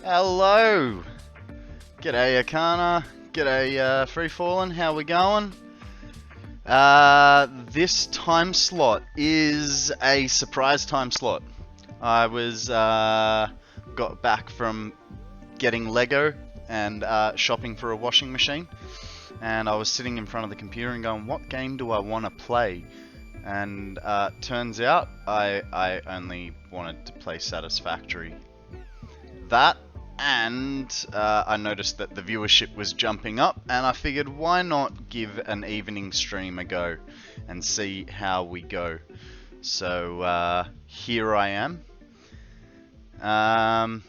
Hello! G'day Akana, g'day Free Fallen, how we going? This time slot is a surprise time slot. I was got back from getting Lego and shopping for a washing machine, and I was sitting in front of the computer and going, what game do I want to play? And turns out I only wanted to play Satisfactory. That, and I noticed that the viewership was jumping up, and I figured why not give an evening stream a go and see how we go. So here I am. I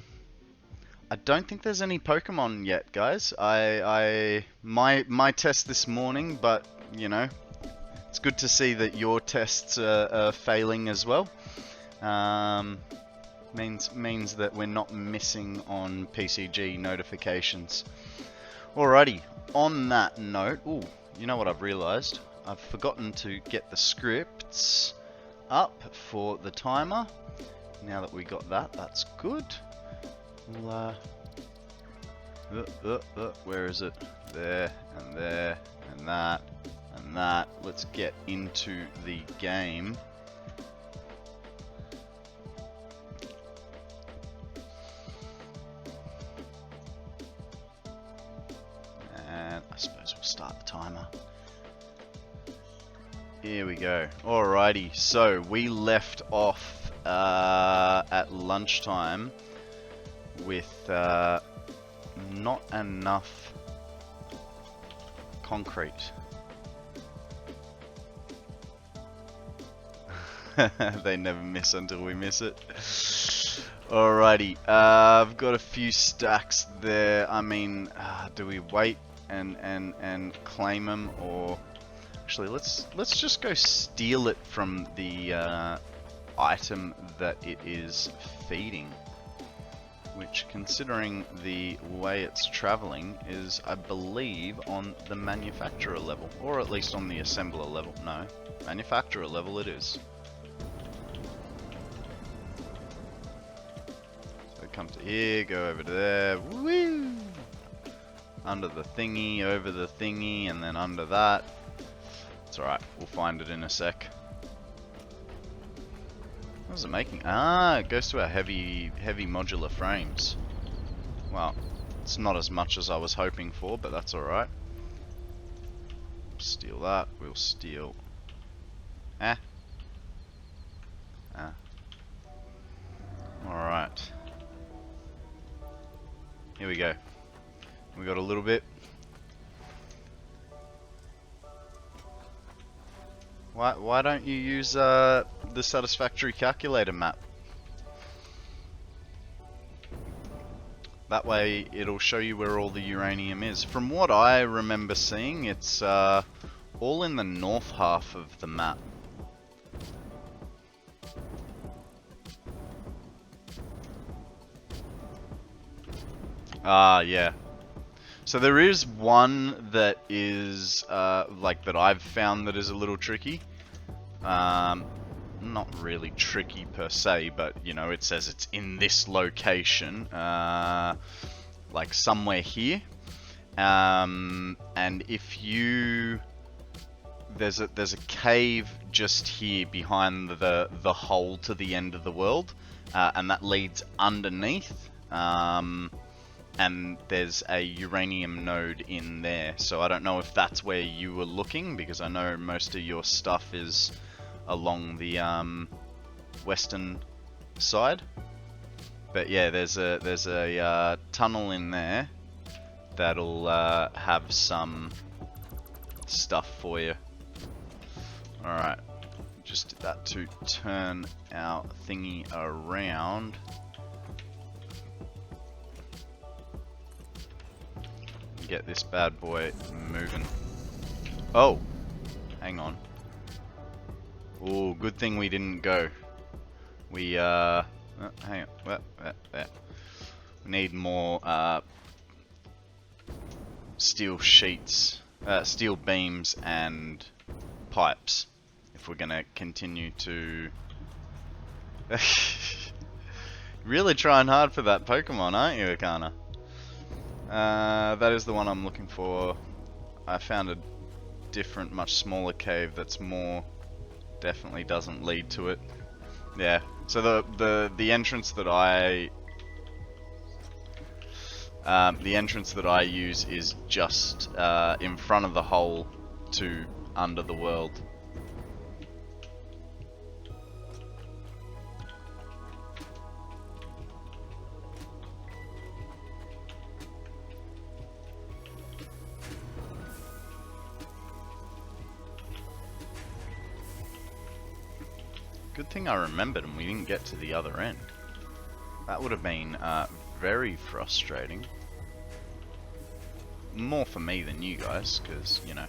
don't think there's any Pokemon yet, guys. My test this morning, but you know, it's good to see that your tests are failing as well. Means that we're not missing on PCG notifications. Alrighty, on that note, ooh, you know what I've realized? I've forgotten to get the scripts up for the timer. Now that we got that, that's good. We'll, where is it? There, and that, and that. Let's get into the game. I suppose we'll start the timer. Here we go. Alrighty, so we left off at lunchtime with not enough concrete. They never miss until we miss it. Alrighty, I've got a few stacks there. I mean, do we wait and claim them, or actually let's just go steal it from the item that it is feeding, which, considering the way it's traveling, is, I believe, on the manufacturer level, or at least on the assembler level. No, manufacturer level it is. So come to here, go over to there, woo! Under the thingy, over the thingy, and then under that. It's alright, we'll find it in a sec. What is it making? Ah, it goes to our heavy modular frames. Well, it's not as much as I was hoping for, but that's alright. Steal that, we'll steal... Alright. Here we go. We got a little bit. Why don't you use the Satisfactory calculator map? That way it'll show you where all the uranium is. From what I remember seeing, it's all in the north half of the map. Yeah. So there is one that is, like, that I've found that is a little tricky. Not really tricky per se, but, you know, it says it's in this location, like somewhere here. And if you... There's a cave just here behind the hole to the end of the world, and that leads underneath. And there's a uranium node in there, so I don't know if that's where you were looking, because I know most of your stuff is along the western side. But yeah, there's a tunnel in there that'll have some stuff for you. Alright, just did that to turn our thingy around. Get this bad boy moving. Oh, hang on. Oh, good thing we didn't go. We hang on. There. We need more steel sheets, steel beams, and pipes if we're gonna continue to Really trying hard for that Pokemon, aren't you, Akana? That is the one I'm looking for. I found a different, much smaller cave that's more... definitely doesn't lead to it. Yeah, so the entrance that I... the entrance that I use is just in front of the hole to under the world. Good thing I remembered and we didn't get to the other end. That would have been very frustrating. More for me than you guys, because, you know,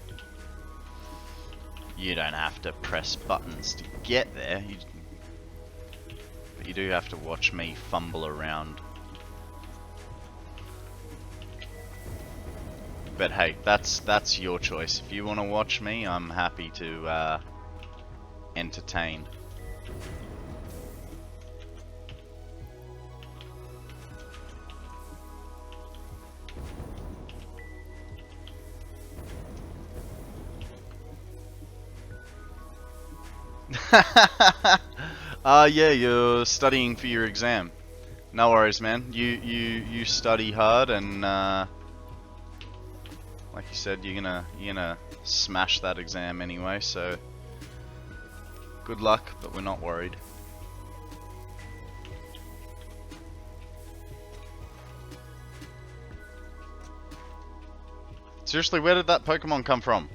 you don't have to press buttons to get there. But you do have to watch me fumble around. But hey, that's your choice. If you want to watch me, I'm happy to entertain. Yeah, you're studying for your exam. No worries, man. You study hard, and like you said, you're gonna smash that exam anyway. So good luck, but we're not worried. Seriously, where did that Pokemon come from?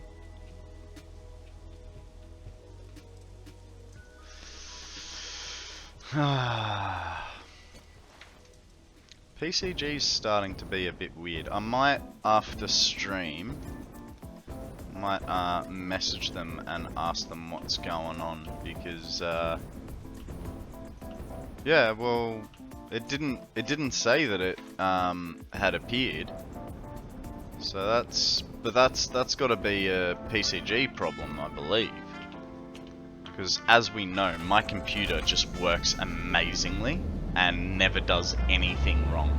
PCG's starting to be a bit weird. I might, after stream, message them and ask them what's going on, because yeah, well, it didn't say that it had appeared. So that's got to be a PCG problem, I believe. Because as we know, my computer just works amazingly and never does anything wrong.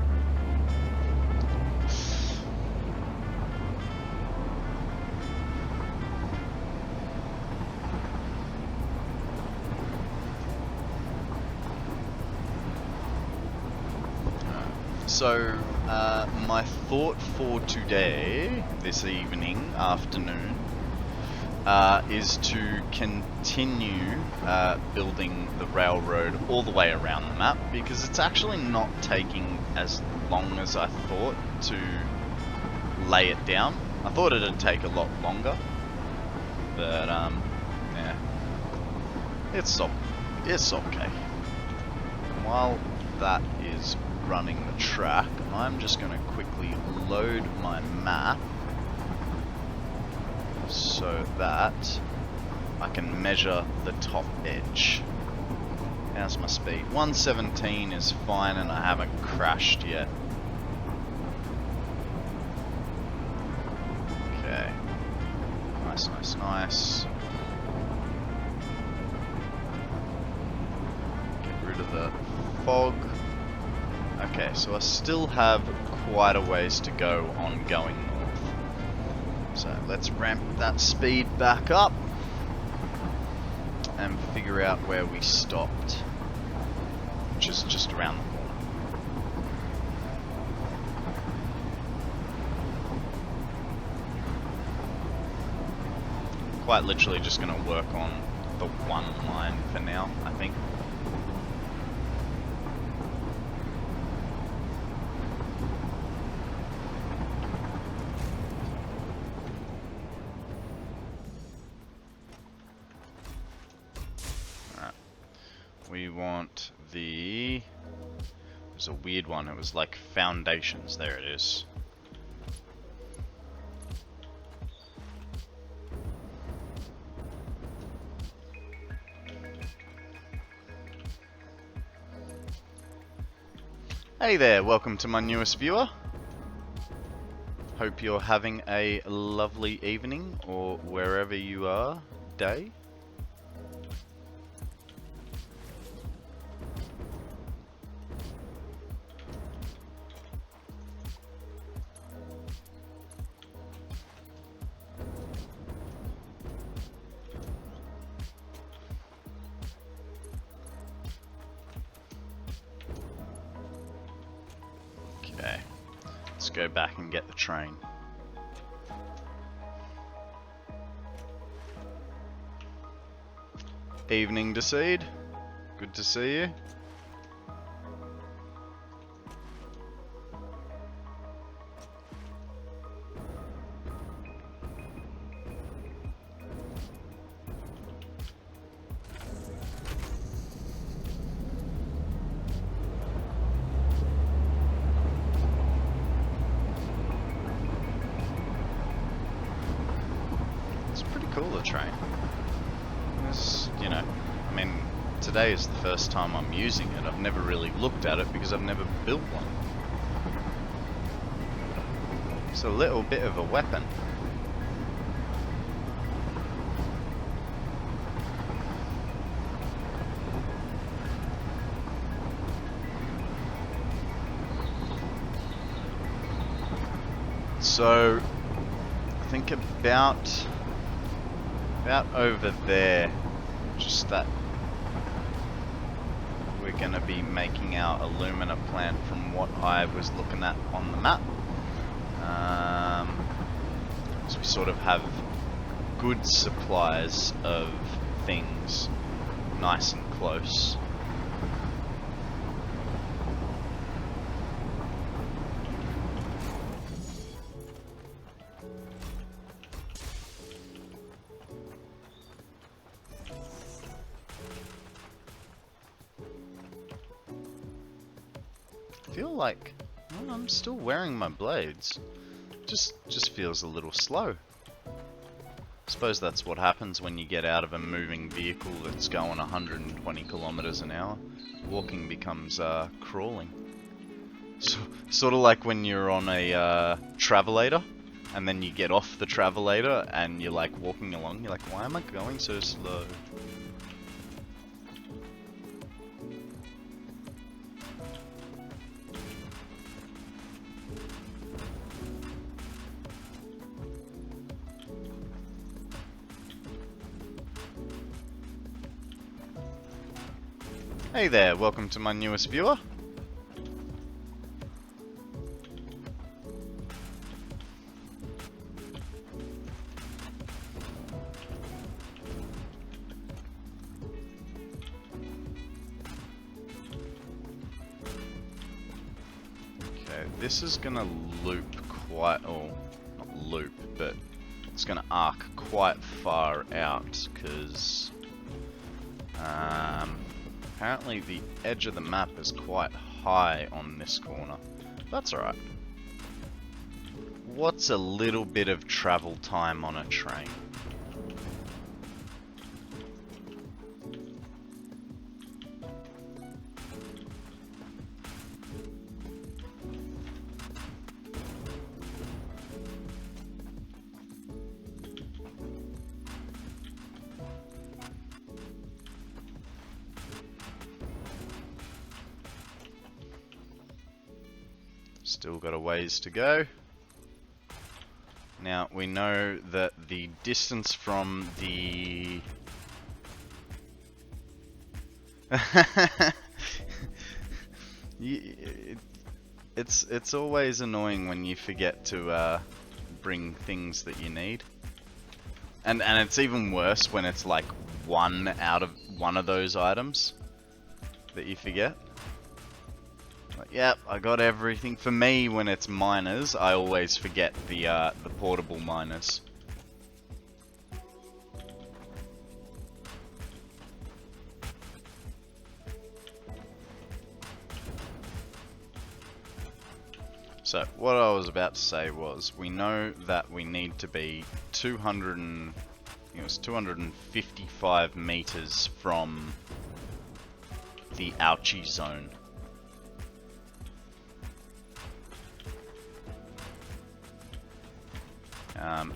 So, my thought for today, this evening, afternoon, is to continue building the railroad all the way around the map, because it's actually not taking as long as I thought to lay it down. I thought it'd take a lot longer, but yeah, it's okay. While that is running the track, I'm just going to quickly load my map so that I can measure the top edge. How's my speed? 117 is fine, and I haven't crashed yet. Okay. Nice, nice, nice. Get rid of the fog. Okay, so I still have quite a ways to go on going north. So let's ramp that speed back up and figure out where we stopped, which is just around the corner. Quite literally just going to work on the one line for now, I think. We want the... It was a weird one. It was like foundations. There it is. Hey there, welcome to my newest viewer. Hope you're having a lovely evening, or wherever you are, day. Let's go back and get the train. Evening, Decede. Good to see you. It's pretty cool, the train. This, you know, I mean, today is the first time I'm using it. I've never really looked at it because I've never built one. It's a little bit of a weapon. So, I think about over there, just that we're going to be making our alumina plant from what I was looking at on the map. So we sort of have good supplies of things nice and close. I feel like I'm still wearing my blades. Just feels a little slow. I suppose that's what happens when you get out of a moving vehicle that's going 120 kilometers an hour. Walking becomes crawling. So, sort of like when you're on a travelator and then you get off the travelator and you're like walking along, you're like, why am I going so slow? Hey there, welcome to my newest viewer. Okay, this is gonna loop quite, or not loop, but it's gonna arc quite far out, because apparently the edge of the map is quite high on this corner. That's alright. What's a little bit of travel time on a train? Still got a ways to go. Now we know that the distance from the it's always annoying when you forget to bring things that you need, and it's even worse when it's like one of those items that you forget. Like, yep, I got everything. For me, when it's miners, I always forget the portable miners. So, what I was about to say was, we know that we need to be 255 meters from the ouchie zone.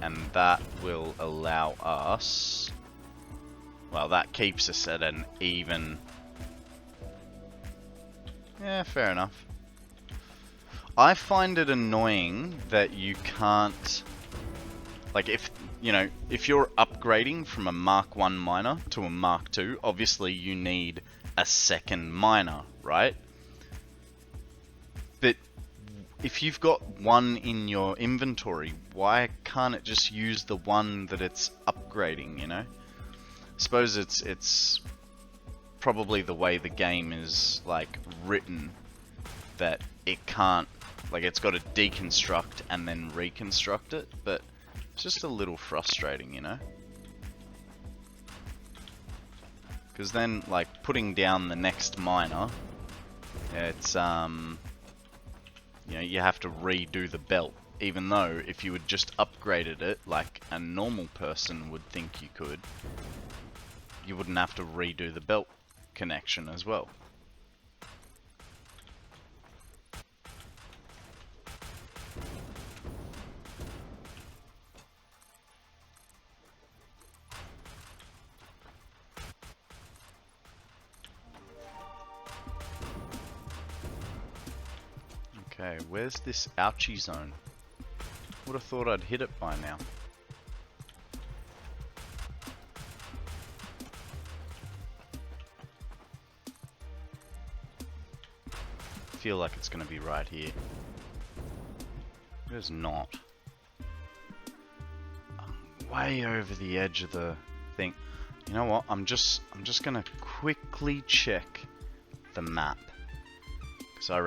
And that will allow us, well, that keeps us at an even, yeah, fair enough. I find it annoying that you can't, like, if you're upgrading from a Mark 1 miner to a Mark 2, obviously you need a second miner, right? But if you've got one in your inventory, why can't it just use the one that it's upgrading, you know? I suppose it's probably the way the game is like written, that it can't, like it's got to deconstruct and then reconstruct it, but it's just a little frustrating, you know? Because then, like, putting down the next miner, it's, you know, you have to redo the belt. Even though, if you had just upgraded it, like a normal person would think you could, you wouldn't have to redo the belt connection as well. Okay, where's this ouchie zone? Would have thought I'd hit it by now. I feel like it's going to be right here. It is not. I'm way over the edge of the thing. You know what? I'm just going to quickly check the map. Because I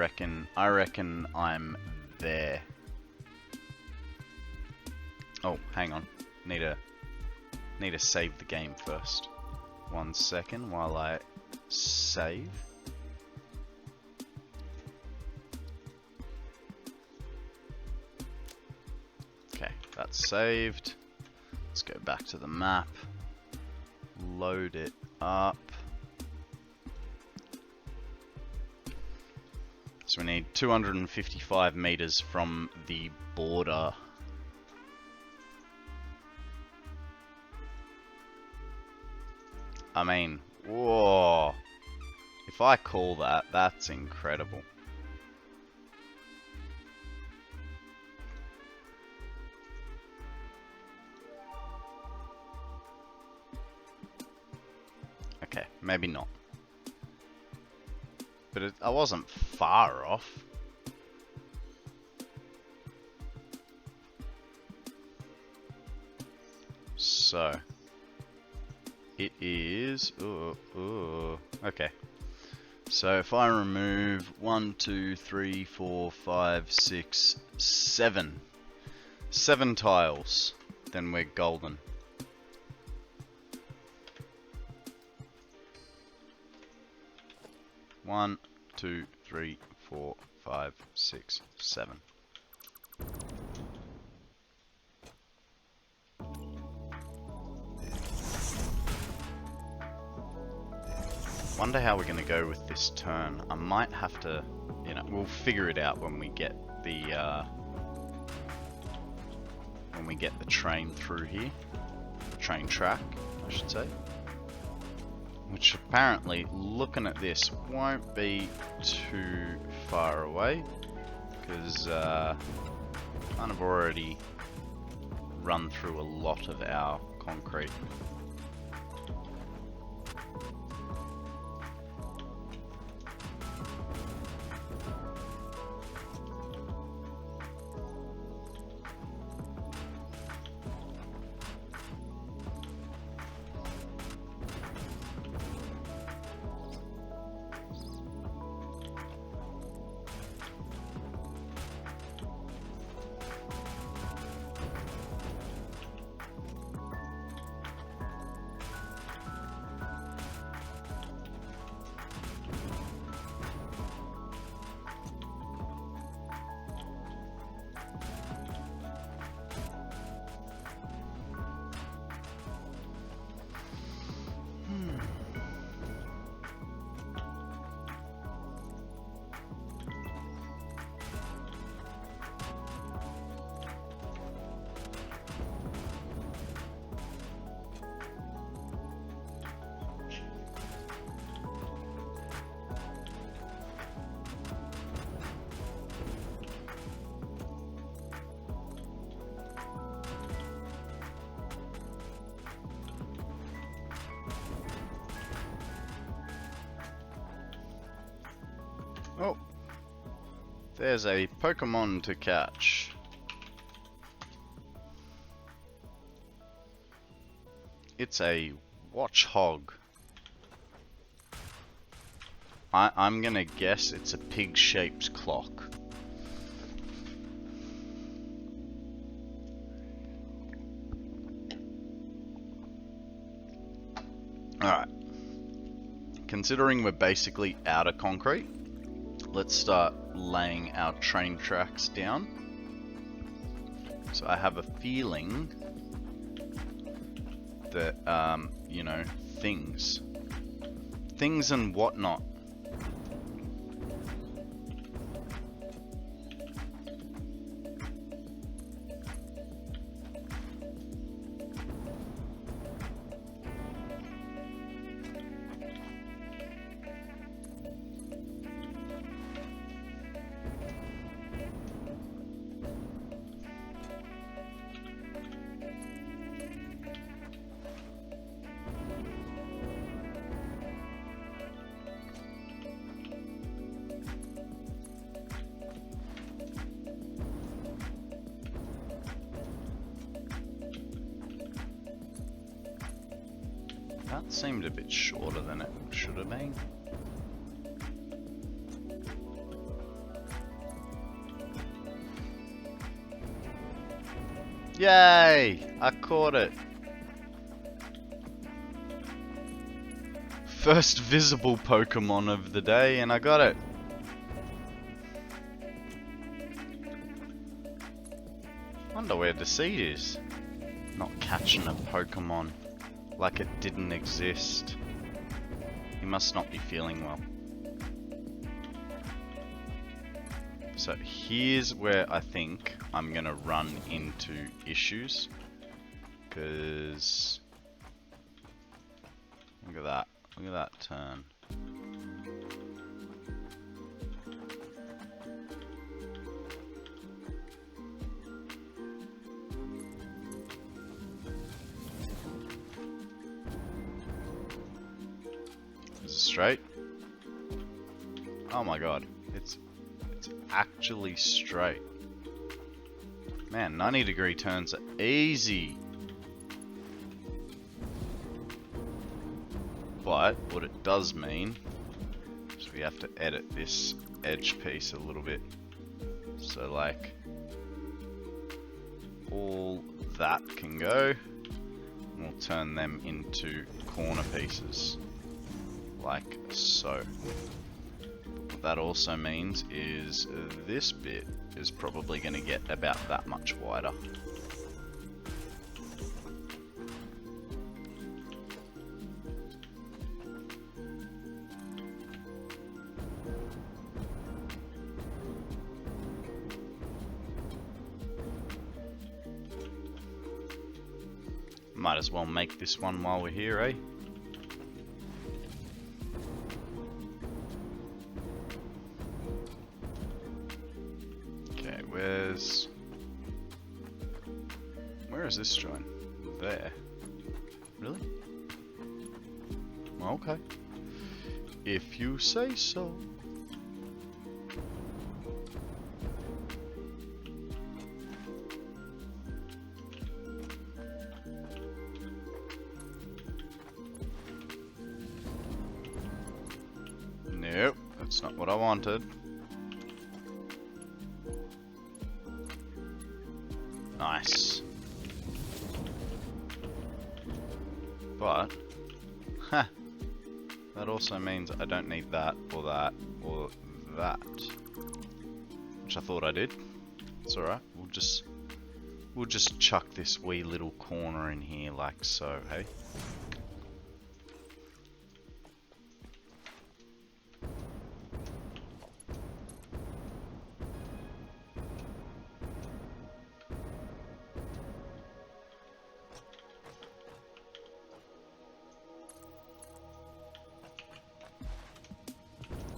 reckon I'm there. Oh, hang on. Need to save the game first. 1 second while I save. Okay, that's saved. Let's go back to the map. Load it up. So we need 255 meters from the border. I mean, whoa. If I call that, that's incredible. Okay, maybe not. But I wasn't far off. So it is. Okay. So if I remove 1, 2, 3, 4, 5, 6, 7 tiles, then we're golden. One, 2, 3, 4, 5, 6, 7. Wonder how we're gonna go with this turn. I might have to, you know, we'll figure it out when we get the train through here, the train track, I should say. Which apparently, looking at this, won't be too far away, because kind of already run through a lot of our concrete. There's a Pokemon to catch. It's a Watchhog. I'm gonna guess it's a pig-shaped clock. Alright. Considering we're basically out of concrete, let's start laying our train tracks down. So I have a feeling that, you know, things and whatnot. That seemed a bit shorter than it should have been. Yay! I caught it! First visible Pokemon of the day, and I got it! Wonder where the seed is. Not catching a Pokemon. Like it didn't exist. He must not be feeling well. So here's where I think I'm gonna run into issues. Cause look at that turn. Straight? Oh my god, it's actually straight. Man, 90-degree turns are easy. But what it does mean is we have to edit this edge piece a little bit. So like all that can go, and we'll turn them into corner pieces. Like so. What that also means is this bit is probably going to get about that much wider. Might as well make this one while we're here, eh? Where is this joint? There. Really? Okay. If you say so. Nope, that's not what I wanted. Nice. But, that also means I don't need that, or that, or that. Which I thought I did. It's alright, we'll just chuck this wee little corner in here like so, hey?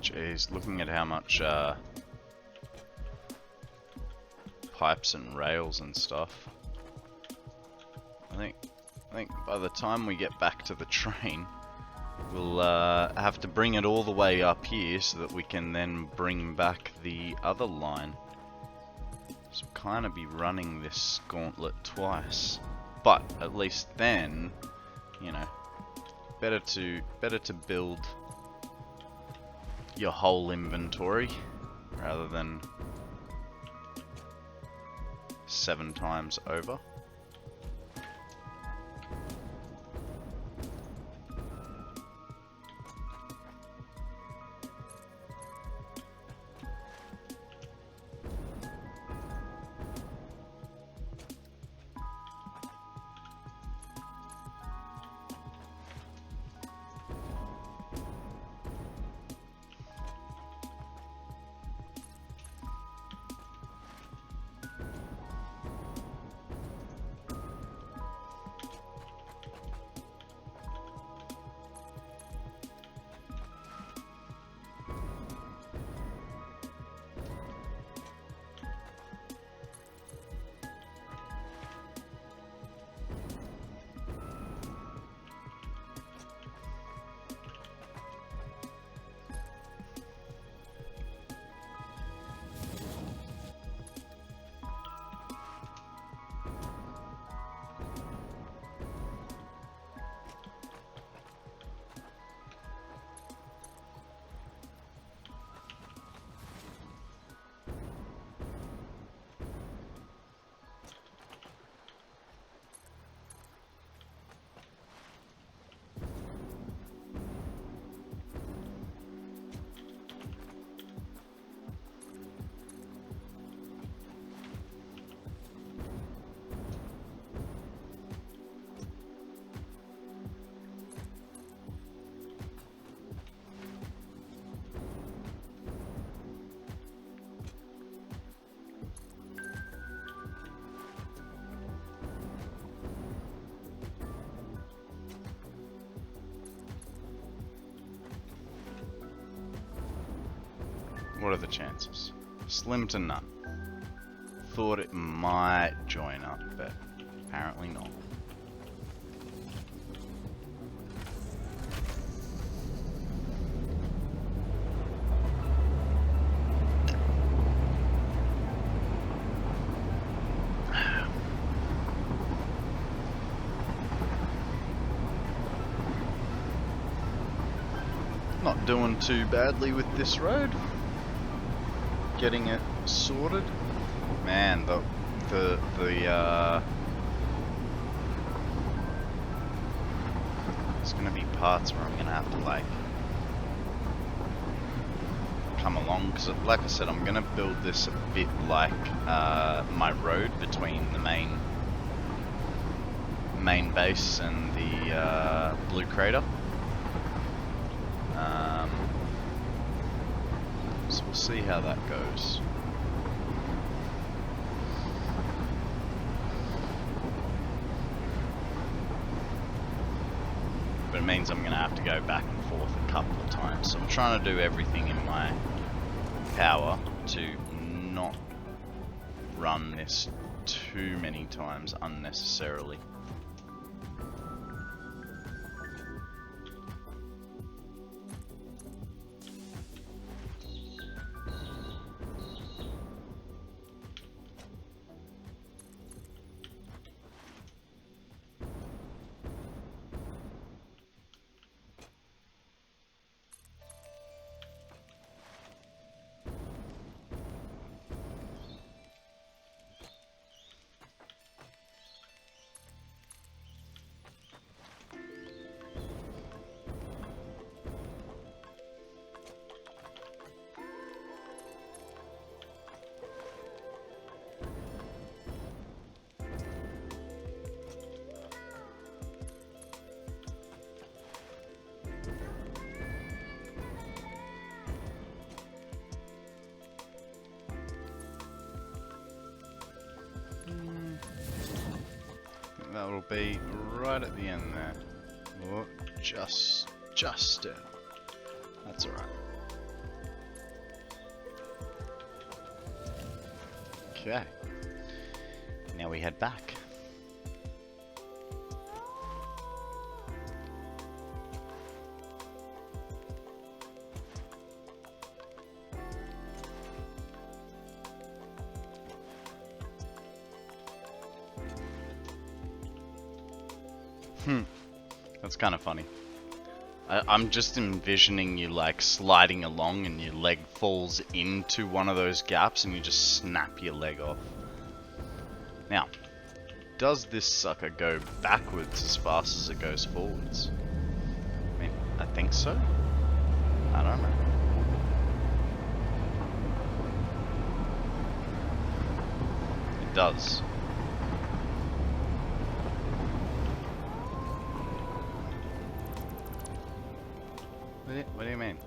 Jeez, looking at how much pipes and rails and stuff, I think by the time we get back to the train, We'll have to bring it all the way up here so that we can then bring back the other line. So kind of be running this gauntlet twice, but at least then, you know, better to build your whole inventory rather than 7 times over. What are the chances? Slim to none. Thought it might join up, but apparently not. Not doing too badly with this road. Getting it sorted. Man, there's gonna be parts where I'm gonna have to like come along, because like I said, I'm gonna build this a bit like my road between the main base and the blue crater. So we'll see how that goes. But it means I'm going to have to go back and forth a couple of times. So I'm trying to do everything in my power to not run this too many times unnecessarily. That'll be right at the end there. Oh, just that's alright. Okay. Now we head back. That's kind of funny. I'm just envisioning you like sliding along and your leg falls into one of those gaps and you just snap your leg off. Now, does this sucker go backwards as fast as it goes forwards? I mean, I think so. I don't know. It does. What do you mean?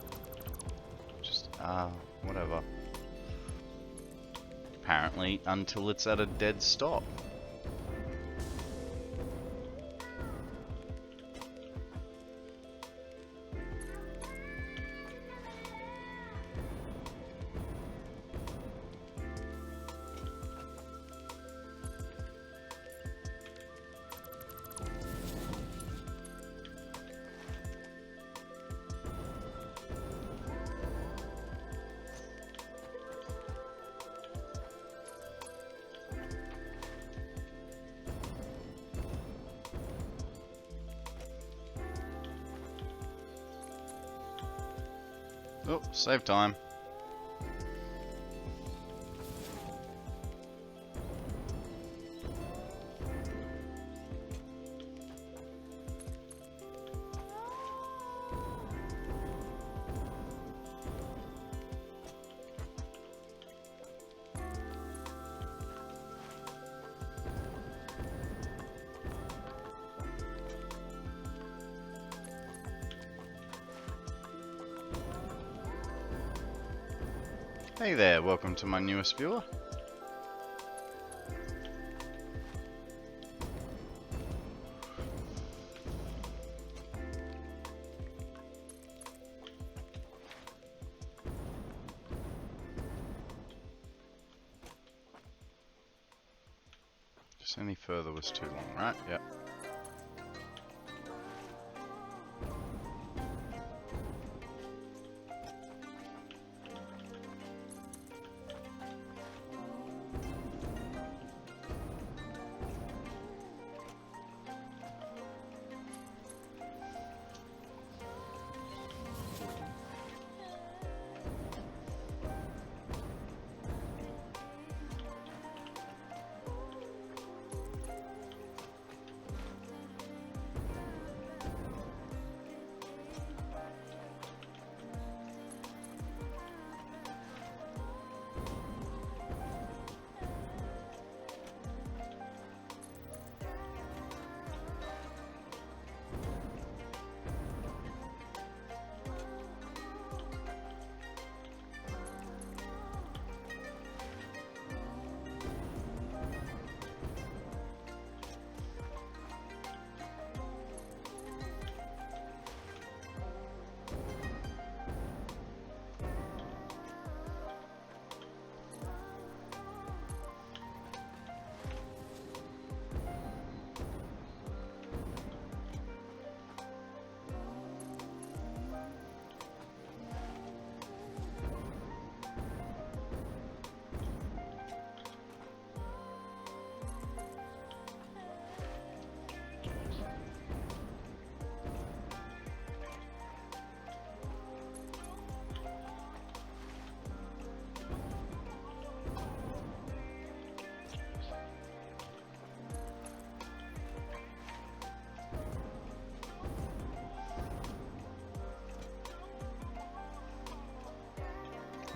Just, whatever. Apparently, until it's at a dead stop. Oh, save time. Hey there, welcome to my newest viewer. Just any further was too long, right? Yep.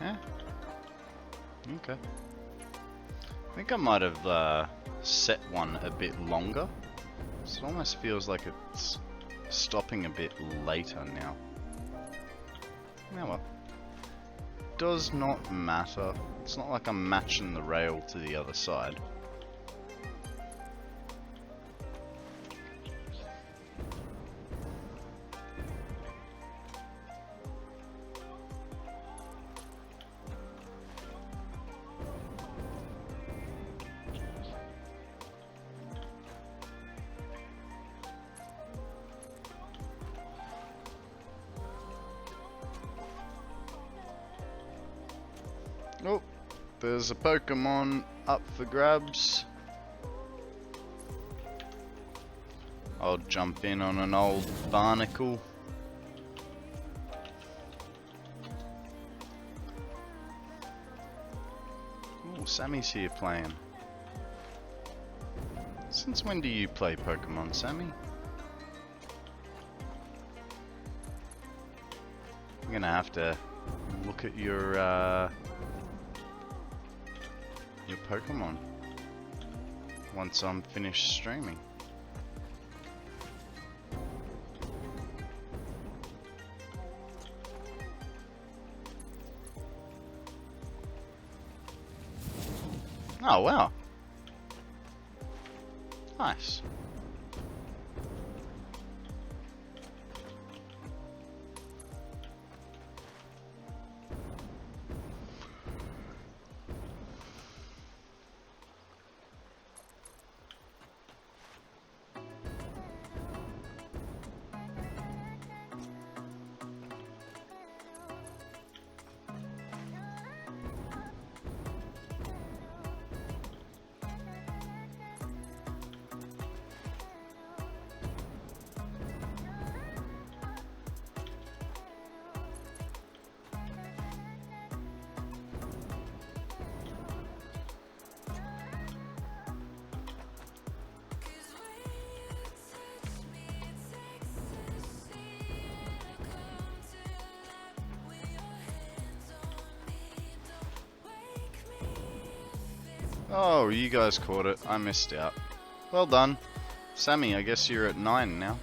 Yeah. Okay. I think I might have set one a bit longer. So it almost feels like it's stopping a bit later now. Oh well. Does not matter. It's not like I'm matching the rail to the other side. Oh, there's a Pokemon up for grabs. I'll jump in on an old barnacle. Ooh, Sammy's here playing. Since when do you play Pokemon, Sammy? I'm gonna have to look at your Pokemon once I'm finished streaming. Oh wow. Nice. Oh, you guys caught it. I missed out. Well done. Sammy, I guess you're at 9 now.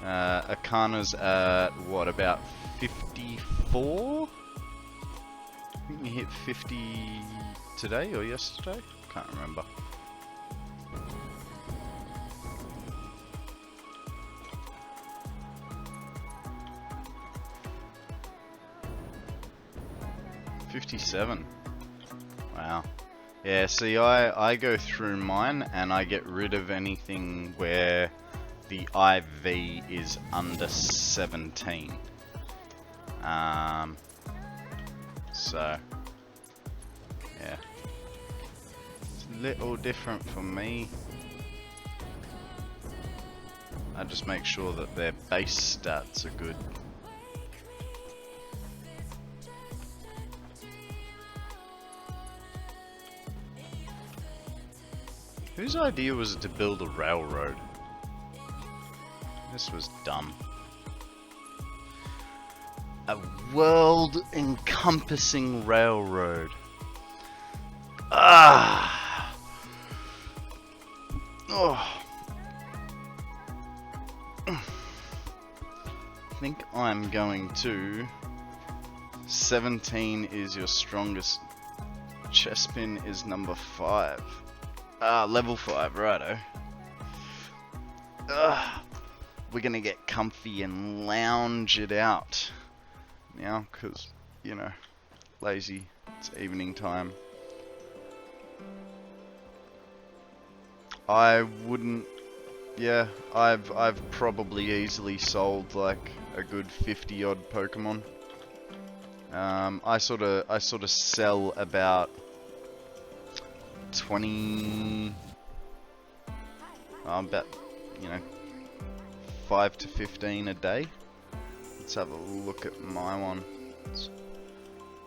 Akana's at, what, about 54? I think you hit 50 today or yesterday? Can't remember. $57. Wow. Yeah, see, I go through mine and I get rid of anything where the IV is under 17. So, yeah. It's a little different for me. I just make sure that their base stats are good. Whose idea was it to build a railroad? This was dumb. A world-encompassing railroad. Ah! Oh! I think I'm going to... 17 is your strongest. Chespin is number 5. Level 5, righto. We're gonna get comfy and lounge it out now, cause, you know, lazy. It's evening time. I wouldn't. Yeah, I've probably easily sold like a good 50 odd Pokemon. I sort of sell about 20, about, you know, 5 to 15 a day. Let's have a look at my one.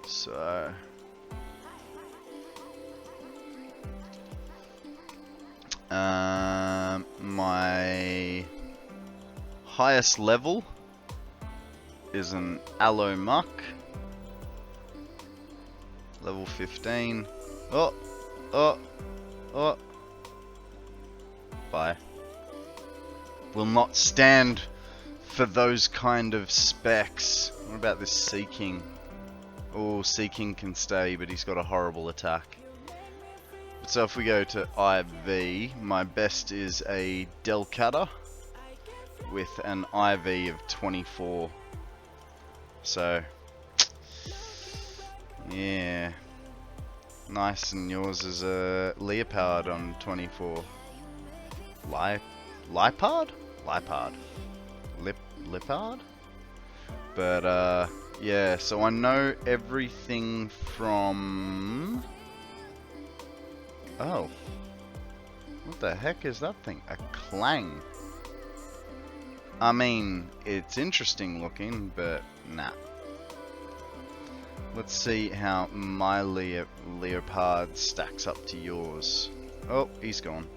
So, my highest level is an Aloe Muck, level 15. Oh. Bye. Will not stand for those kind of specs. What about this Seeking? Oh, Seeking can stay, but he's got a horrible attack. So if we go to IV, my best is a Delcata with an IV of 24. So, yeah. Nice, and yours is a Leopard on 24. Lipard? Leopard? But, yeah, so I know everything from... Oh. What the heck is that thing? A clang. I mean, it's interesting looking, but nah. Let's see how my leopard stacks up to yours. Oh, he's gone.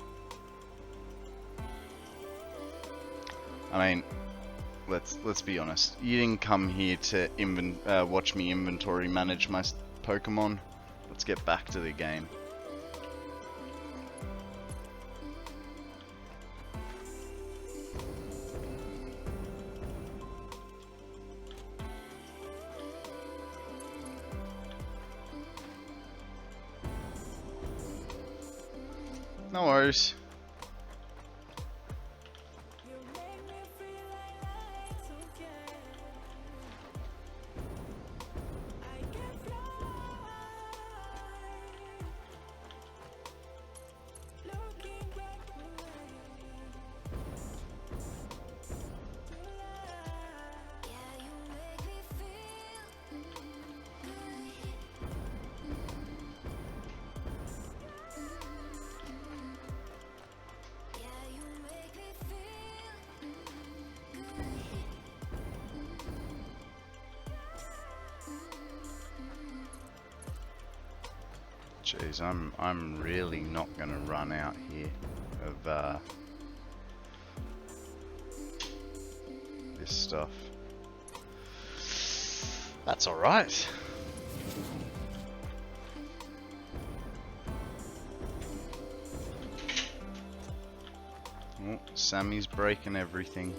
I mean, let's be honest. You didn't come here to watch me inventory manage my Pokemon. Let's get back to the game. No worries. Jeez, I'm really not gonna run out here of this stuff. That's all right. Oh, Sammy's breaking everything.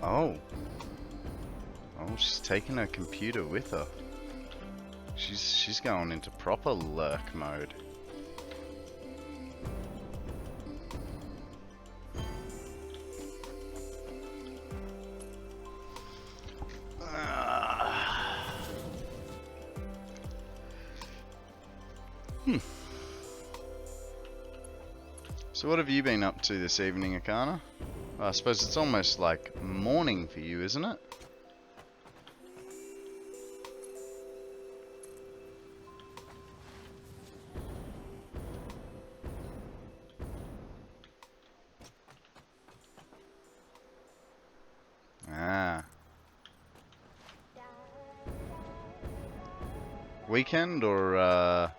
Oh. Oh, she's taking her computer with her. She's going into proper lurk mode. So what have you been up to this evening, Akana? Well, I suppose it's almost like morning for you, isn't it? Ah. Weekend or, oh,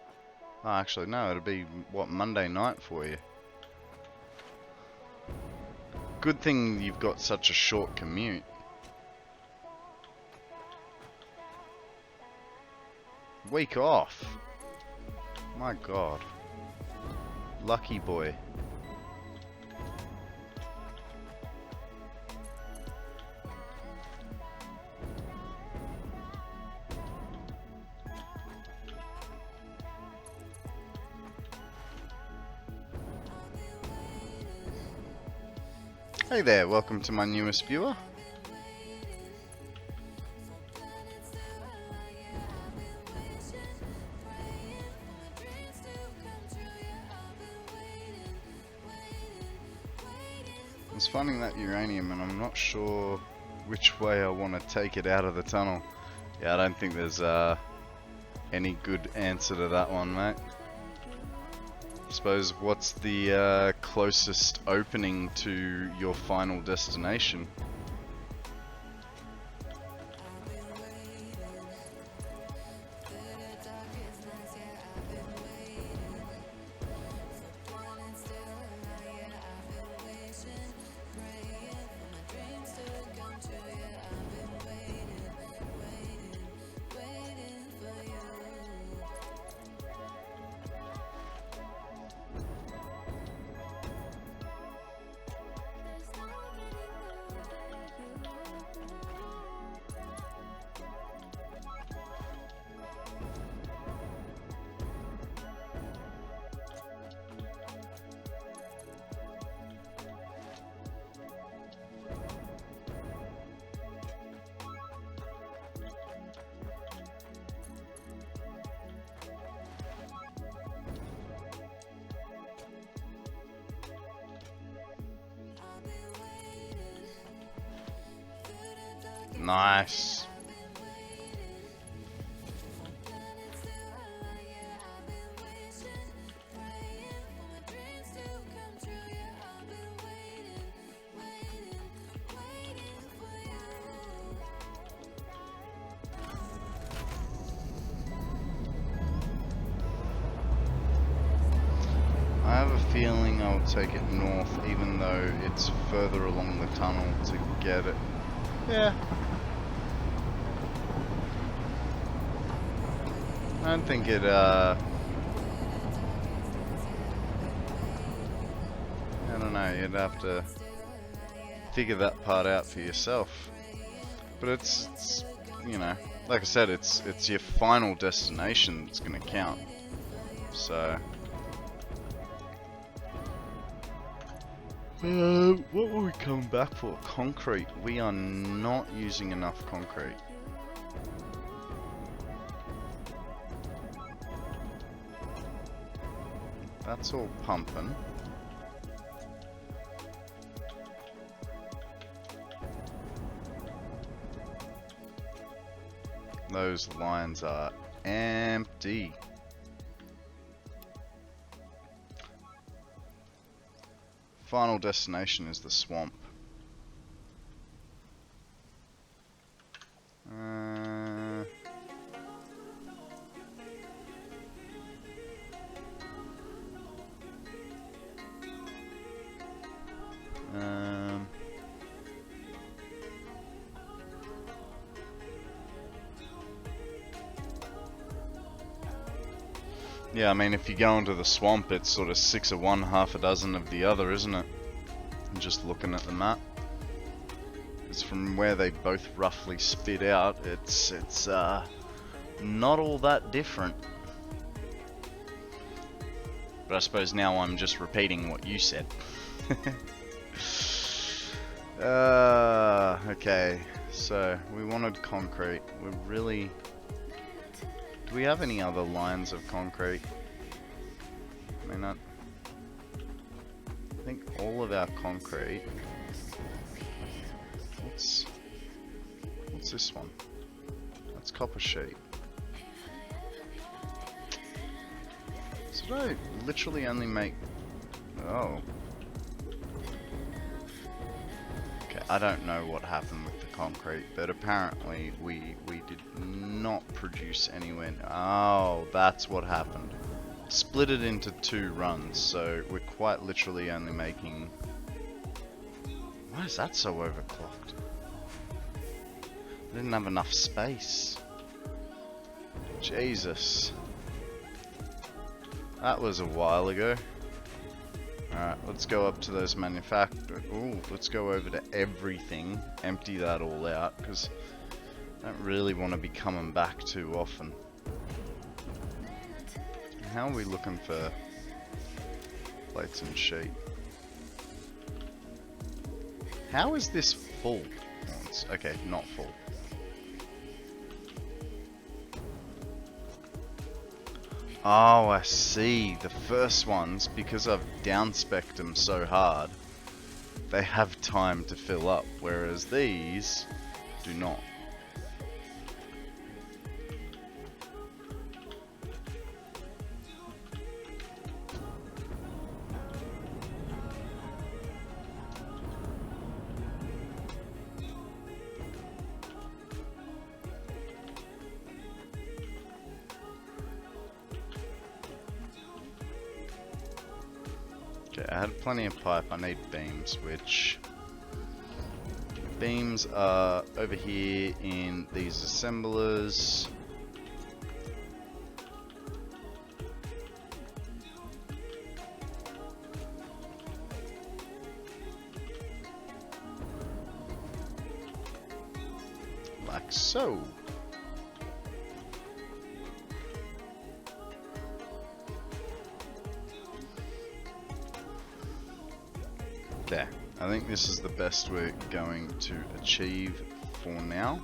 actually, no, it'll be, what, Monday night for you? Good thing you've got such a short commute. Week off. My God. Lucky boy. Hey there, welcome to my newest viewer. I was finding that uranium and I'm not sure which way I want to take it out of the tunnel. Yeah, I don't think there's any good answer to that one, mate. I suppose what's the closest opening to your final destination? Nice. I have a feeling I'll take it north, even though it's further along the tunnel to get it. Yeah. I don't think it, I don't know, you'd have to figure that part out for yourself. But it's you know, like I said, it's your final destination that's gonna count. So... what were we coming back for? Concrete. We are not using enough concrete. That's all pumping. Those lines are empty. Final destination is the swamp. Yeah, I mean, if you go into the swamp, it's sort of 6 of one, half a dozen of the other, isn't it? I'm just looking at the map. It's from where they both roughly spit out. It's not all that different. But I suppose now I'm just repeating what you said. Okay, so we wanted concrete. We're really... Do we have any other lines of concrete? I mean, I think all of our concrete... What's this one? That's copper sheet. So did I literally only make... Oh. Okay, I don't know what happened with the concrete, but apparently we did not produce anywhere... Oh, that's what happened. Split it into 2 runs, so we're quite literally only making... Why is that so overclocked? I didn't have enough space. Jesus. That was a while ago. Alright, let's go up to those manufacturers. Ooh, let's go over to everything. Empty that all out, because I don't really want to be coming back too often. How are we looking for plates and sheet? How is this full? Oh, it's, okay, not full. Oh, I see. The first ones, because I've down-specced them so hard, they have time to fill up, whereas these do not. Okay, I had plenty of pipe. I need beams, which beams are over here in these assemblers. Like so. There. I think this is the best we're going to achieve for now,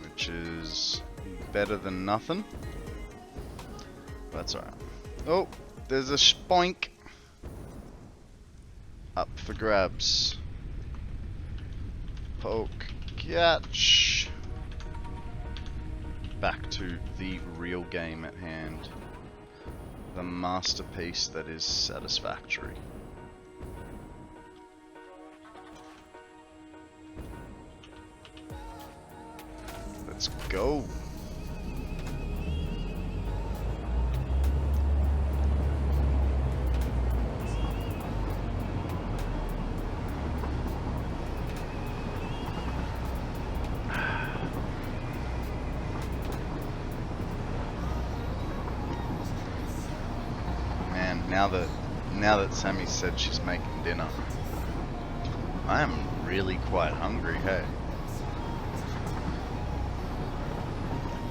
which is better than nothing. That's alright. Oh, there's a spoink up for grabs. Poke Couch. Back to the real game at hand. The masterpiece that is Satisfactory. Let's go. Now that Sammy said she's making dinner, I am really quite hungry, hey.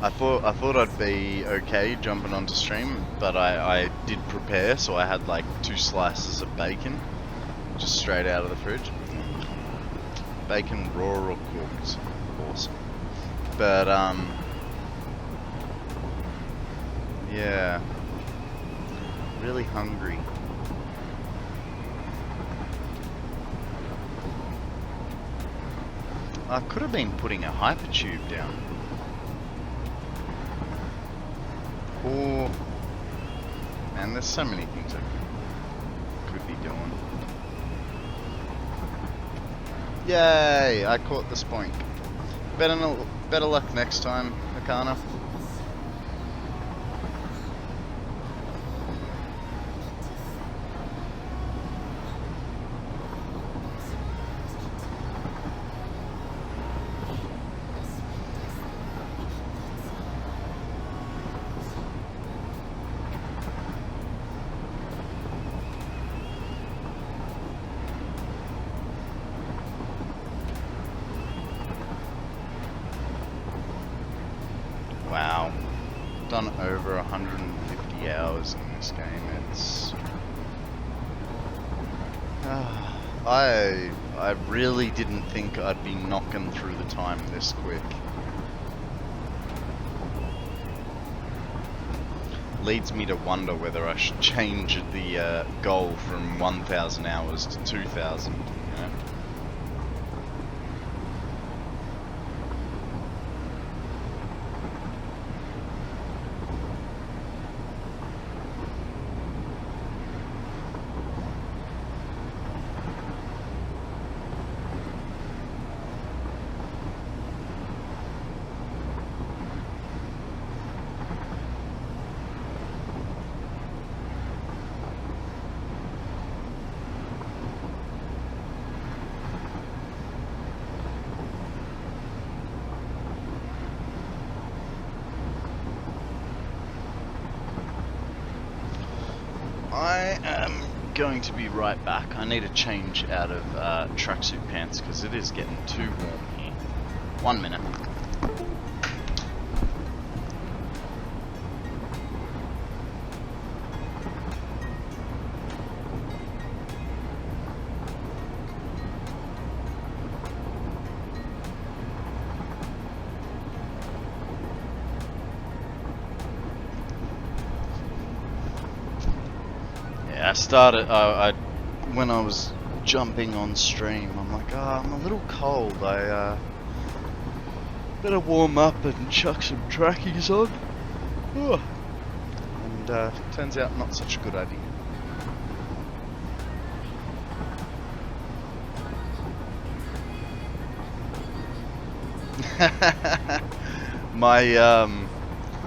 I thought I'd be okay jumping onto stream, but I did prepare, so I had like 2 slices of bacon, just straight out of the fridge. Bacon raw or cooked, awesome. But yeah, really hungry. I could have been putting a hypertube down. Or, man, there's so many things I could be doing. Yay! I caught the spoink. Better luck next time, Akana. Wow, done over 150 hours in this game. It's I really didn't think I'd be knocking through the time this quick. Leads me to wonder whether I should change the goal from 1,000 hours to 2,000. You know? I am going to be right back. I need to change out of tracksuit pants because it is getting too warm here. 1 minute. I started, when I was jumping on stream, I'm like, I'm a little cold, I better warm up and chuck some trackies on. And turns out not such a good idea.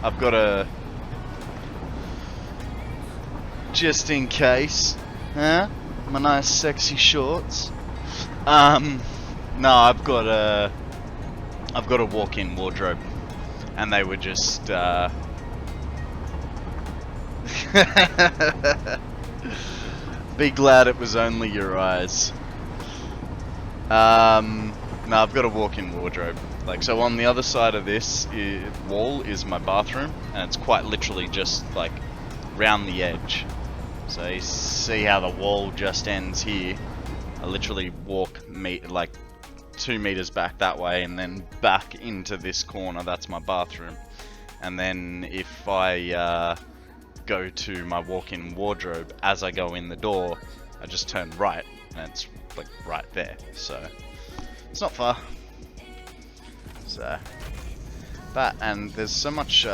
I've got a, just in case, huh? My nice sexy shorts. No, I've got a walk-in wardrobe, and they were just be glad it was only your eyes. No, I've got a walk-in wardrobe. Like, so on the other side of this wall is my bathroom, and it's quite literally just like round the edge. So you see how the wall just ends here. I literally walk like 2 meters back that way and then back into this corner. That's my bathroom. And then if I go to my walk-in wardrobe, as I go in the door, I just turn right and it's like right there. So it's not far. So that, and there's so much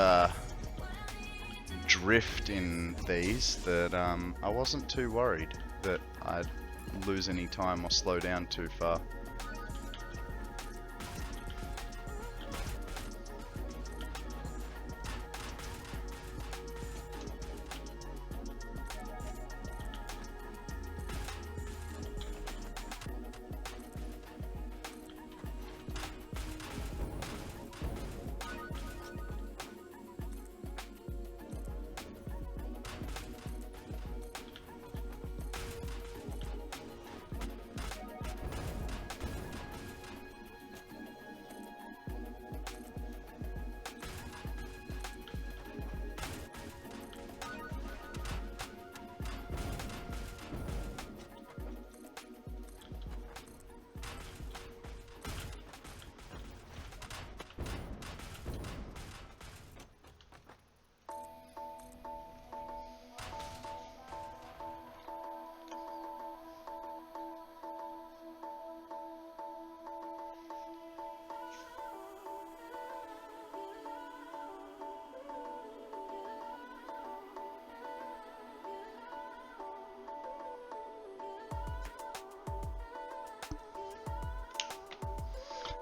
drift in these that I wasn't too worried that I'd lose any time or slow down too far.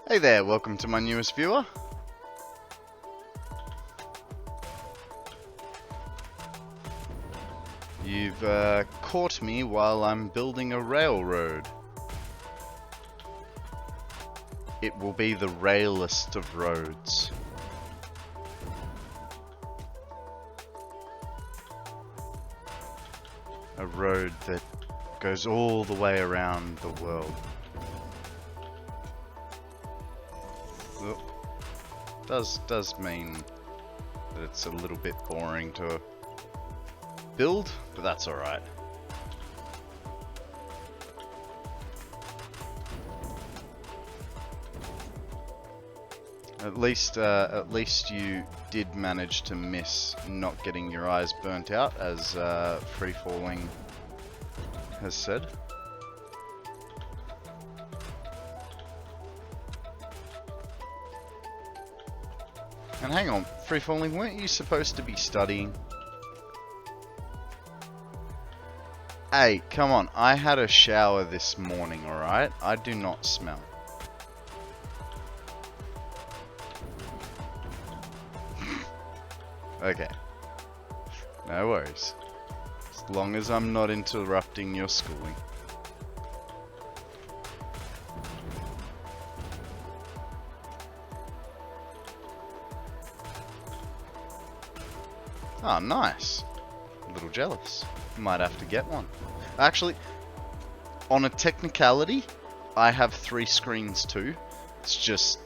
Hey there, welcome to my newest viewer. You've caught me while I'm building a railroad. It will be the railest of roads. A road that goes all the way around the world. Does mean that it's a little bit boring to build, but that's alright. At least you did manage to miss not getting your eyes burnt out, as Free Falling has said. And hang on, Free Falling, weren't you supposed to be studying? Hey, come on, I had a shower this morning, alright? I do not smell. Okay. No worries. As long as I'm not interrupting your schooling. Oh, nice. A little jealous. Might have to get one. Actually, on a technicality, I have 3 screens too. It's just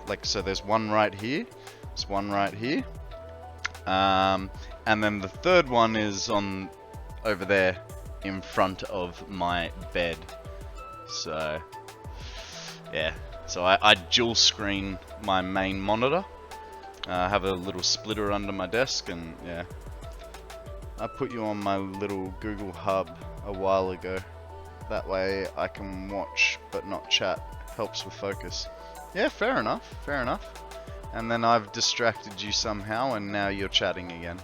like, so there's one right here, there's one right here, and then the third one is on over there in front of my bed. So yeah, so I dual screen my main monitor. I have a little splitter under my desk, and yeah, I put you on my little Google Hub a while ago. That way I can watch but not chat. Helps with focus. Yeah, fair enough, fair enough. And then I've distracted you somehow, and now you're chatting again.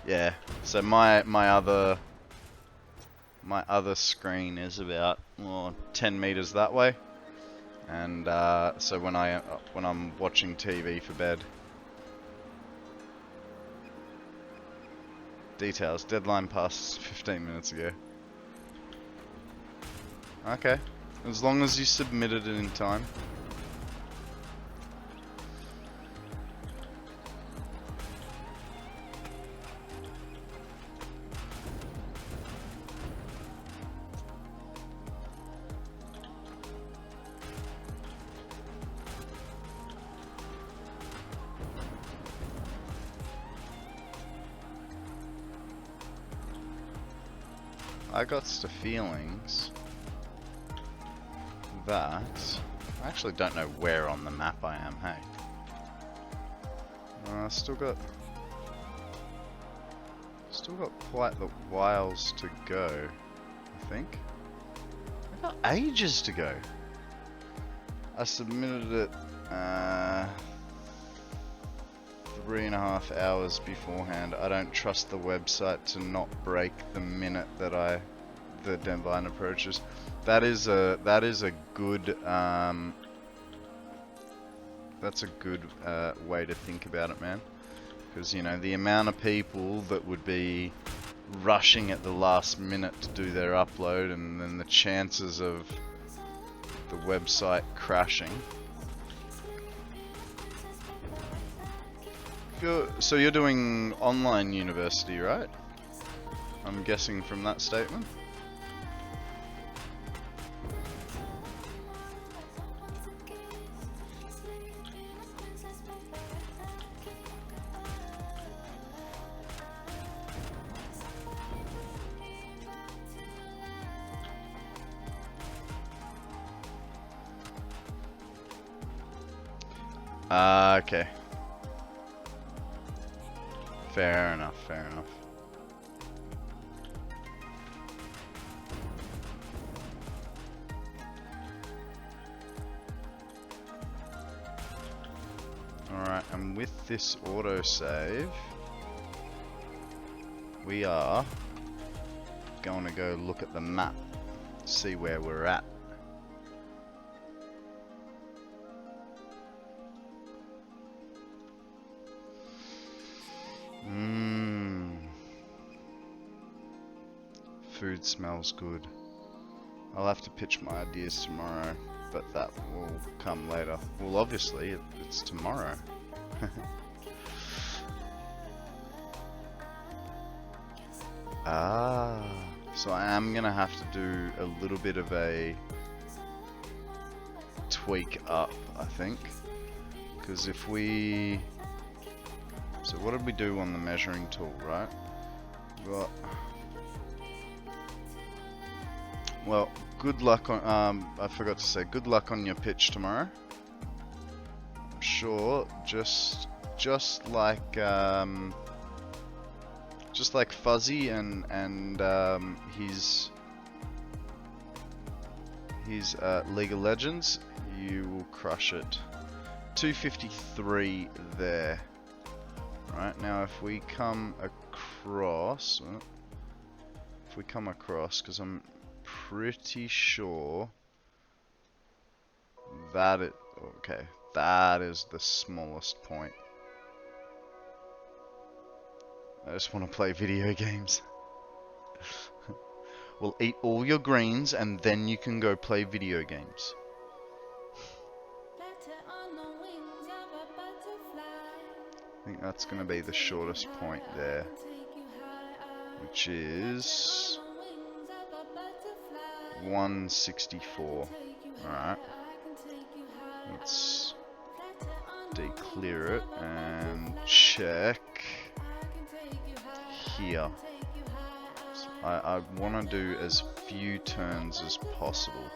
Yeah, so my other screen is about 10 meters that way. And so when I'm watching TV for bed. Details. Deadline passed 15 minutes ago. Okay. As long as you submitted it in time. I got the feelings that I actually don't know where on the map I am. Hey, still got quite the whiles to go. I think. I got ages to go. I submitted it 3.5 hours beforehand. I don't trust the website to not break the minute that the deadline approaches. That is a good that's a good way to think about it, man. Because, you know, the amount of people that would be rushing at the last minute to do their upload, and then the chances of the website crashing. So you're doing online university, right? I'm guessing from that statement. Okay. Fair enough, fair enough. Alright, and with this autosave, we are going to go look at the map, see where we're at. Food smells good. I'll have to pitch my ideas tomorrow, but that will come later. Well, obviously, it's tomorrow. So I am gonna have to do a little bit of a tweak up, I think. Because if we... So what did we do on the measuring tool, right? Well, good luck on, I forgot to say, good luck on your pitch tomorrow. I'm sure, just like Fuzzy and his League of Legends, you will crush it. 253 there. Right, now if we come across, because I'm pretty sure that that is the smallest point. I just want to play video games. We'll eat all your greens and then you can go play video games. I think that's going to be the shortest point there, which is 164. Alright, let's declear it and check here. So I want to do as few turns as possible.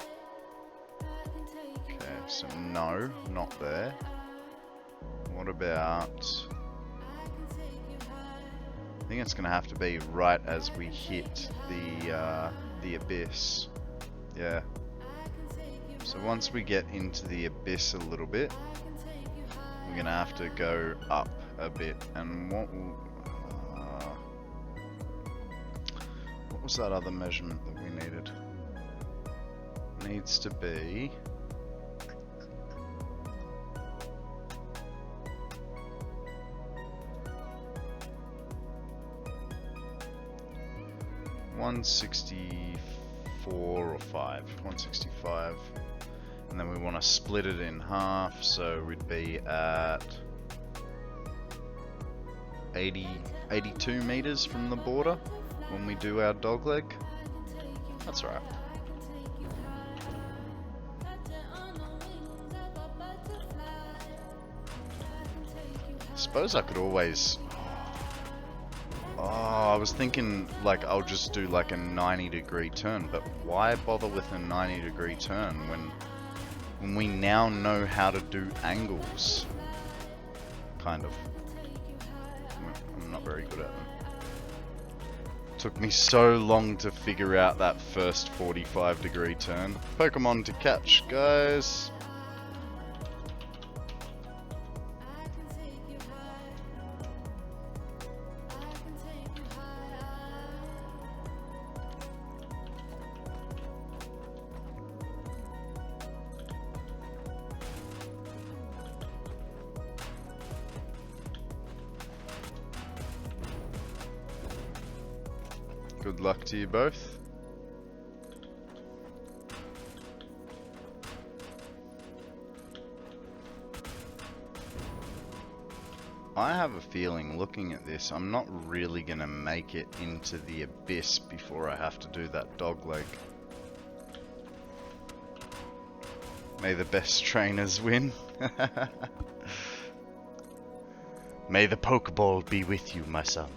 Okay, so no, not there. What about... I think it's going to have to be right as we hit the abyss. Yeah. So once we get into the abyss a little bit, we're going to have to go up a bit. And what was that other measurement that we needed? Needs to be... $164 or 5, 165, and then we want to split it in half, so we'd be at 82 meters from the border when we do our dog leg. That's right. I suppose I could always... Oh, I was thinking like I'll just do like a 90-degree turn, but why bother with a 90-degree turn when we now know how to do angles? Kind of. I'm not very good at them. Took me so long to figure out that first 45-degree turn. Pokemon to catch, guys. Good luck to you both. I have a feeling, looking at this, I'm not really gonna make it into the abyss before I have to do that dog leg. May the best trainers win. May the Pokeball be with you, my son.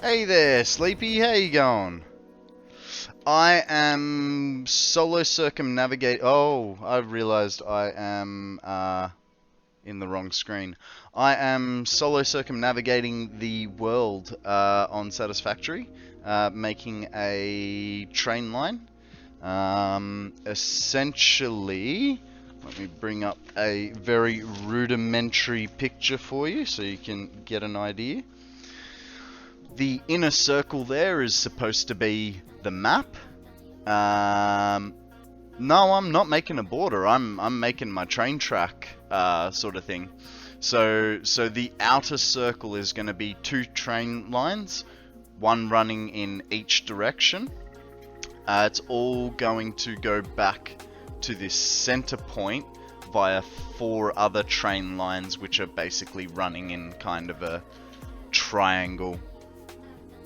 Hey there, Sleepy, how you going? I am solo circumnavigate. Oh, I've realized I am in the wrong screen. I am solo circumnavigating the world on Satisfactory, making a train line. Essentially, let me bring up a very rudimentary picture for you so you can get an idea. The inner circle there is supposed to be the map. No, I'm not making a border. I'm making my train track sort of thing. So the outer circle is going to be 2 train lines, one running in each direction. It's all going to go back to this center point via 4 other train lines, which are basically running in kind of a triangle.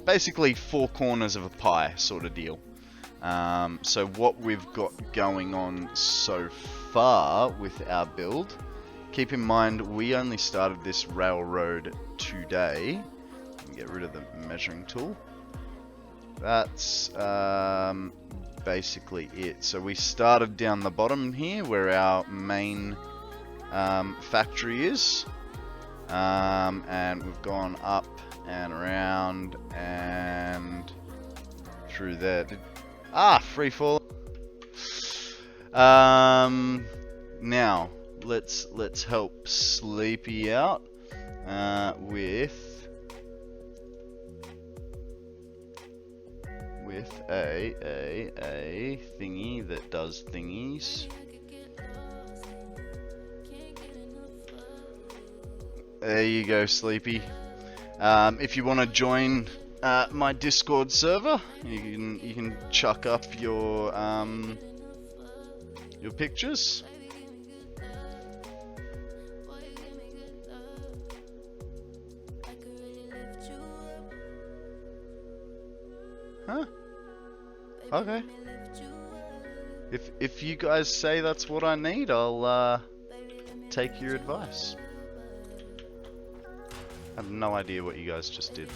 Basically 4 corners of a pie sort of deal. So what we've got going on so far with our build, keep in mind we only started this railroad today. Let me get rid of the measuring tool. That's basically it. So we started down the bottom here where our main factory is, and we've gone up and around and through there. Free fall. Now let's help Sleepy out with a thingy that does thingies. There you go, Sleepy. If you want to join my Discord server, you can chuck up your pictures. Huh? Okay. If you guys say that's what I need, I'll take your advice. I have no idea what you guys just did.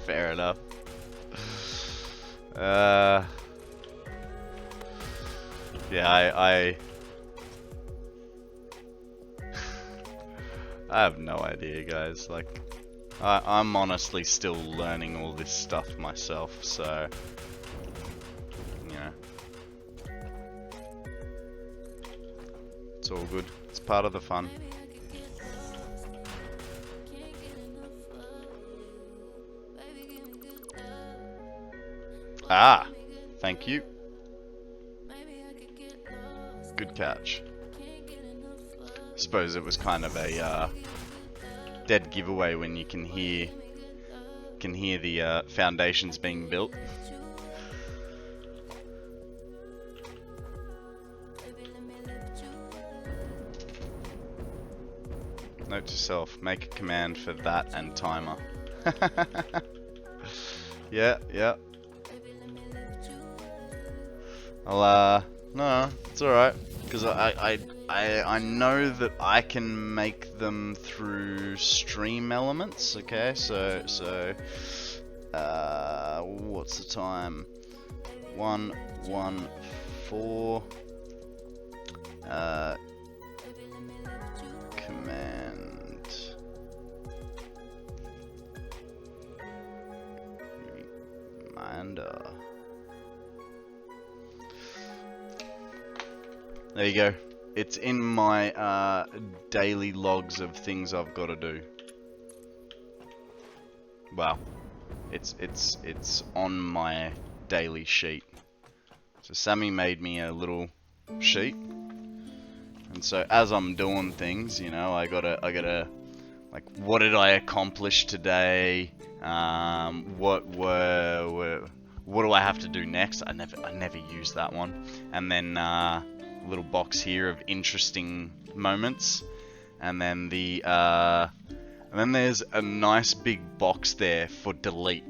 Fair enough. Yeah, I have no idea, guys. Like, I'm honestly still learning all this stuff myself, so you know, it's all good. It's part of the fun. Thank you. Good catch. I suppose it was kind of a dead giveaway when you can hear the foundations being built. Note to self: make a command for that and timer. Yeah. No, it's alright. Because I know that I can make them through stream elements, okay? So, what's the time? 1:14. Command. Reminder. There you go. It's in my daily logs of things I've got to do. Well, it's on my daily sheet. So Sammy made me a little sheet, and so as I'm doing things, you know, I gotta like, what did I accomplish today? What do I have to do next? I never use that one. And then little box here of interesting moments, and then there's a nice big box there for delete,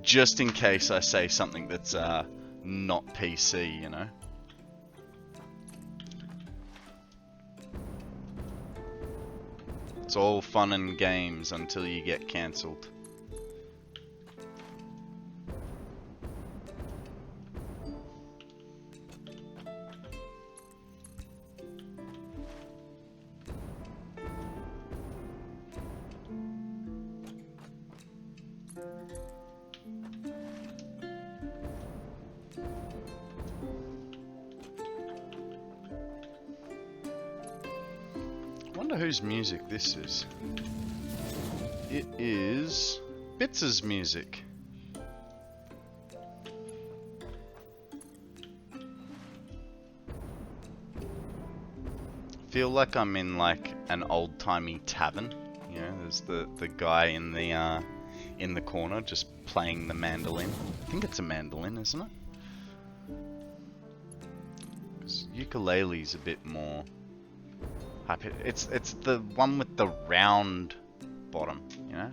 just in case I say something that's not PC, you know. It's all fun and games until you get cancelled. I wonder whose music this is. It is Bitz's music. Feel like I'm in like an old-timey tavern. You know, there's the guy in the corner just playing the mandolin. I think it's a mandolin, isn't it? 'Cause ukulele's a bit more. It's the one with the round bottom, you know?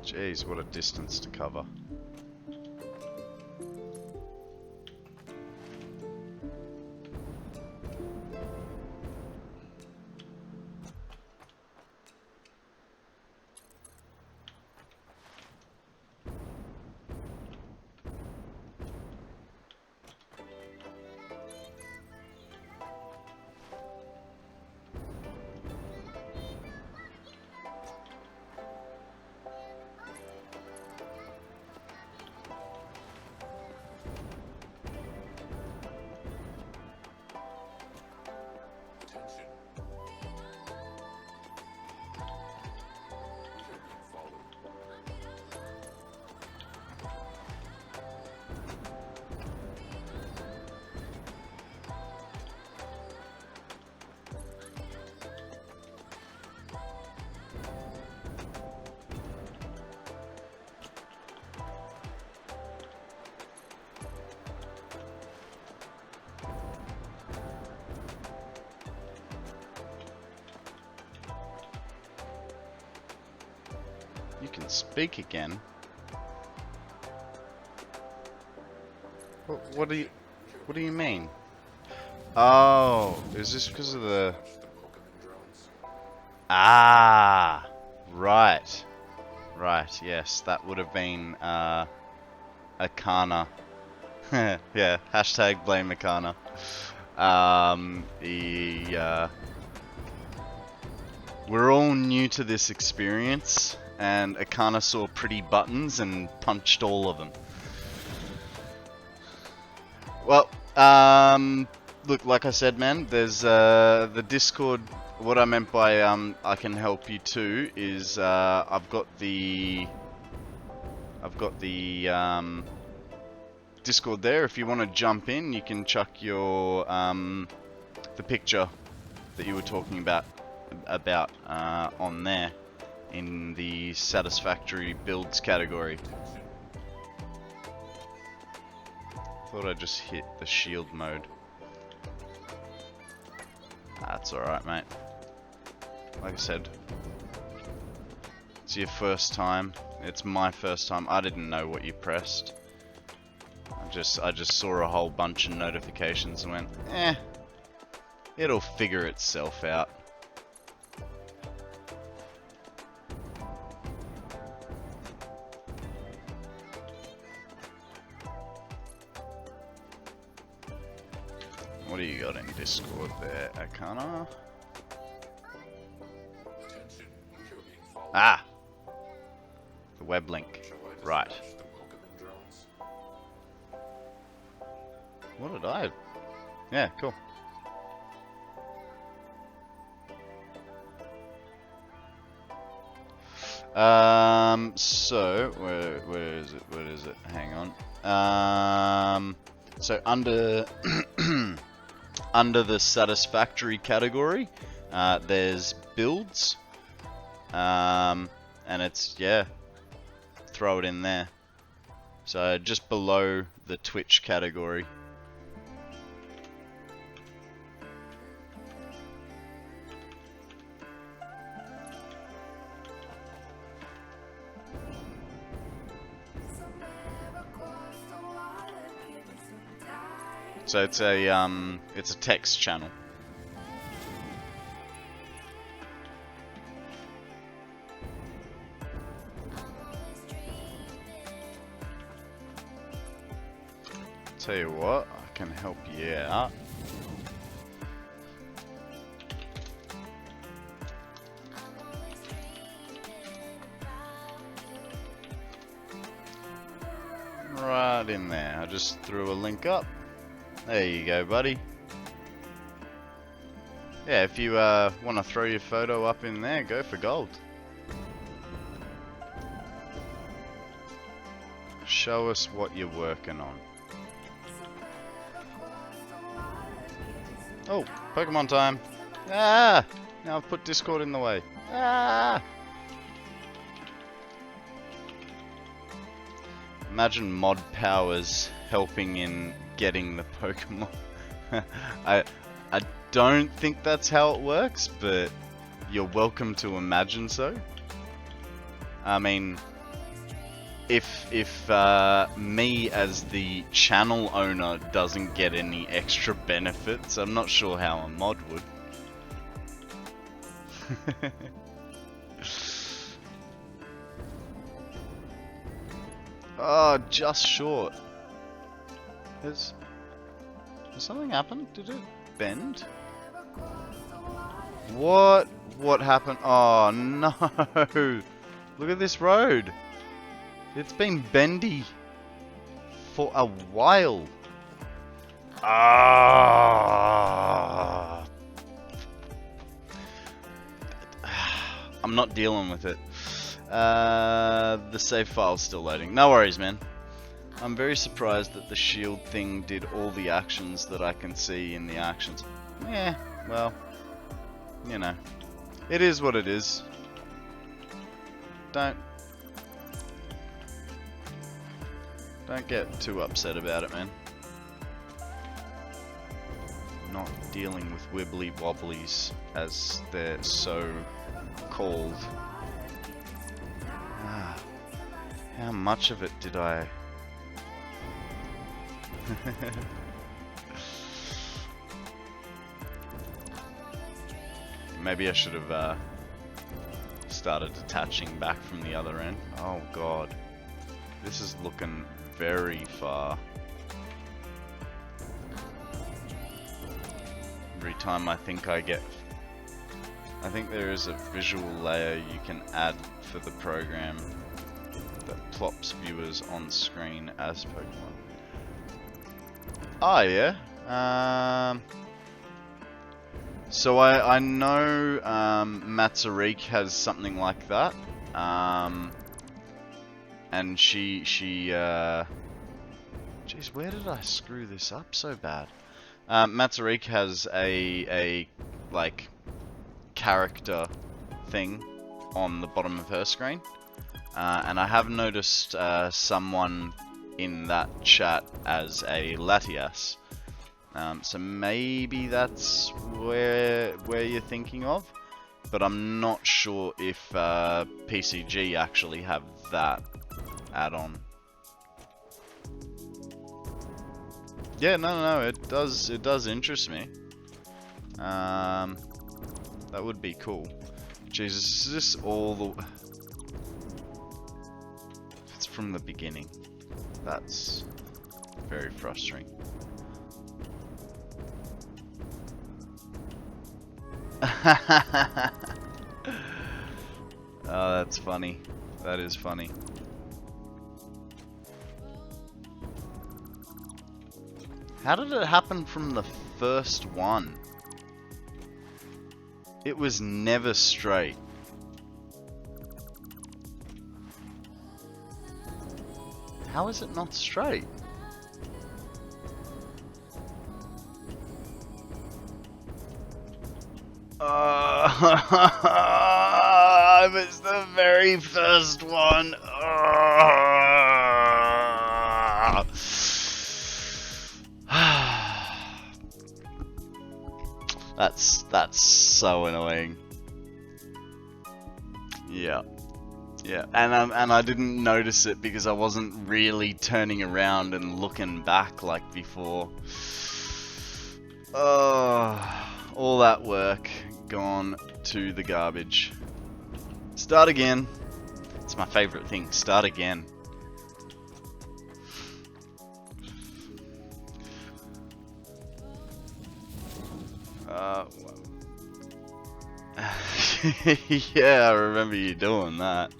Jeez, what a distance to cover. You can speak again. What do you mean? Oh, is this because of the... Ah, right. Right, yes, that would have been Akana. Yeah, hashtag blame Akana. We're all new to this experience, and Akana saw pretty buttons and punched all of them. Well, look, like I said, man, there's the Discord. What I meant by I can help you too is I've got the Discord there. If you want to jump in, you can chuck your the picture that you were talking about on there in the Satisfactory builds category. Thought I just hit the shield mode. That's alright, mate. Like I said, it's your first time. It's my first time. I didn't know what you pressed. I just saw a whole bunch of notifications and went, it'll figure itself out. What do you got in Discord there, Akana? Ah! The web link. Right. What did I... Yeah, cool. So, where is it? Where is it? Hang on. So under... under the Satisfactory category, there's builds. And it's, yeah, throw it in there. So just below the Twitch category. So it's a text channel. Tell you what, I can help you out. Right in there. I just threw a link up. There you go, buddy. Yeah, if you want to throw your photo up in there, go for gold. Show us what you're working on. Oh, Pokemon time. Ah! Now I've put Discord in the way. Ah! Imagine mod powers helping in getting the Pokemon. I don't think that's how it works, but you're welcome to imagine so. I mean, if me as the channel owner doesn't get any extra benefits, I'm not sure how a mod would. Oh, just short. Has something happened? Did it bend? What? What happened? Oh no! Look at this road. It's been bendy for a while. Ah! I'm not dealing with it. The save file's still loading. No worries, man. I'm very surprised that the shield thing did all the actions that I can see in the actions. Yeah, well, you know, it is what it is. Don't get too upset about it, man. Not dealing with wibbly wobblies, as they're so called. Ah, how much of it did I... Maybe I should have started detaching back from the other end. Oh god, this is looking very far. Every time I think there is a visual layer you can add for the program that plops viewers on screen as Pokemon. Oh yeah. So I know Matsurique has something like that. And she Jeez, where did I screw this up so bad? Matzarik has a like character thing on the bottom of her screen, and I have noticed someone in that chat as a Latias. So maybe that's where you're thinking of, but I'm not sure if PCG actually have that add-on. Yeah, no, it does interest me. That would be cool. Jesus, is this all the... It's from the beginning. That's very frustrating. Oh, that's funny. That is funny. How did it happen from the first one? It was never straight. How is it not straight? It's the very first one. That's so annoying. Yeah, and I didn't notice it because I wasn't really turning around and looking back like before. All that work gone to the garbage. Start again. It's my favorite thing. Start again. Yeah, I remember you doing that.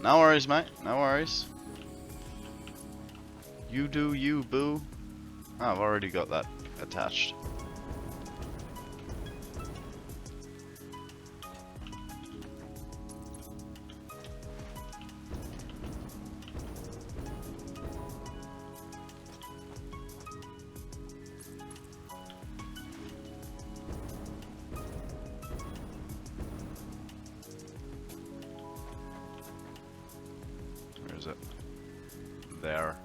No worries, mate. No worries. You do you, boo. Oh, I've already got that attached. Where is it? There.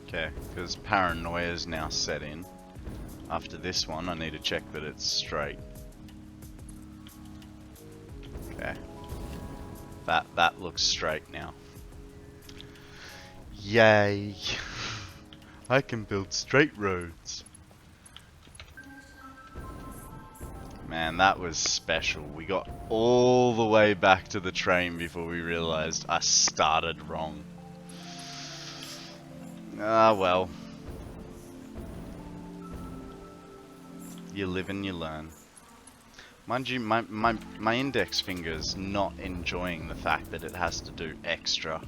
Okay, because paranoia is now set in. After this one, I need to check that it's straight. Okay. That looks straight now. Yay! I can build straight roads. Man, that was special. We got all the way back to the train before we realized I started wrong. Ah, well. You live and you learn. Mind you, my index finger's not enjoying the fact that it has to do extra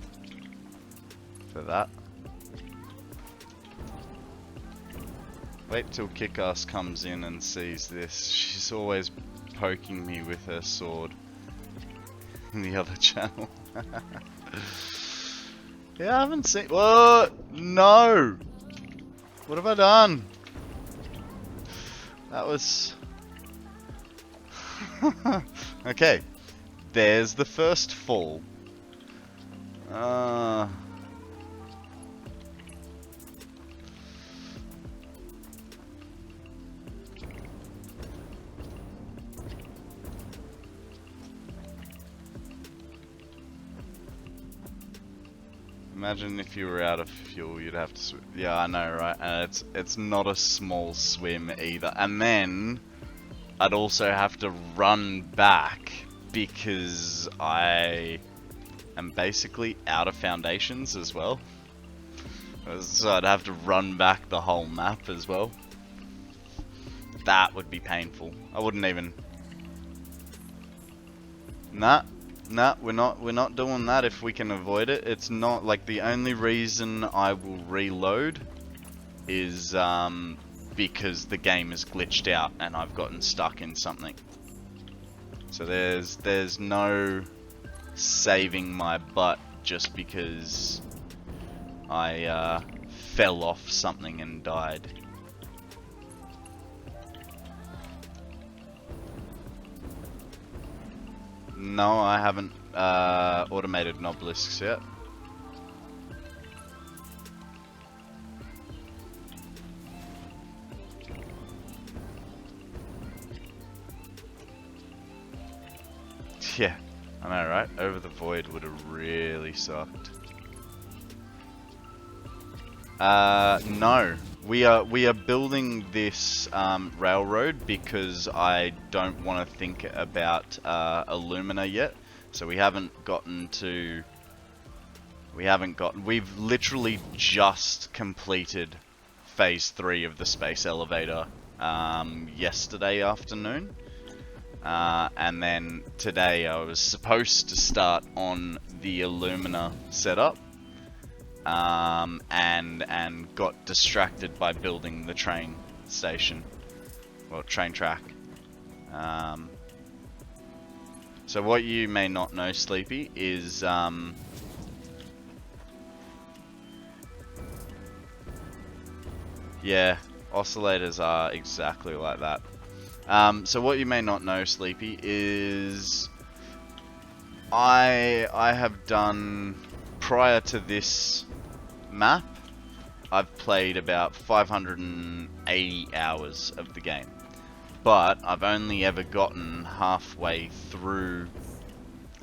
for that. Wait till Kickass comes in and sees this. She's always poking me with her sword in the other channel. Yeah, I haven't seen... What? No! What have I done? That was... Okay. There's the first fall. Imagine if you were out of fuel, you'd have to swim. Yeah, I know, right? And it's not a small swim either. And then I'd also have to run back because I am basically out of foundations as well. So I'd have to run back the whole map as well. That would be painful. I wouldn't even... Nah, we're not doing that if we can avoid it. It's not like the only reason I will reload is because the game is glitched out and I've gotten stuck in something. So there's no saving my butt just because I fell off something and died. No, I haven't automated obelisks yet. Yeah, I know, right? Over the void would have really sucked. No. We are building this railroad because I don't want to think about Illumina yet. So we haven't gotten to... We've literally just completed phase 3 of the space elevator yesterday afternoon. And then today I was supposed to start on the Illumina setup. And got distracted by building the train station, well, train track. So what you may not know, Sleepy, is yeah, oscillators are exactly like that. So what you may not know, Sleepy, is I have done, prior to this map, I've played about 580 hours of the game, but I've only ever gotten halfway through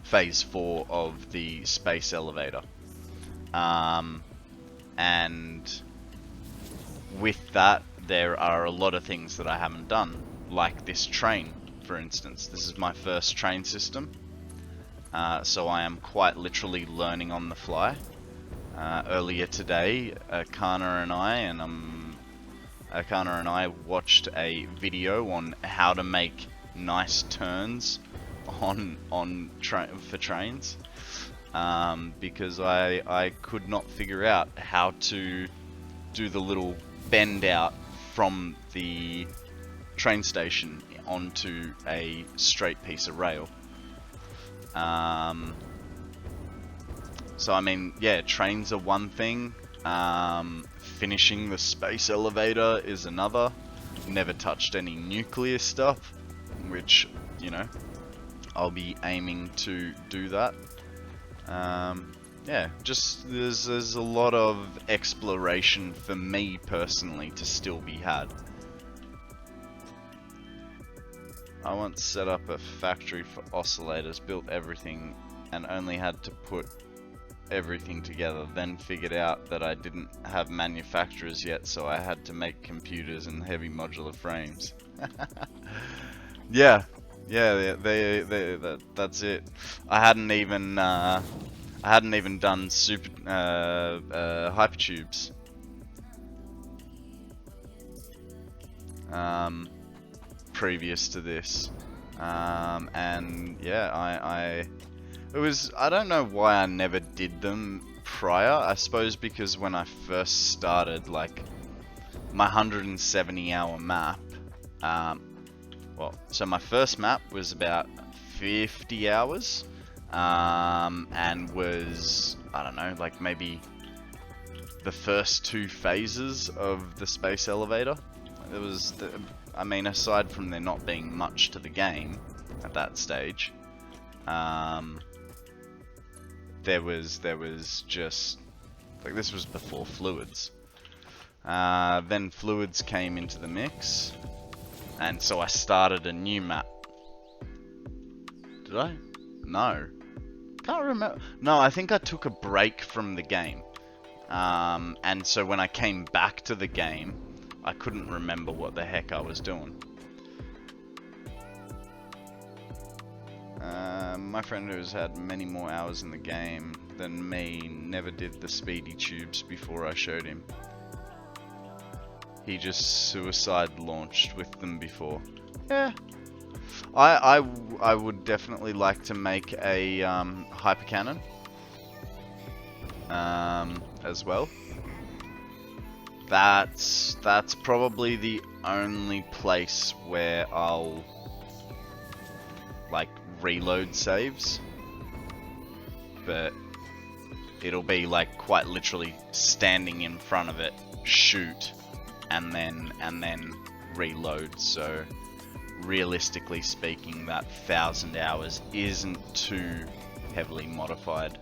phase 4 of the space elevator, and with that there are a lot of things that I haven't done, like this train, for instance. This is my first train system, so I am quite literally learning on the fly. Earlier today, Akana and I watched a video on how to make nice turns for trains, because I could not figure out how to do the little bend out from the train station onto a straight piece of rail. So I mean, yeah, trains are one thing, finishing the space elevator is another. Never touched any nuclear stuff, which, you know, I'll be aiming to do that. Yeah, just there's a lot of exploration for me personally to still be had. I once set up a factory for oscillators, built everything, and only had to put everything together, then figured out that I didn't have manufacturers yet, so I had to make computers and heavy modular frames. Yeah, that's it. I hadn't even done super hypertubes. Previous to this, and yeah, I don't know why I never did them prior. I suppose because when I first started, like, my 170 hour map, so my first map was about 50 hours, and was, I don't know, like maybe the first 2 phases of the space elevator. It was, I mean, aside from there not being much to the game at that stage, there was just, like, this was before fluids. Then fluids came into the mix, and so I started a new map. Did I? No. Can't remember. No, I think I took a break from the game. And so when I came back to the game, I couldn't remember what the heck I was doing. my friend who's had many more hours in the game than me never did the speedy tubes before I showed him. He just suicide launched with them before. Yeah. I would definitely like to make a hyper cannon as well. That's probably the only place where I'll like reload saves, but it'll be like quite literally standing in front of it, shoot, and then reload. So realistically speaking, that 1,000 hours isn't too heavily modified.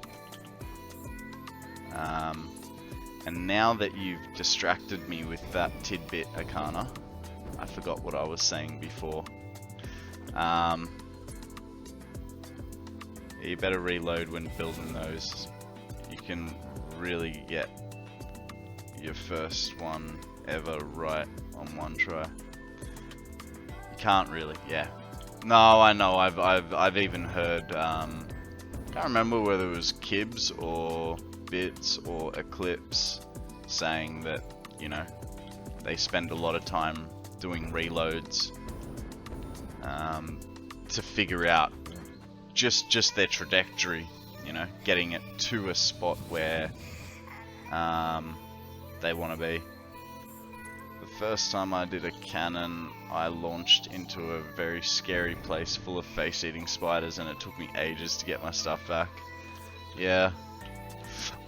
And now that you've distracted me with that tidbit, Akana, I forgot what I was saying before. You better reload when building those. You can really get your first one ever right on one try. You can't really, yeah. No, I know. I've even heard. Can't remember whether it was Kibs or Bitz or Eclipse saying that, you know, they spend a lot of time doing reloads to figure out just their trajectory, you know, getting it to a spot where they want to be. The first time I did a cannon, I launched into a very scary place full of face-eating spiders, and it took me ages to get my stuff back. Yeah.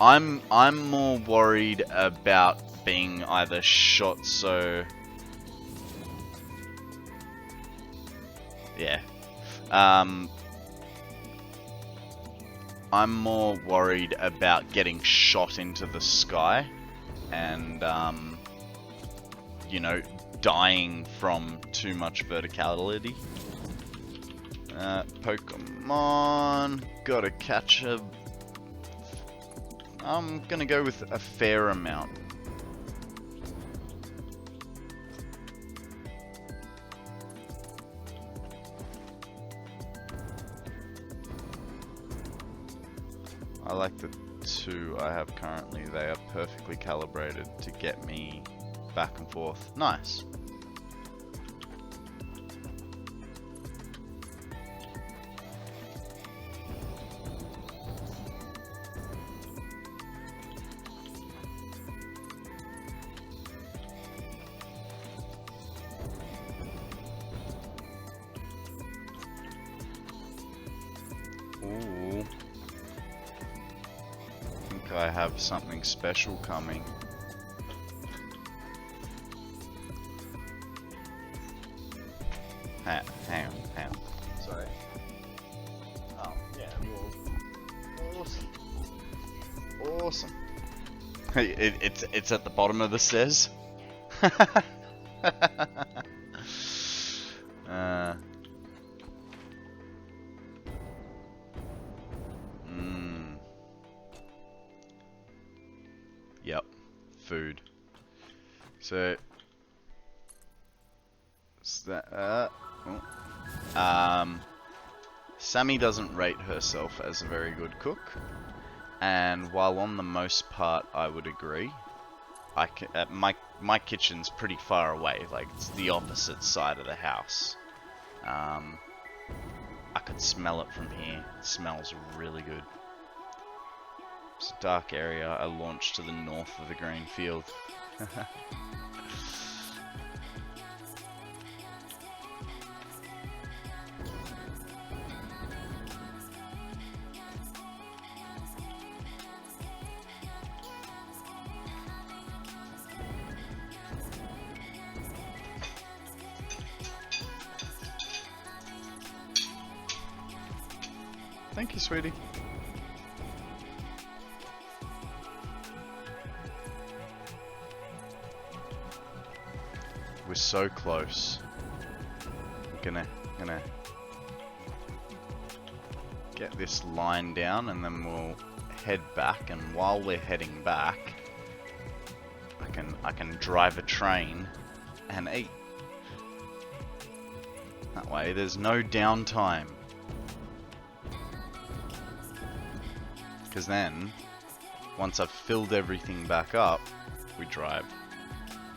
I'm more worried about being either shot so... Yeah. I'm more worried about getting shot into the sky and, you know, dying from too much verticality. Pokemon, gotta catch a... I'm gonna go with a fair amount. I like the two I have currently. They are perfectly calibrated to get me back and forth. Nice. Ooh. I think I have something special coming. Hang on. Sorry. Oh, yeah, well, awesome. It's at the bottom of the stairs. Yep, food. So, Sammy doesn't rate herself as a very good cook, and while on the most part I would agree, my kitchen's pretty far away, like it's the opposite side of the house. I could smell it from here. It smells really good. It's a dark area. I launched to the north of the green field. Thank you, sweetie. We're so close. Gonna get this line down, and then we'll head back. And while we're heading back, I can drive a train and eat. That way, there's no downtime. Because then, once I've filled everything back up, we drive.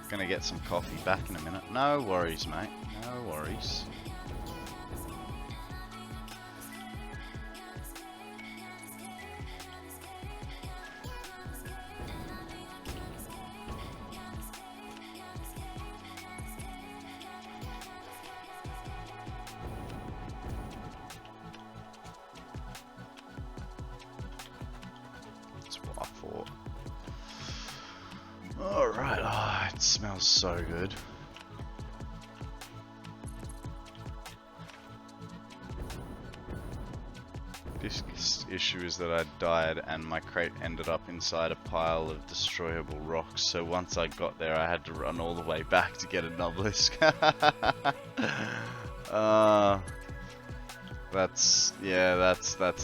Gonna get some coffee back in a minute. No worries, mate. No worries. Alright, it smells so good. This issue is that I died and my crate ended up inside a pile of destroyable rocks, so once I got there I had to run all the way back to get an obelisk. That's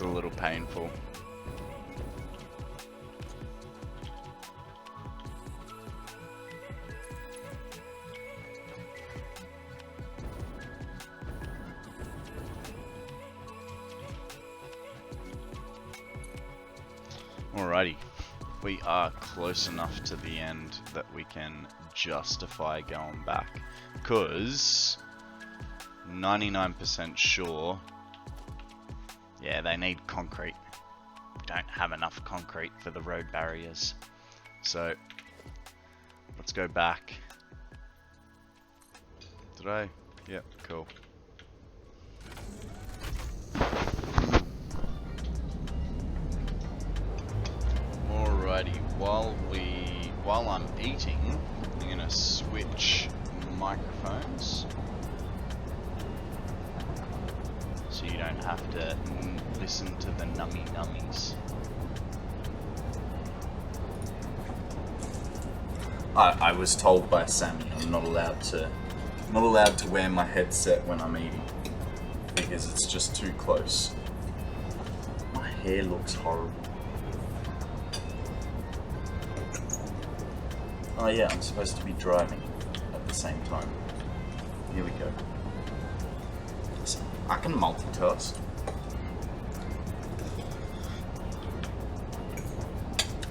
a little painful. Alrighty, we are close enough to the end that we can justify going back, because 99% sure, yeah, they need concrete. We don't have enough concrete for the road barriers, so let's go back. Did I? Yep, cool. Alrighty, while I'm eating, I'm gonna switch microphones so you don't have to listen to the nummy nummies. I was told by Sammy I'm not allowed to wear my headset when I'm eating because it's just too close. My hair looks horrible. Oh yeah, I'm supposed to be driving at the same time. Here we go. So I can multitask.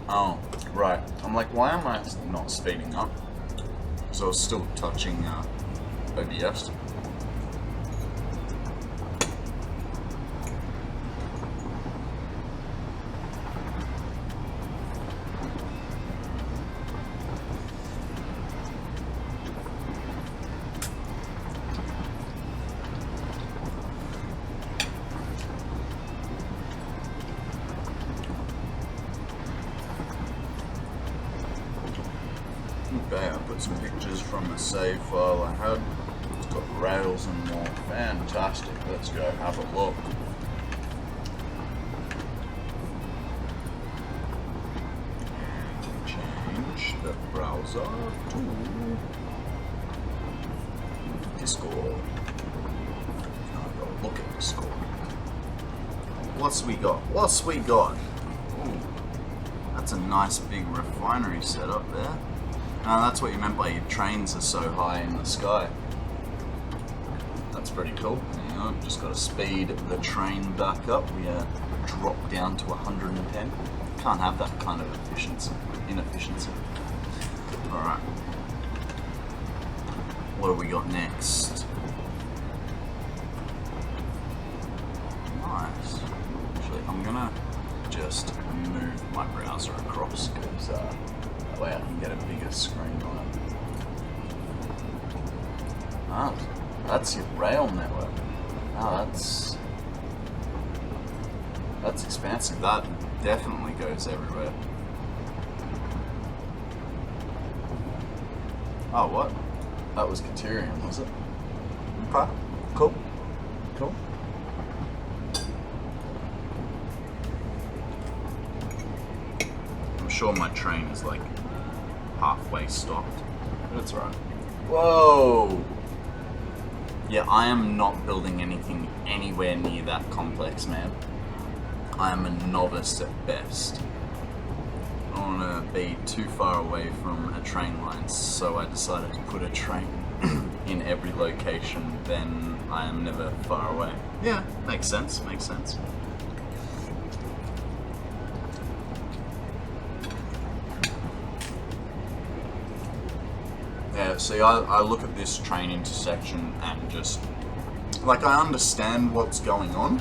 Oh, right. I'm like, why am I not speeding up? Because I was still touching OBS. Okay, I put some pictures from a save file I had. It's got rails and more. Fantastic. Let's go have a look. Change the browser to Discord. Now I've got to look at Discord. What's we got? What's we got? Ooh, that's a nice big refinery setup there. That's what you meant by your trains are so high in the sky. That's pretty cool. Hang on, just got to speed the train back up. We drop down to 110. Can't have that kind of inefficiency. Alright. What do we got next? Nice. Actually, I'm gonna just move my browser across because that way I can get a bigger screen on it. Ah, that's your rail network. Ah, that's expansive. That definitely goes everywhere. Oh, what? That was Caterium, was it? Okay, cool. Cool. I'm sure my train is like halfway stopped. But it's alright. Whoa! Yeah, I am not building anything anywhere near that complex, man. I am a novice at best. I don't want to be too far away from a train line, so I decided to put a train in every location, then I am never far away. Yeah, makes sense, makes sense. Yeah, see, I look at this train intersection and just, like, I understand what's going on,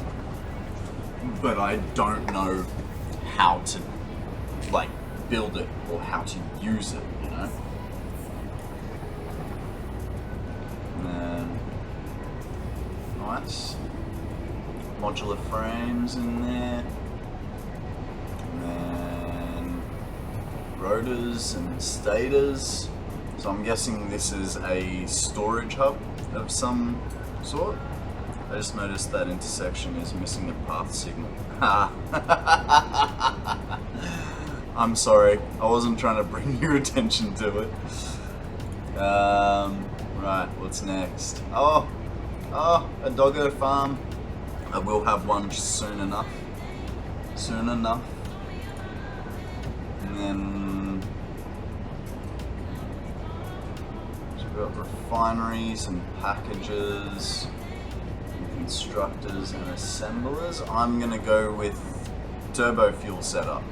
but I don't know how to, like, build it or how to use it, you know? And then, nice. Modular frames in there. And then rotors and stators. So I'm guessing this is a storage hub of some sort. I just noticed that intersection is missing a path signal. I'm sorry, I wasn't trying to bring your attention to it. Right, what's next? Oh, a doggo farm. I will have one soon enough. Soon enough. And then we've got refineries and packages, and constructors and assemblers. I'm gonna go with turbo fuel setup.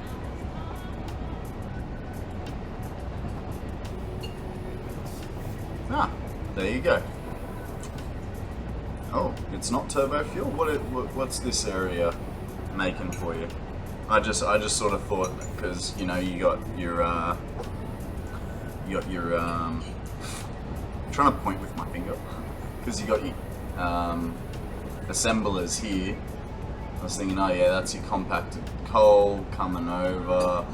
Ah, there you go. Oh, it's not turbo fuel. What's this area making for you? I just sort of thought, because you know you got your I'm trying to point with my finger, because you got your assemblers here. I was thinking, oh yeah, that's your compacted coal coming over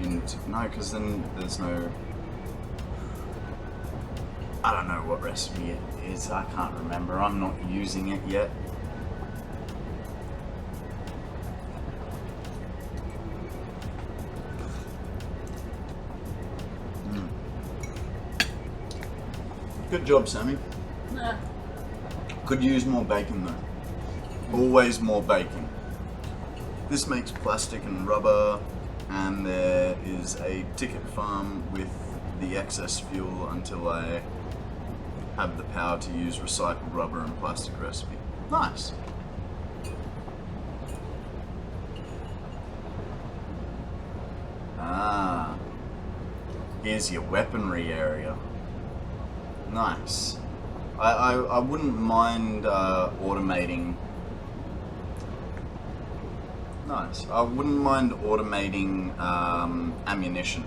into, no, because then there's no, I don't know what recipe it is, I can't remember, I'm not using it yet. Good job, Sammy. Nah. Could use more bacon though. Always more bacon. This makes plastic and rubber, and there is a ticket farm with the excess fuel until I have the power to use recycled rubber and plastic recipe. Nice. Ah, here's your weaponry area. Nice. I wouldn't mind automating. Nice. I wouldn't mind automating ammunition.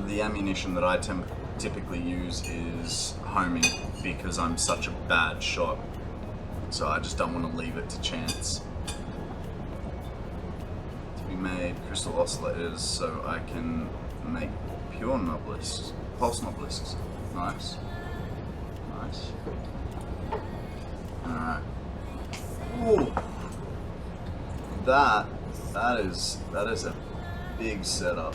The ammunition that I typically use is homing because I'm such a bad shot. So I just don't want to leave it to chance. To be made crystal oscillators so I can make pure knob-lisks, pulse knob-lisks. Nice. Nice. Alright. Ooh. That is a big setup.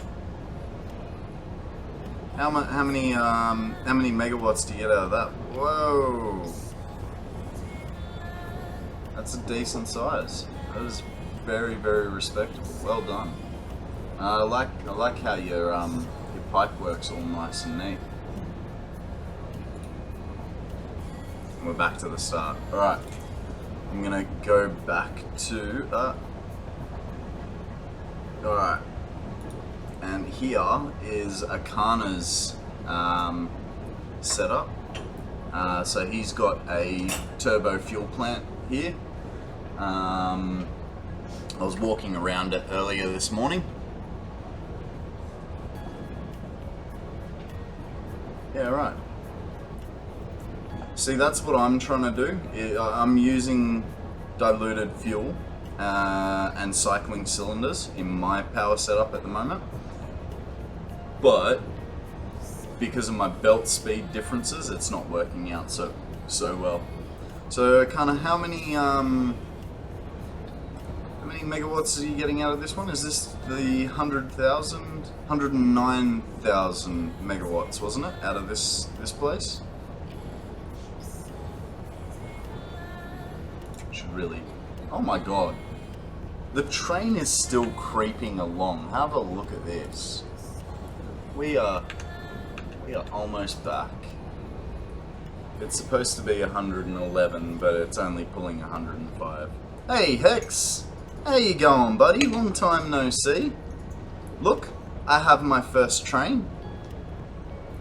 How many megawatts do you get out of that? Whoa. That's a decent size. That is very, very respectable. Well done. I like how your pipe works all nice and neat. We're back to the start. Alright. I'm gonna go back to alright. And here is Akana's setup. So he's got a turbo fuel plant here. I was walking around it earlier this morning. Yeah, right. See, that's what I'm trying to do. I'm using diluted fuel and cycling cylinders in my power setup at the moment. But because of my belt speed differences, it's not working out so well. So kind of how many megawatts are you getting out of this one? Is this the 109,000 megawatts, wasn't it, out of this place? Should really. Oh my god. The train is still creeping along. Have a look at this. We are almost back. It's supposed to be 111, but it's only pulling 105. Hey Hex! How you going, buddy? Long time no see. Look, I have my first train.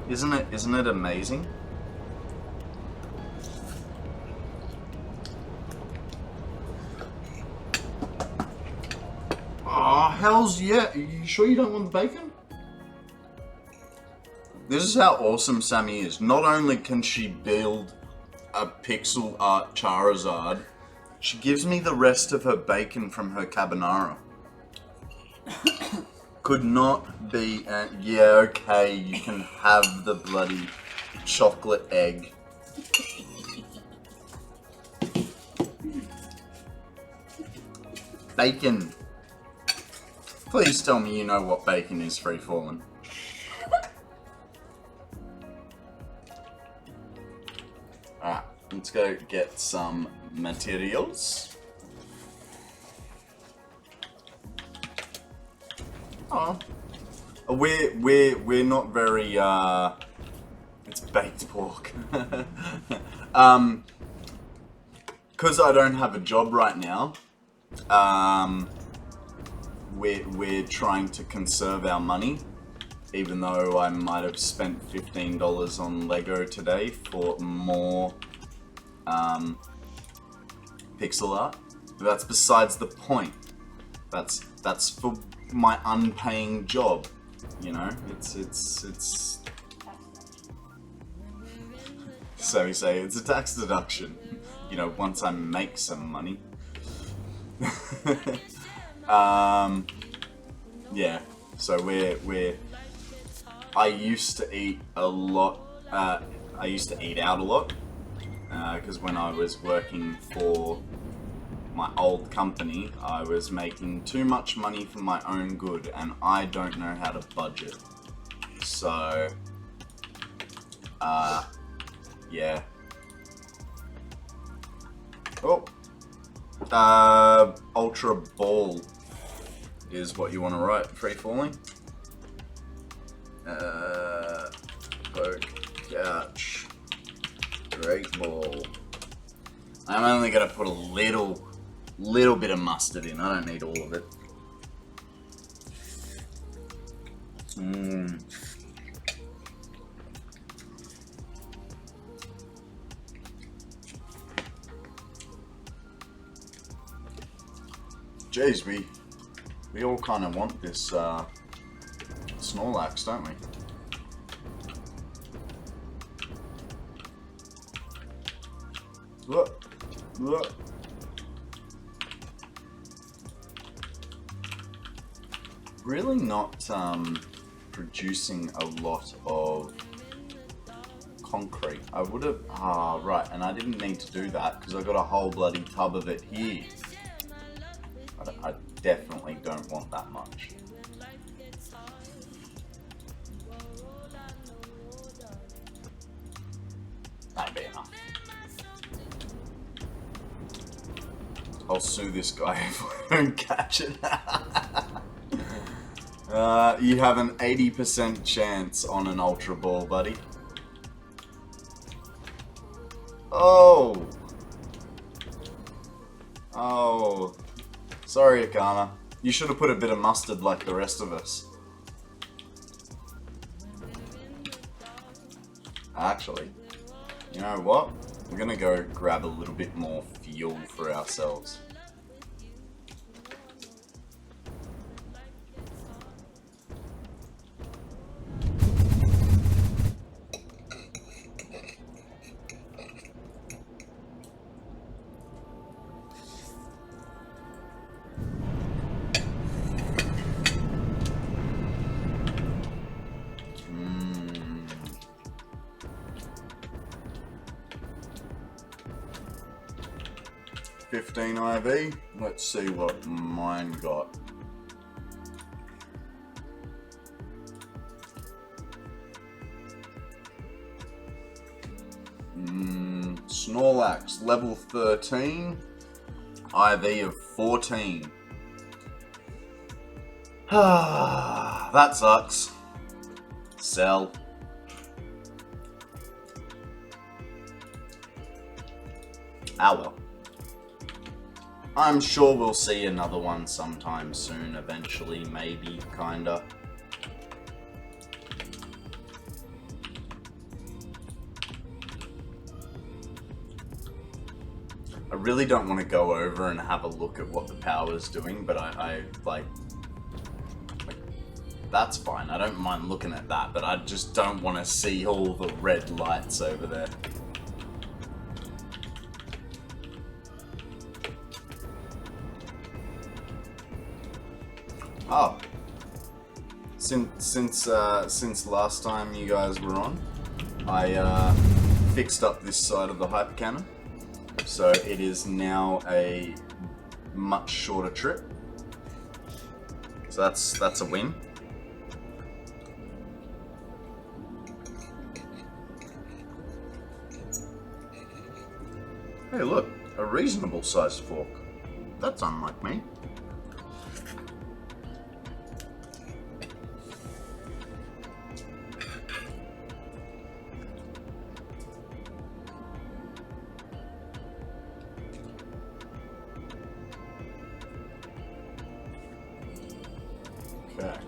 Isn't it amazing? Oh, hell's yeah. Are you sure you don't want the bacon? This is how awesome Sammy is. Not only can she build a pixel art Charizard, she gives me the rest of her bacon from her carbonara. Could not be, yeah, okay, you can have the bloody chocolate egg. Bacon. Please tell me you know what bacon is, Free Fallen. Alright, let's go get some materials. Oh. We're not very, it's baked pork. Because I don't have a job right now, we're trying to conserve our money, even though I might have spent $15 on Lego today for more pixel art. But that's besides the point. That's for my unpaying job, you know. It's so we say it's a tax deduction, you know, once I make some money. Yeah, so I used to eat a lot, I used to eat out a lot, because when I was working for my old company, I was making too much money for my own good, and I don't know how to budget. So, yeah. Oh, Ultra Ball is what you want to write, Free Falling. Poke, couch, Great Ball. I'm only gonna put a little bit of mustard in. I don't need all of it. Jeez, we all kind of want this Snorlax, don't we? Look. Really not producing a lot of concrete. I would have, right, and I didn't need to do that because I got a whole bloody tub of it here. I definitely don't want that much. That'd be enough. I'll sue this guy if I don't catch it. You have an 80% chance on an Ultra Ball, buddy. Oh! Oh. Sorry, Akana. You should have put a bit of mustard like the rest of us. Actually, you know what? We're gonna go grab a little bit more fuel for ourselves. IV. Let's see what mine got. Snorlax, level 13, IV of 14. That sucks. Sell. Ah well. I'm sure we'll see another one sometime soon, eventually, maybe, kinda. I really don't want to go over and have a look at what the power's doing, but I like, that's fine. I don't mind looking at that, but I just don't want to see all the red lights over there. Oh, since last time you guys were on, I fixed up this side of the hyper cannon, so it is now a much shorter trip. So that's a win. Hey, look, a reasonable sized fork. That's unlike me. Okay.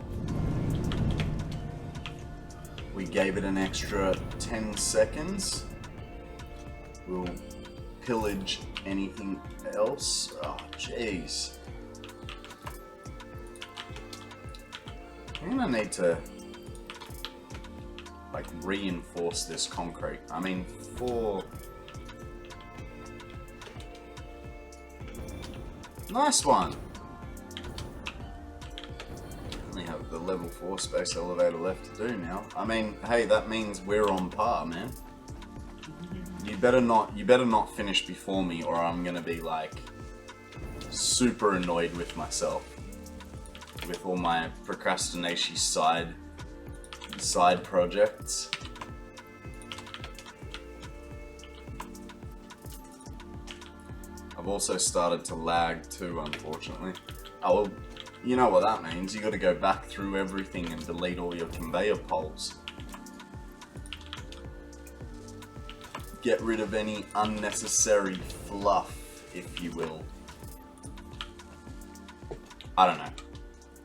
We gave it an extra 10 seconds. We'll pillage anything else. Oh, jeez. I'm gonna need to, like, reinforce this concrete. I mean, nice one! Only have the level 4 space elevator left to do now. I mean, hey, that means we're on par, man. You better not finish before me, or I'm gonna be like super annoyed with myself with all my procrastination side projects. I've also started to lag too, unfortunately. Oh, well, you know what that means. You got to go back through everything and delete all your conveyor poles. Get rid of any unnecessary fluff, if you will. I don't know.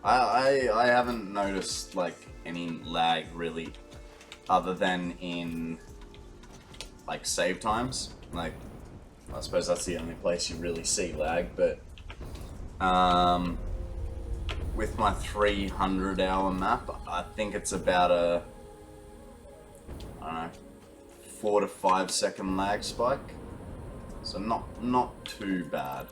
I haven't noticed like any lag really, other than in like save times. Like, I suppose that's the only place you really see lag, but with my 300-hour map, I think it's about a, I don't know, 4 to 5 second lag spike, so not too bad.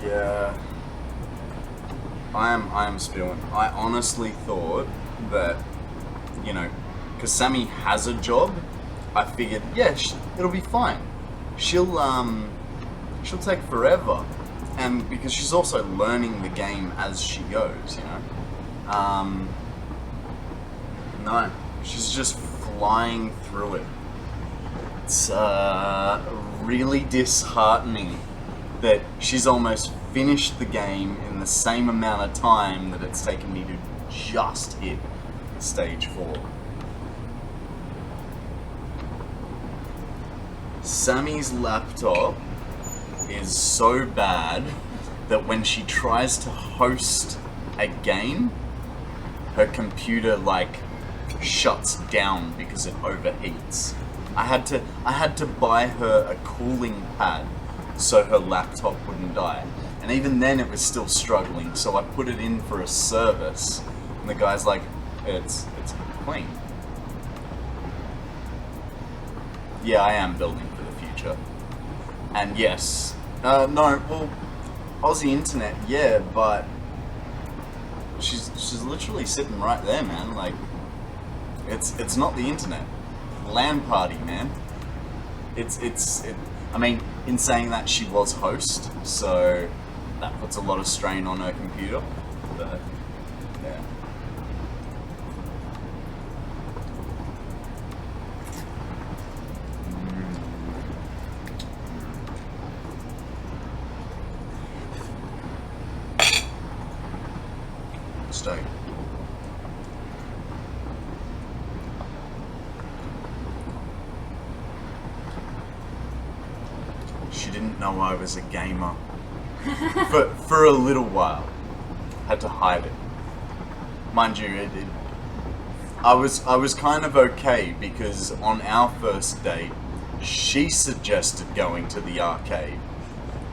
Yeah. I am spewing. I honestly thought that, you know, because Sammy has a job, I figured, yeah, it'll be fine. She'll take forever, and because she's also learning the game as she goes, you know. No, she's just flying through it. It's really disheartening that she's almost finished the game in the same amount of time that it's taken me to just hit stage 4. Sammy's laptop is so bad that when she tries to host a game, her computer like shuts down because it overheats. I had to buy her a cooling pad so her laptop wouldn't die. And even then it was still struggling, so I put it in for a service, and the guy's like, it's clean. Yeah, I am building for the future. And yes, no, well, Aussie internet, yeah, but she's literally sitting right there, man. Like, it's not the internet. LAN party, man. I mean, in saying that, she was host, so that puts a lot of strain on her computer, but yeah. Stay. didn't know I was a gamer. for a little while. Had to hide it. Mind you, I was kind of okay because on our first date, she suggested going to the arcade.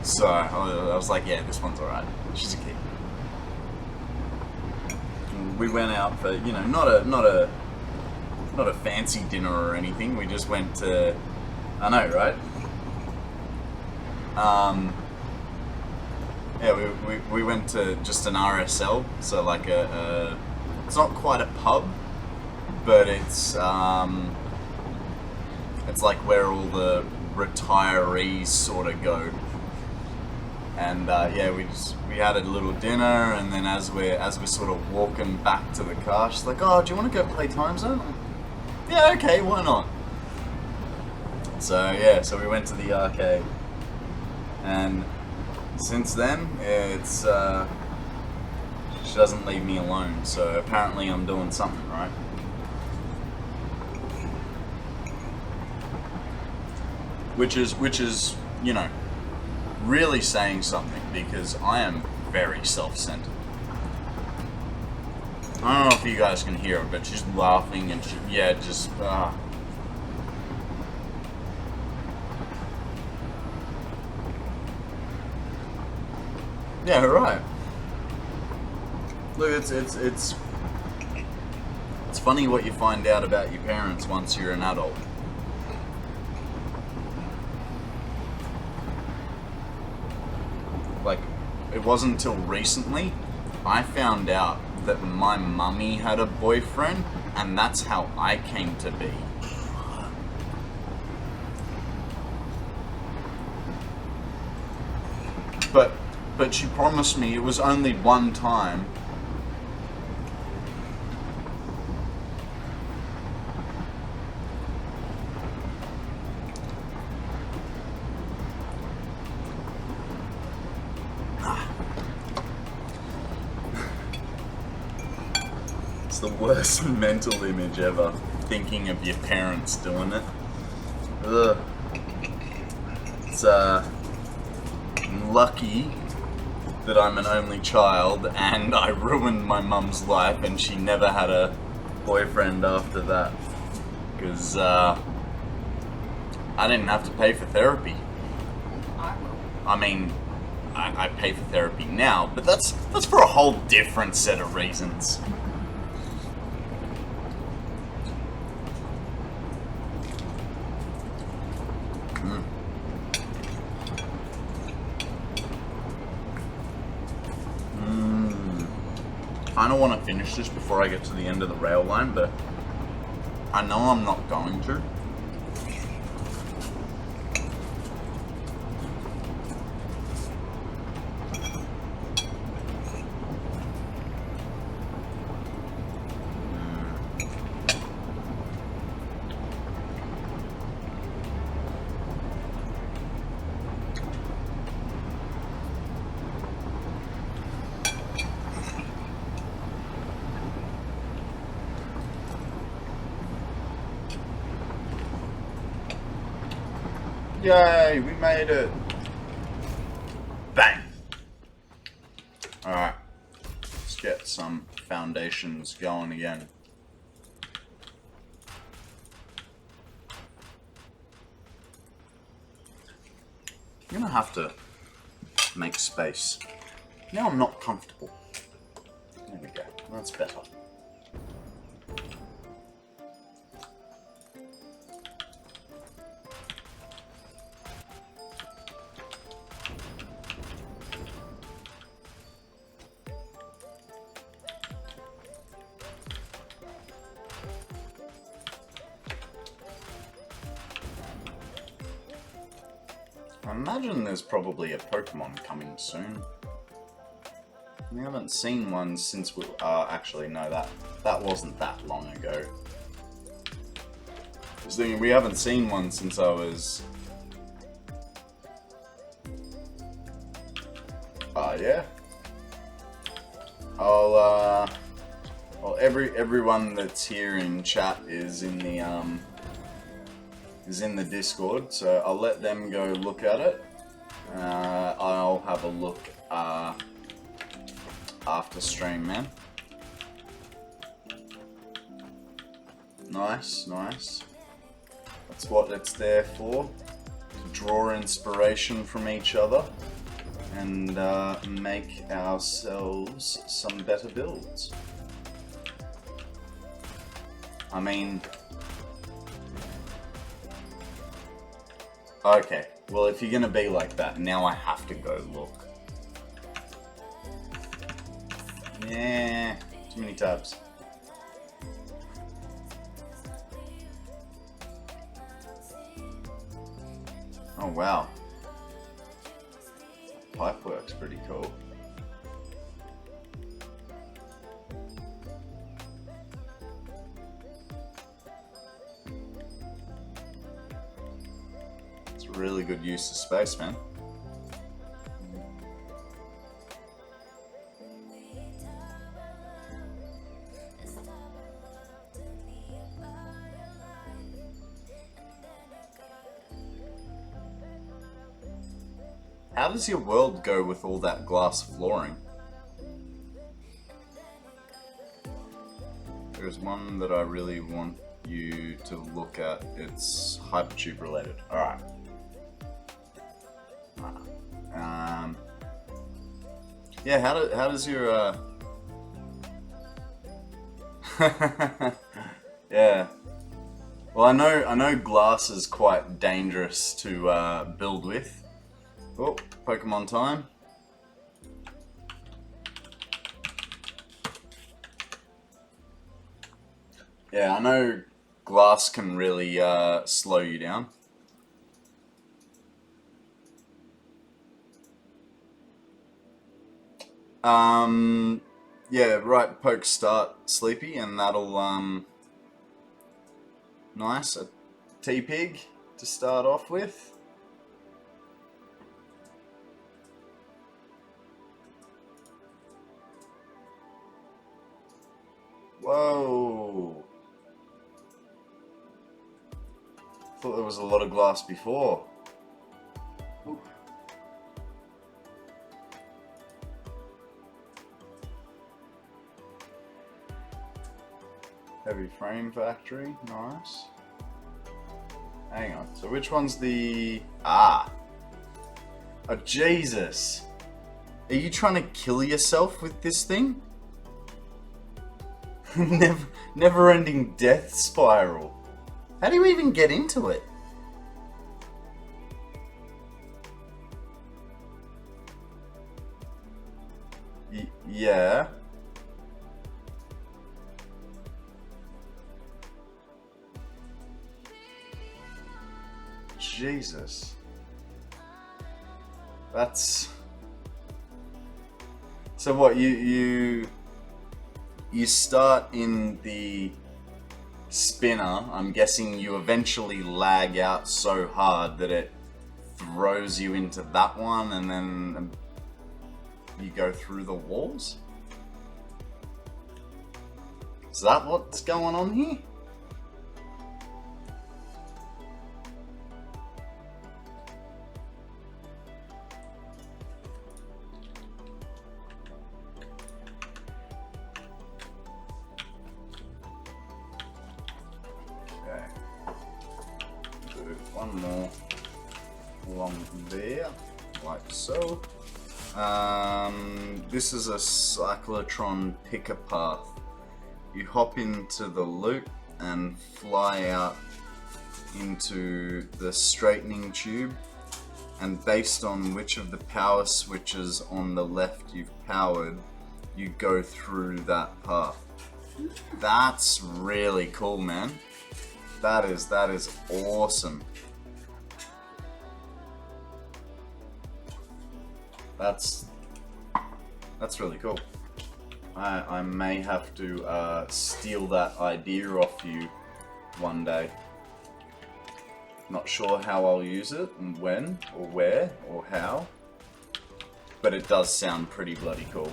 So I was like, yeah, this one's alright. She's a kid. We went out for, you know, not a fancy dinner or anything. We just went to, I know, right? Yeah, we went to just an RSL, so like it's not quite a pub, but it's like where all the retirees sort of go. And yeah, we had a little dinner, and then as we're sort of walking back to the car, she's like, "Oh, do you want to go play Time Zone?" Yeah, okay, why not? So yeah, so we went to the arcade, and since then, it's she doesn't leave me alone. So apparently, I'm doing something right. Which is, you know, really saying something, because I am very self-centered. I don't know if you guys can hear it, but she's laughing and yeah, just yeah, right. Look, it's funny what you find out about your parents once you're an adult. Like, it wasn't until recently I found out that my mummy had a boyfriend, and that's how I came to be. But she promised me it was only one time. It's the worst mental image ever, thinking of your parents doing it. Ugh. It's I'm lucky that I'm an only child, and I ruined my mum's life, and she never had a boyfriend after that, because I didn't have to pay for therapy. I mean, I pay for therapy now, but that's for a whole different set of reasons. I don't want to finish this before I get to the end of the rail line, but I know I'm not going to. Yay, we made it! Bang! Alright, let's get some foundations going again. I'm gonna have to make space. Now I'm not comfortable. There we go, that's better. I imagine there's probably a Pokemon coming soon. We haven't seen one since we... actually, no, that wasn't that long ago. I was thinking, we haven't seen one since I was... yeah. Well, everyone that's here in chat is in the Discord, so I'll let them go look at it. I'll have a look after stream, man. Nice, nice. That's what it's there for. To draw inspiration from each other and make ourselves some better builds. I mean... Okay, well if you're gonna be like that, now I have to go look. Yeah, too many tabs. Oh wow. Pipework's pretty cool. It's a really good use of space, man. How does your world go with all that glass flooring? There's one that I really want you to look at. It's Hypertube related. Alright. Yeah, how does your yeah. Well, I know glass is quite dangerous to build with. Oh, Pokemon time. Yeah, I know glass can really slow you down. Yeah, right, poke start Sleepy, and that'll, nice, a T-Pig to start off with. Whoa! Thought there was a lot of glass before. Ooh. Heavy frame factory, nice. Hang on, so which one's the... Ah! Oh, Jesus! Are you trying to kill yourself with this thing? Never-ending death spiral. How do you even get into it? Yeah. Jesus. That's... So what, you start in the spinner. I'm guessing you eventually lag out so hard that it throws you into that one, and then you go through the walls? Is that what's going on here? One more along there, like so. This is a cyclotron picker path. You hop into the loop and fly out into the straightening tube, and based on which of the power switches on the left you've powered, you go through that path. That's really cool, man. That is awesome. That's really cool. I may have to steal that idea off you one day. Not sure how I'll use it, and when, or where, or how, but it does sound pretty bloody cool.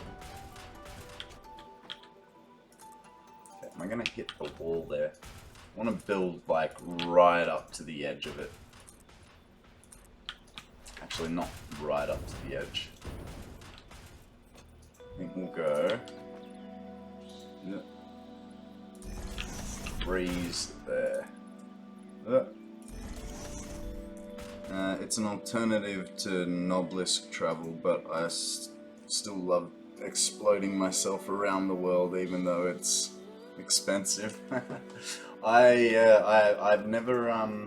Okay, am I gonna hit the wall there? I want to build like right up to the edge of it. Actually, actually not right up to the edge. I think we'll go... Freeze there. It's an alternative to Noblisk travel, but I still love exploding myself around the world, even though it's expensive. I've never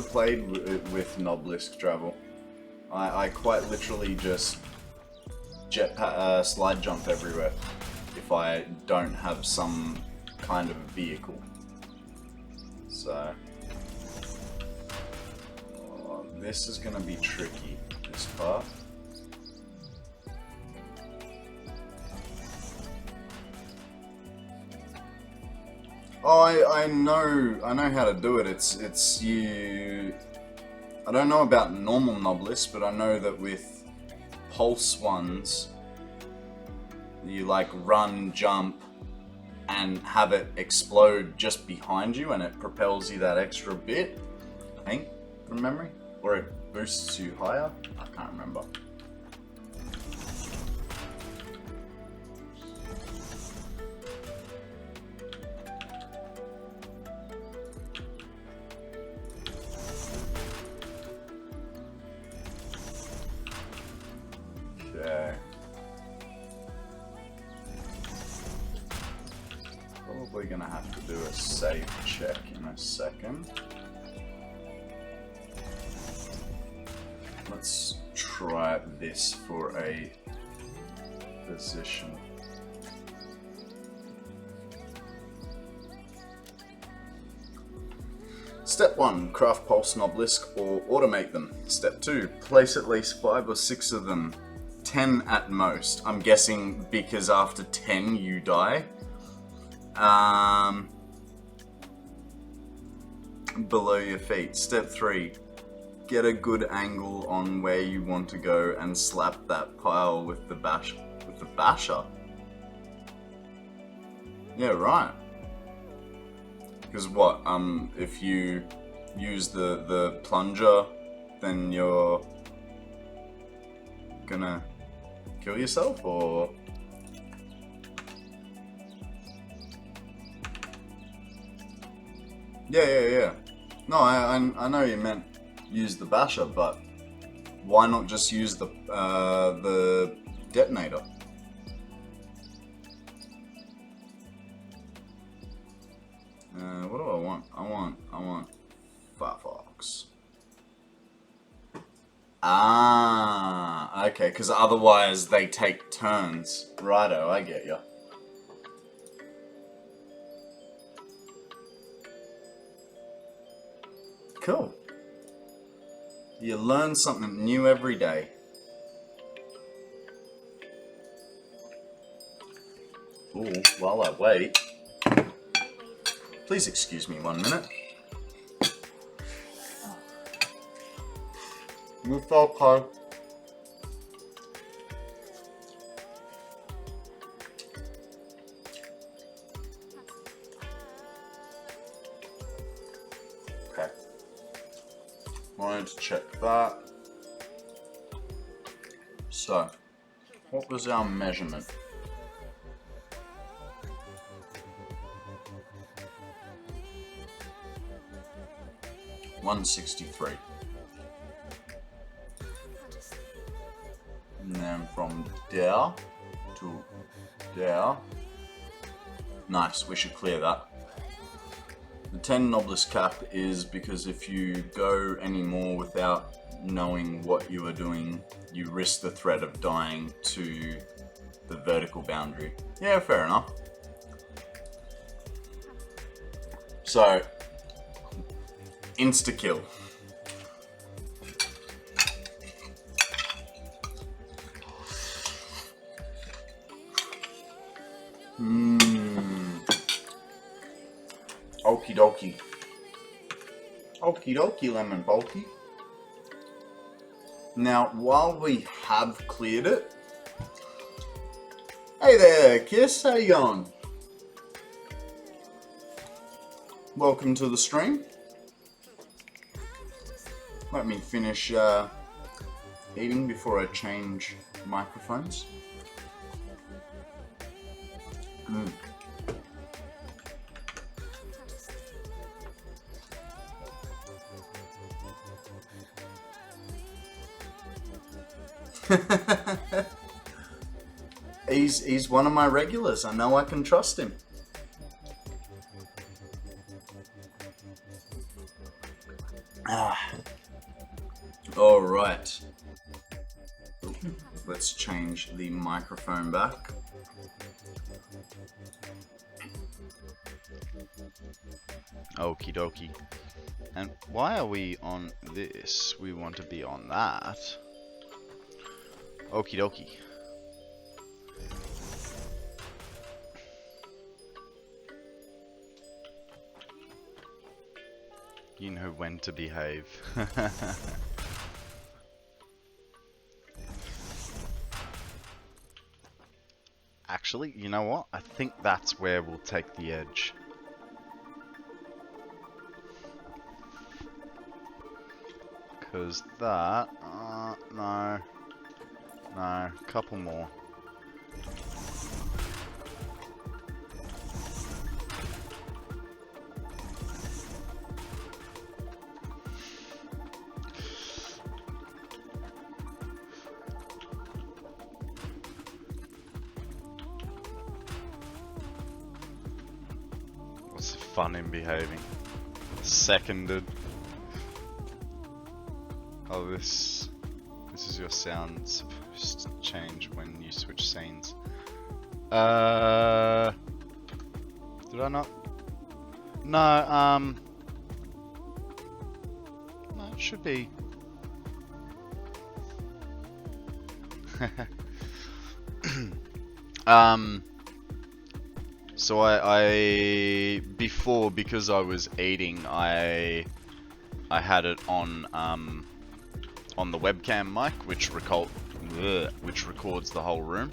played with Noblisk travel. I quite literally just slide jump everywhere if I don't have some kind of vehicle. So this is gonna be tricky, this part. Oh, I know how to do it. It's you. I don't know about normal Noblisk, but I know that with pulse ones, you like run, jump, and have it explode just behind you, and it propels you that extra bit. I think, from memory, or it boosts you higher. I can't remember. Okay. Probably gonna have to do a save check in a second. Let's try this for a position. Step 1, craft pulse Noblisk or automate them. Step 2, place at least 5 or 6 of them. 10 at most. I'm guessing because after 10 you die. Below your feet. Step 3, get a good angle on where you want to go and slap that pile with the basher. Yeah, right. Because what? If you use the plunger, then you're gonna kill yourself, or? Yeah. No, I know you meant use the basher, but why not just use the detonator? What do I want? I want Firefox. Ah, okay, because otherwise they take turns. Righto, I get ya. Cool. You learn something new every day. Ooh, while I wait, please excuse me 1 minute. Move okay. Okay. Wanted to check that. So, what was our measurement? $163. And then from there to there. Nice, we should clear that. The 10 Noblisk cap is because if you go any more without knowing what you are doing, you risk the threat of dying to the vertical boundary. Yeah, fair enough. So, insta-kill. Okie dokie. Okie dokie, lemon bulky. Now, while we have cleared it... Hey there, Kiss, how you going? Welcome to the stream. Let me finish eating before I change microphones. He's one of my regulars. I know I can trust him. All right. Let's change the microphone back. Okie dokie. And why are we on this? We want to be on that. Okie dokie. You know when to behave. Actually, you know what? I think that's where we'll take the edge. Because that... no. No, couple more. What's the fun in behaving? Seconded. Oh, this is your sound supposed to change when you switch scenes. Did I not? No, no, it should be. So I before, because I was eating, I had it on the webcam mic, which records the whole room.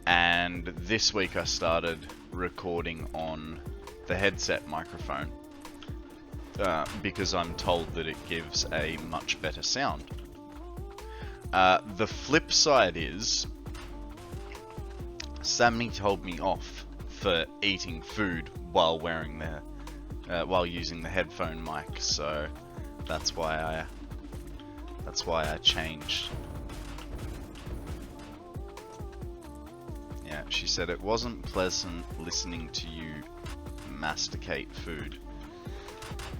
And this week I started recording on the headset microphone because I'm told that it gives a much better sound. The flip side is Sammy told me off for eating food while wearing while using the headphone mic, so that's why I changed. Yeah, she said it wasn't pleasant listening to you masticate food.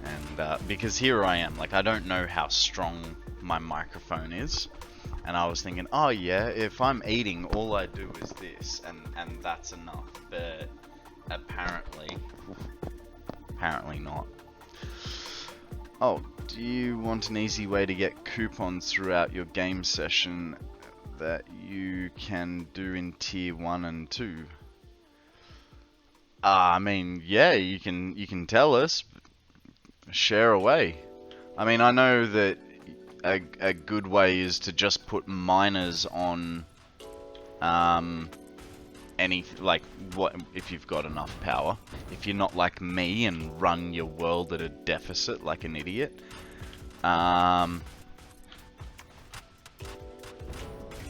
And because here I am, like, I don't know how strong my microphone is. And I was thinking, oh yeah, if I'm eating, all I do is this, and that's enough. But apparently not. Oh, do you want an easy way to get coupons throughout your game session that you can do in tier 1 and 2? I mean, yeah, you can tell us. Share away. I mean, I know that a good way is to just put miners on like, what if you've got enough power. If you're not like me and run your world at a deficit like an idiot,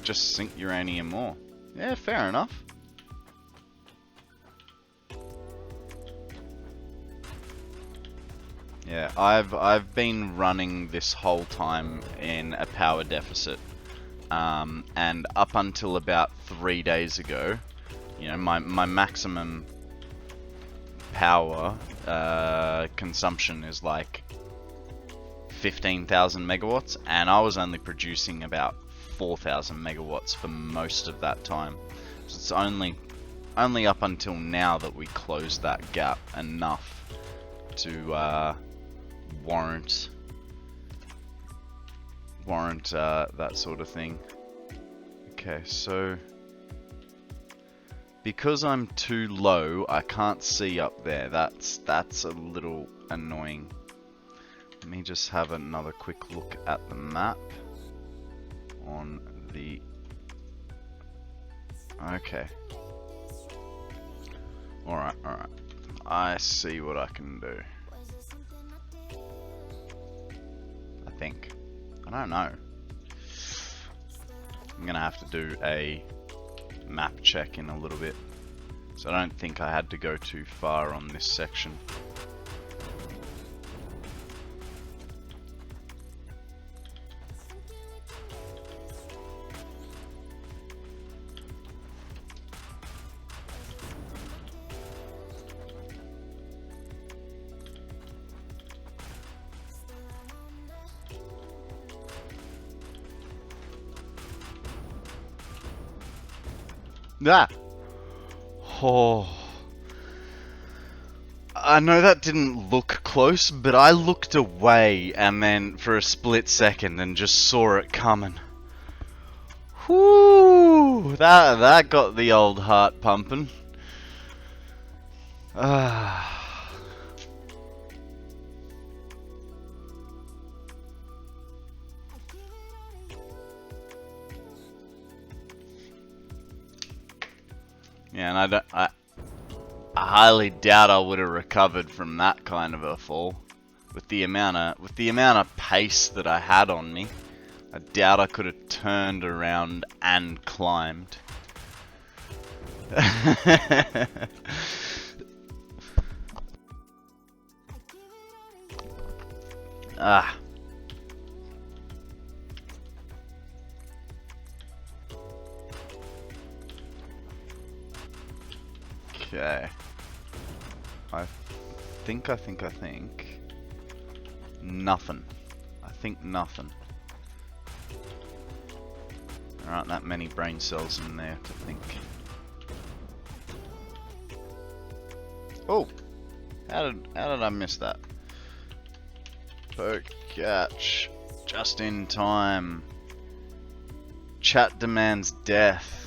just sink uranium more. Yeah, fair enough. Yeah, I've been running this whole time in a power deficit, and up until about 3 days ago, you know, my maximum power consumption is like 15,000 megawatts, and I was only producing about 4,000 megawatts for most of that time. So it's only up until now that we closed that gap enough to warrant that sort of thing. Okay, so because I'm too low, I can't see up there. That's a little annoying. Let me just have another quick look at the map on the... Okay. Alright. I see what I can do. I don't know. I'm gonna have to do a map check in a little bit. So I don't think I had to go too far on this section. Ah! Oh. I know that didn't look close, but I looked away and then for a split second and just saw it coming. Whoo! That got the old heart pumping. Ah. Yeah, and I highly doubt I would have recovered from that kind of a fall. With the amount of pace that I had on me, I doubt I could have turned around and climbed. Ah. Okay. I think. Nothing. I think nothing. There aren't that many brain cells in there to think. Oh! How did I miss that? Poke catch. Just in time. Chat demands death.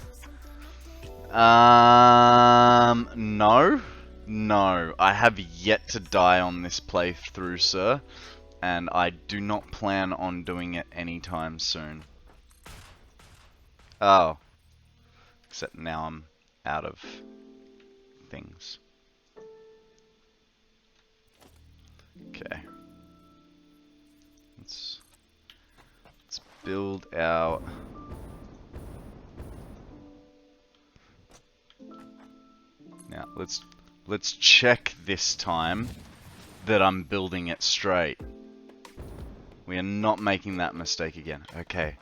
No. No. I have yet to die on this playthrough, sir. And I do not plan on doing it anytime soon. Oh. Except now I'm out of things. Okay. Let's build our... Now, let's check this time that I'm building it straight. We are not making that mistake again. Okay.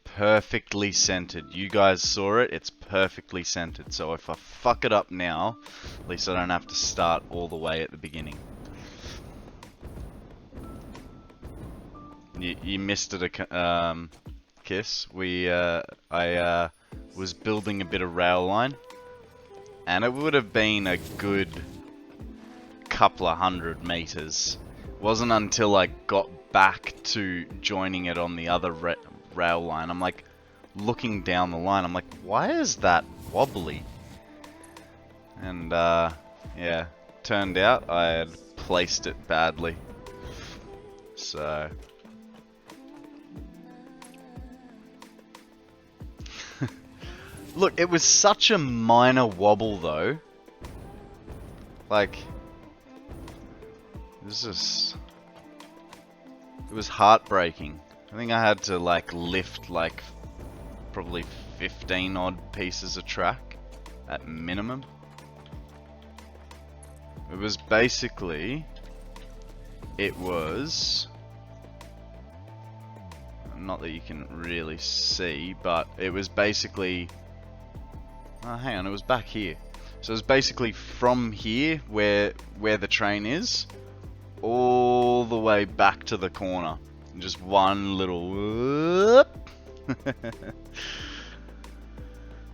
Perfectly centered. You guys saw it. It's perfectly centered. So if I fuck it up now, at least I don't have to start all the way at the beginning. You missed it a kiss. I was building a bit of rail line. And it would have been a good couple of 100 meters. Wasn't until I got back to joining it on the other rail line. I'm like looking down the line. I'm like, why is that wobbly? And yeah, turned out I had placed it badly. So look, it was such a minor wobble though. Like, it was heartbreaking. I think I had to like lift like probably 15 odd pieces of track at minimum. It was basically, not that you can really see, but it was basically, oh, hang on, it was back here. So it was basically from here, where the train is, all the way back to the corner. Just one little whoop.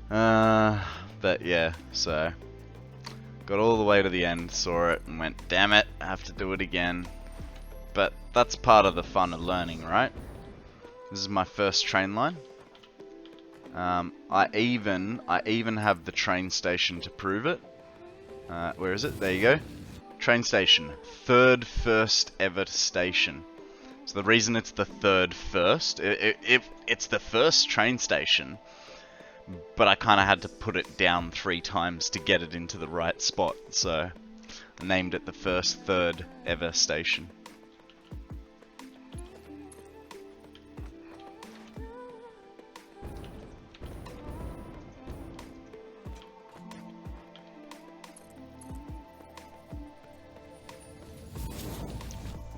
But yeah, so got all the way to the end, saw it, and went, damn it, I have to do it again. But that's part of the fun of learning, right? This is my first train line. I even have the train station to prove it. Where is it? There you go. Train station. First ever station. So the reason it's the first, it's the first train station, but I kind of had to put it down 3 times to get it into the right spot. So I named it the third ever station.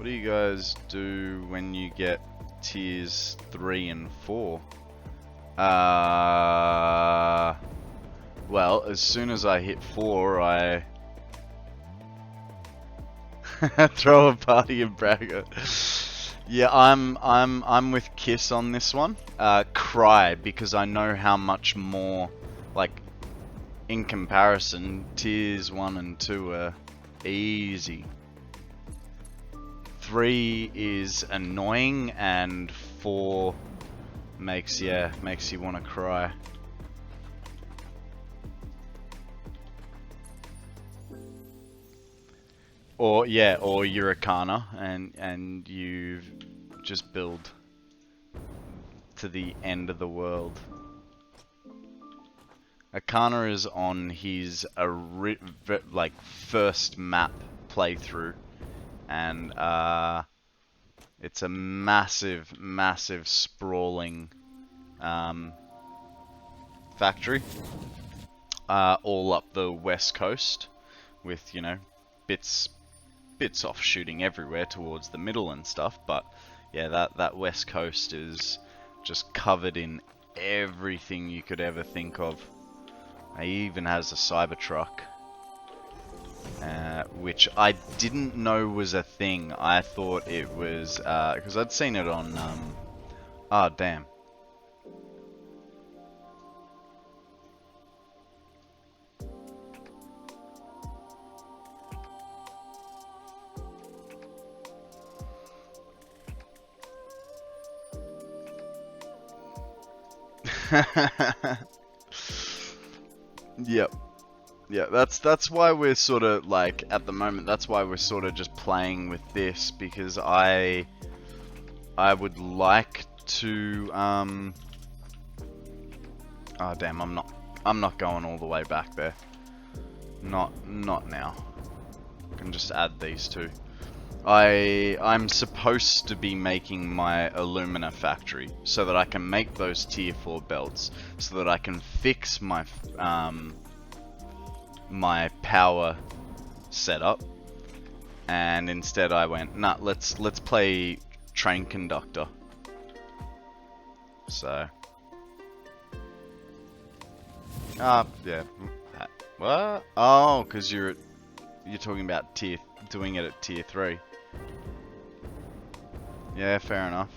What do you guys do when you get tiers 3 and 4? Well, as soon as I hit 4, I throw a party and bragger. Yeah, I'm with Kiss on this one. Cry, because I know how much more, like, in comparison, tiers 1 and 2 are easy. 3 is annoying, and 4 makes you want to cry. Or yeah, or you're a Kana and you just build to the end of the world. Akana is on his like first map playthrough, and it's a massive sprawling factory all up the west coast, with, you know, bits off shooting everywhere towards the middle and stuff. But yeah, that west coast is just covered in everything you could ever think of. He even has a Cybertruck, which I didn't know was a thing. I thought it was because I'd seen it on oh damn. Yep. Yeah, that's why we're sort of like, at the moment, that's why we're sort of just playing with this, because I would like to oh damn, I'm not going all the way back there. Not now. I can just add these two. I'm supposed to be making my alumina factory so that I can make those tier 4 belts, so that I can fix my my power setup. And instead I went, nah, let's play train conductor. So yeah. What? Oh, because you're talking about doing it at tier 3. Yeah, fair enough.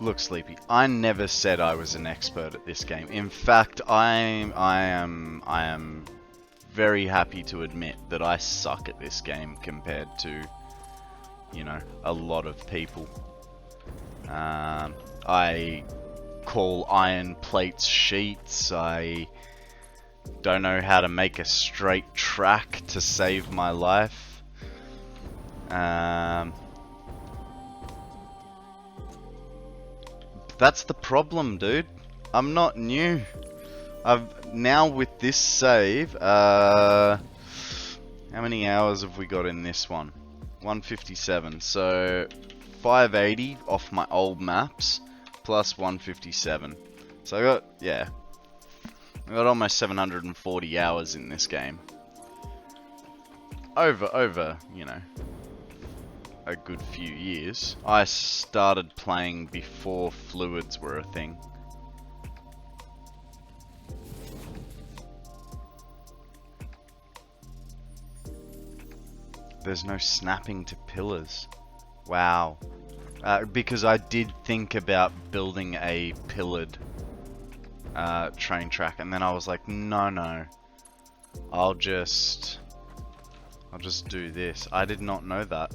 Look, Sleepy. I never said I was an expert at this game. In fact, I am very happy to admit that I suck at this game compared to, you know, a lot of people. I call iron plates sheets. I don't know how to make a straight track to save my life. That's the problem, dude. I'm not new. I've now, with this save, how many hours have we got in this one? 157. So 580 off my old maps plus 157. So I got, yeah, I got almost 740 hours in this game. Over, you know, a good few years. I started playing before fluids were a thing. There's no snapping to pillars. Wow. Because I did think about building a pillared train track, and then I was like, no. I'll just do this. I did not know that.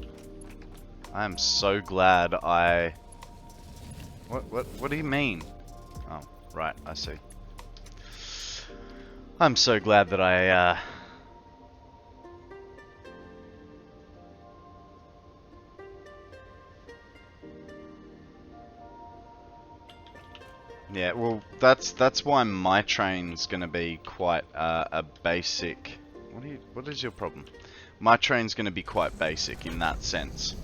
I am so glad I... What do you mean? Oh, right, I see. I'm so glad that I yeah, well, that's why my train's gonna be quite a basic. What is your problem? My train's gonna be quite basic in that sense.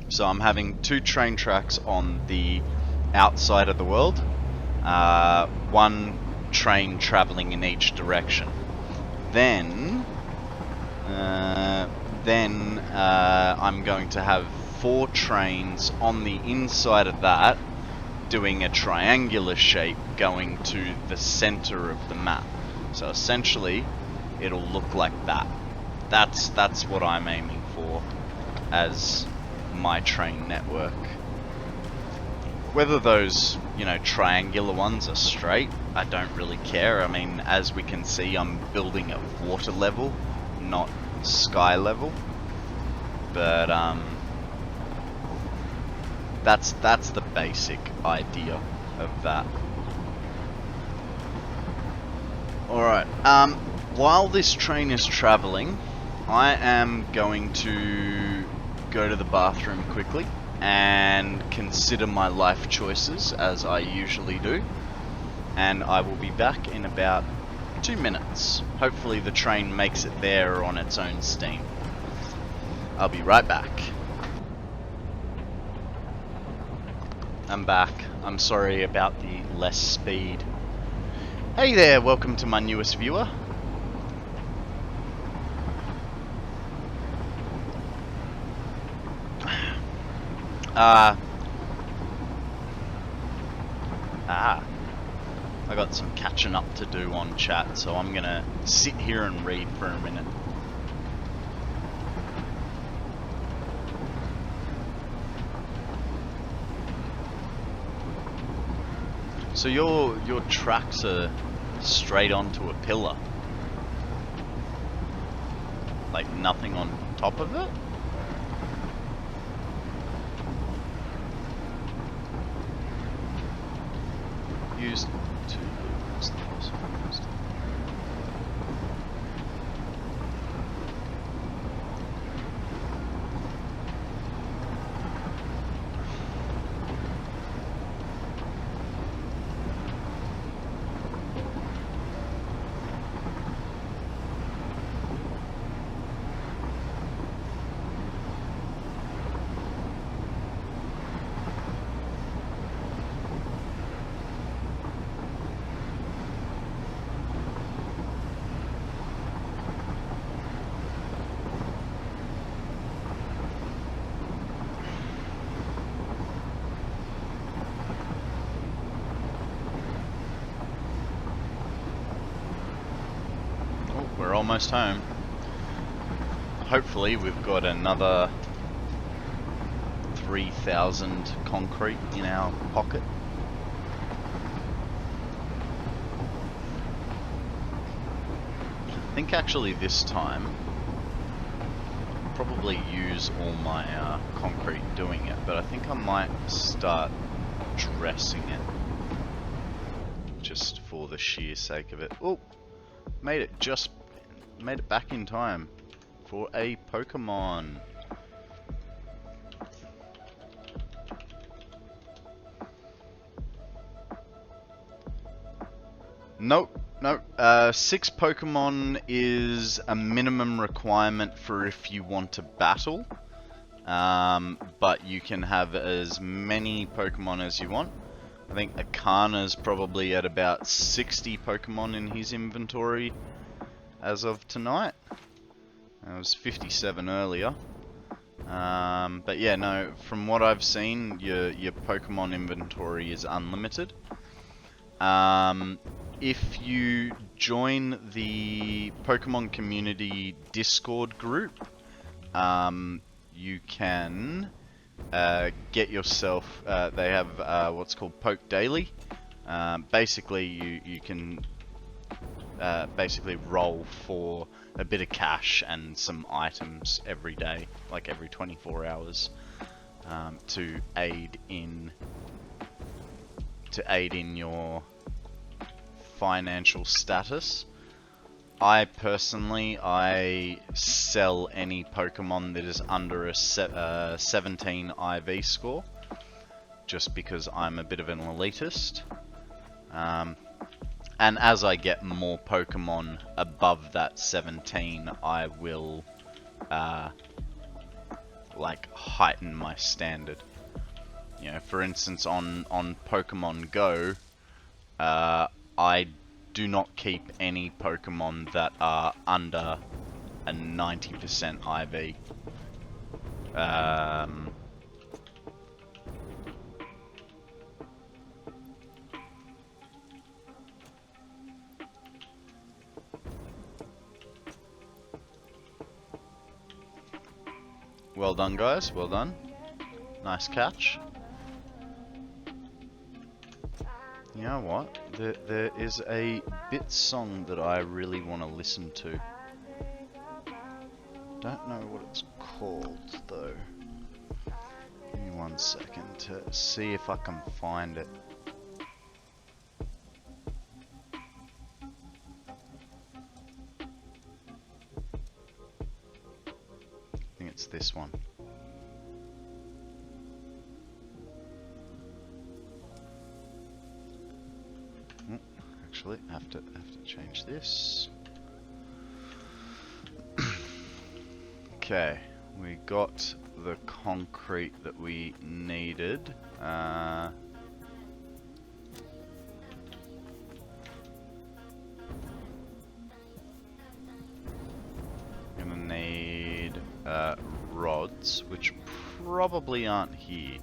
So I'm having 2 train tracks on the outside of the world. One train traveling in each direction. Then I'm going to have 4 trains on the inside of that, doing a triangular shape going to the center of the map. So essentially, it'll look like that. That's what I'm aiming for as my train network. Whether those, triangular ones are straight, I don't really care. I mean, as we can see, I'm building at water level, not sky level. But that's the basic idea of that. Alright, while this train is traveling, I am going to go to the bathroom quickly and consider my life choices, as I usually do. And I will be back in about 2 minutes. Hopefully the train makes it there on its own steam. I'll be right back. I'm back. I'm sorry about the less speed. Hey there, welcome to my newest viewer. I got some catching up to do on chat, so I'm gonna sit here and read for a minute. So your tracks are straight onto a pillar? Like nothing on top of it? Use to we're almost home. Hopefully we've got another 3,000 concrete in our pocket. I think actually this time I'll probably use all my concrete doing it, but I think I might start dressing it just for the sheer sake of it. Oh, made it back in time for a Pokemon. Nope. 6 Pokemon is a minimum requirement for if you want to battle. But you can have as many Pokemon as you want. I think Akana's probably at about 60 Pokemon in his inventory as of tonight. It was 57 earlier. But yeah, no, from what I've seen, your Pokemon inventory is unlimited. If you join the Pokemon Community Discord group, you can get yourself, they have what's called Poke Daily. Basically, you can basically roll for a bit of cash and some items every day, like every 24 hours, to aid in your financial status. I personally, I sell any Pokemon that is under a 17 IV score, just because I'm a bit of an elitist. And as I get more Pokemon above that 17, I will like heighten my standard. you know, for instance, on Pokemon Go, I do not keep any Pokemon that are under a 90% IV. Well done, guys. Well done. Nice catch. You know what? There is a Bitz song that I really want to listen to. Don't know what it's called, though. Give me 1 second to see if I can find it. I think it's this one. Actually, I have to change this. Okay, we got the concrete that we needed. Gonna need rods, which probably aren't here.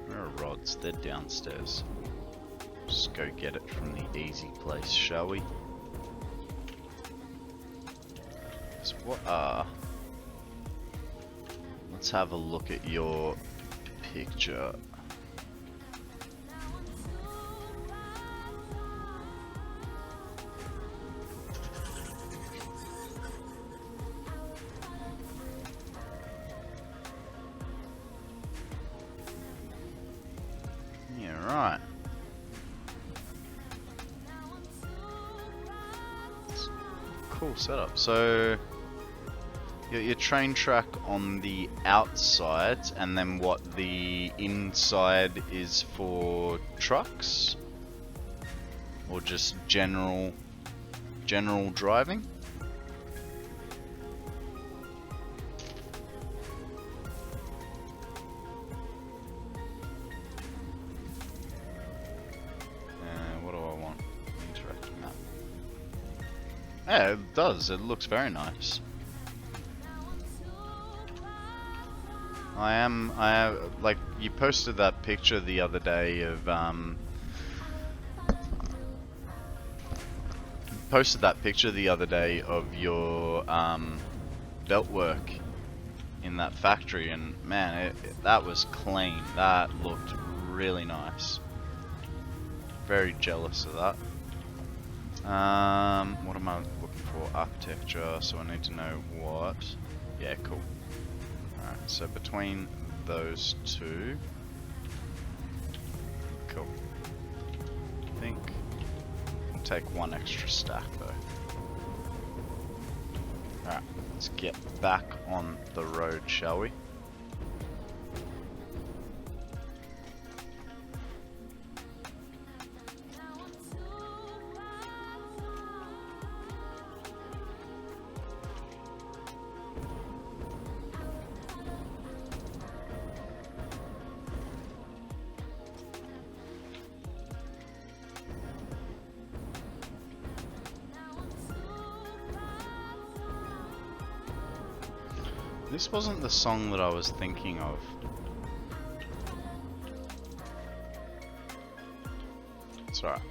Where are rods? They're downstairs. Just go get it from the easy place, shall we? So what are... Let's have a look at your picture. Yeah, right. Cool setup. So your train track on the outside, and then what, the inside is for trucks, or just general driving? What do I want? Interactive map. Yeah, it does. It looks very nice. Like, you posted that picture the other day of, your, belt work in that factory, and man, that was clean. That looked really nice. Very jealous of that. What am I looking for? Architecture, so I need to know what. Yeah, cool. Alright, so between those two. Cool. I think I'll take one extra stack though. Alright, let's get back on the road, shall we? This wasn't the song that I was thinking of. It's alright.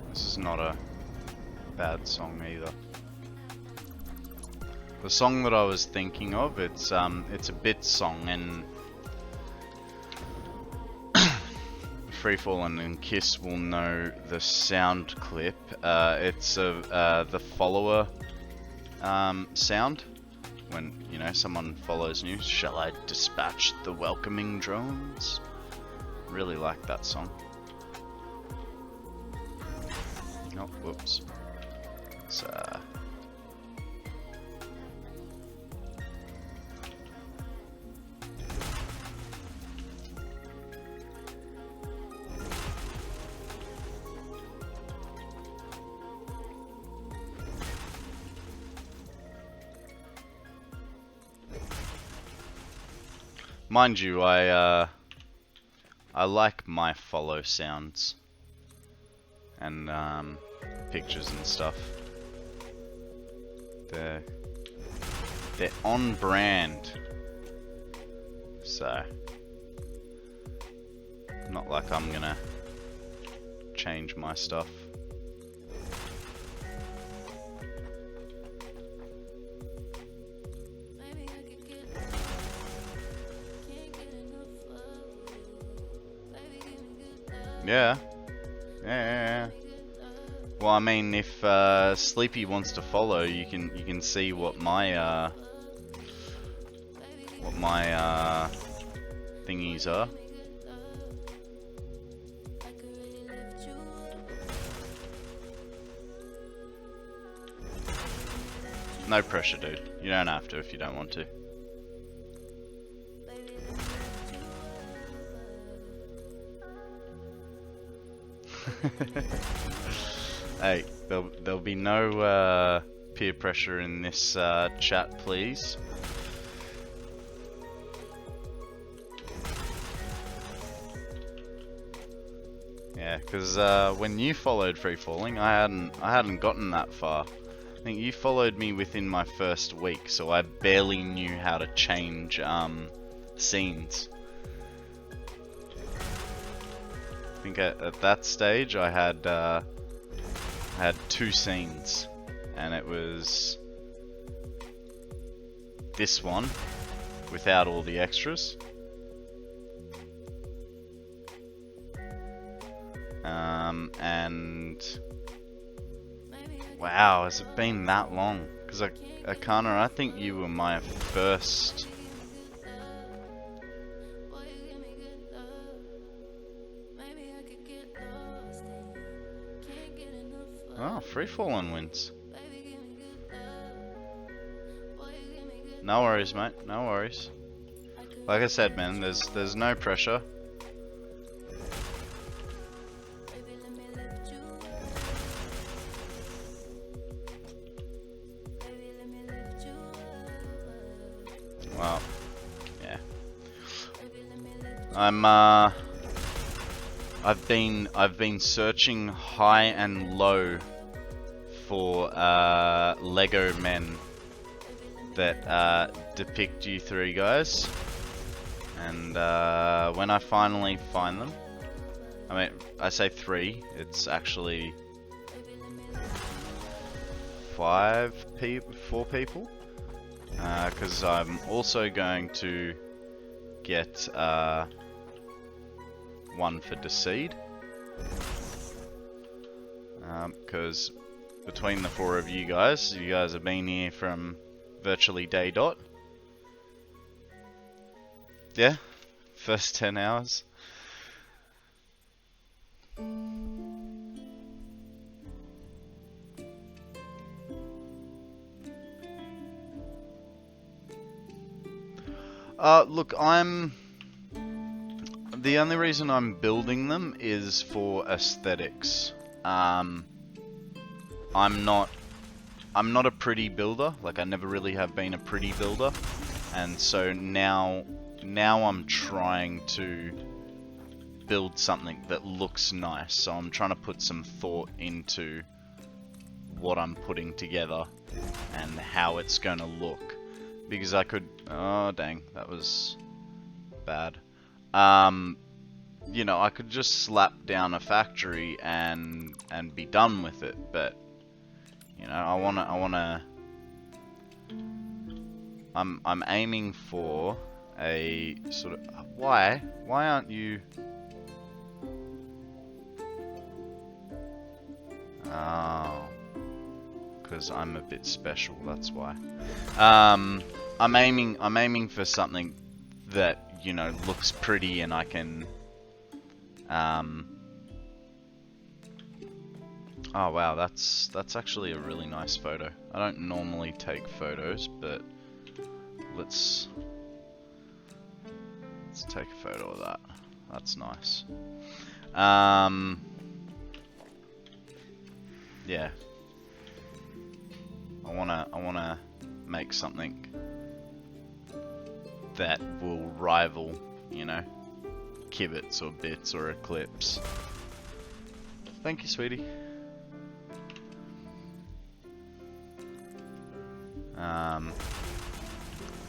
This is not a bad song either. The song that I was thinking of, it's a Bitz song, and Freefall and Kiss will know the sound clip. It's the follower sound. When, you know, someone follows you. Shall I dispatch the welcoming drones? Really like that song. Oh, whoops. It's Mind you, I like my follow sounds and pictures and stuff. They're on brand, so not like I'm gonna change my stuff. Yeah. Well, I mean, if Sleepy wants to follow, you can see what my thingies are. No pressure, dude. You don't have to if you don't want to. Hey, there'll be no peer pressure in this chat, please. Yeah, because when you followed Free Falling, I hadn't gotten that far. I think you followed me within my first week, so I barely knew how to change scenes. I think at that stage I had 2 scenes, and it was this one without all the extras, and wow, has it been that long? Because Akana, I think you were my first. Oh, Free Falling wins. No worries, mate. No worries. Like I said, man, there's no pressure. Well, yeah. I've been searching high and low for Lego men that depict you 3 guys, and when I finally find them, I mean, I say 3, it's actually 4 people, because I'm also going to get one for Deceive, because between the 4 of you guys have been here from virtually day dot. Yeah, first 10 hours. Look, the only reason I'm building them is for aesthetics. I'm not a pretty builder. Like, I never really have been a pretty builder, and so now I'm trying to build something that looks nice. So I'm trying to put some thought into what I'm putting together and how it's gonna look, because I could. Oh dang, that was bad. You know, I could just slap down a factory and be done with it, but you know, I'm aiming for a sort of. Why aren't you? Oh, because I'm a bit special. That's why. I'm aiming for something that, you know, looks pretty, and I can. Oh wow, that's actually a really nice photo. I don't normally take photos, but let's take a photo of that. That's nice. Yeah. I wanna make something that will rival, you know, Kibitz or Bitz or Eclipse. Thank you, sweetie.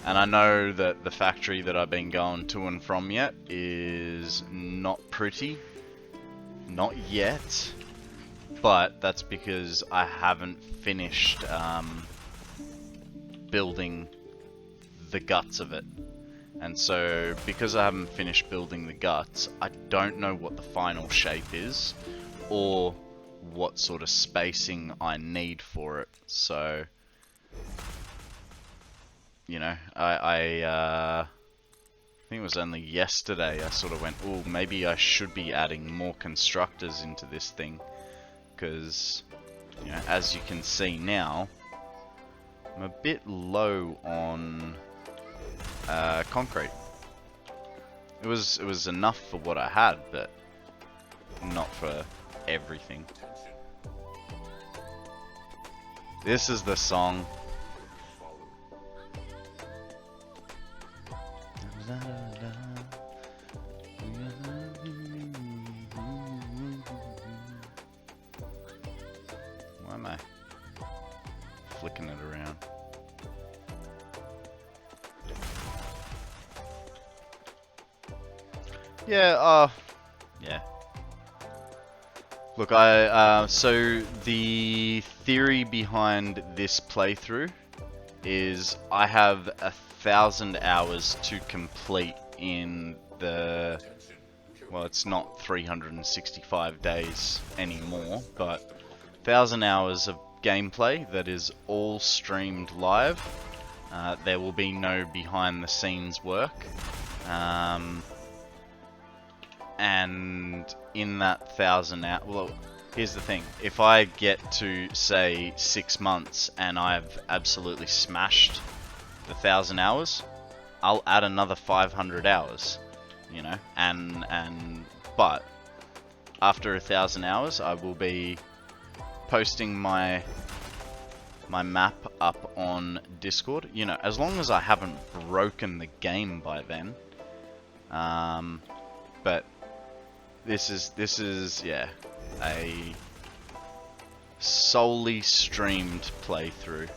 And I know that the factory that I've been going to and from yet is not pretty. Not yet. But that's because I haven't finished building the guts of it. And so, because I haven't finished building the guts, I don't know what the final shape is, or what sort of spacing I need for it. So, you know, I think it was only yesterday I sort of went, oh, maybe I should be adding more constructors into this thing. Because, you know, as you can see now, I'm a bit low on concrete. It was enough for what I had, but not for everything. This is the song. Why am I flicking it around? Yeah, yeah. Look, so the theory behind this playthrough is I have 1,000 hours to complete in the, well, it's not 365 days anymore, but 1,000 hours of gameplay that is all streamed live. There will be no behind the scenes work. And in that 1,000 hours, well, here's the thing. If I get to, say, 6 months and I've absolutely smashed the 1,000 hours, I'll add another 500 hours, you know, but after 1,000 hours, I will be posting my map up on Discord, you know, as long as I haven't broken the game by then. But this is yeah, a solely streamed playthrough.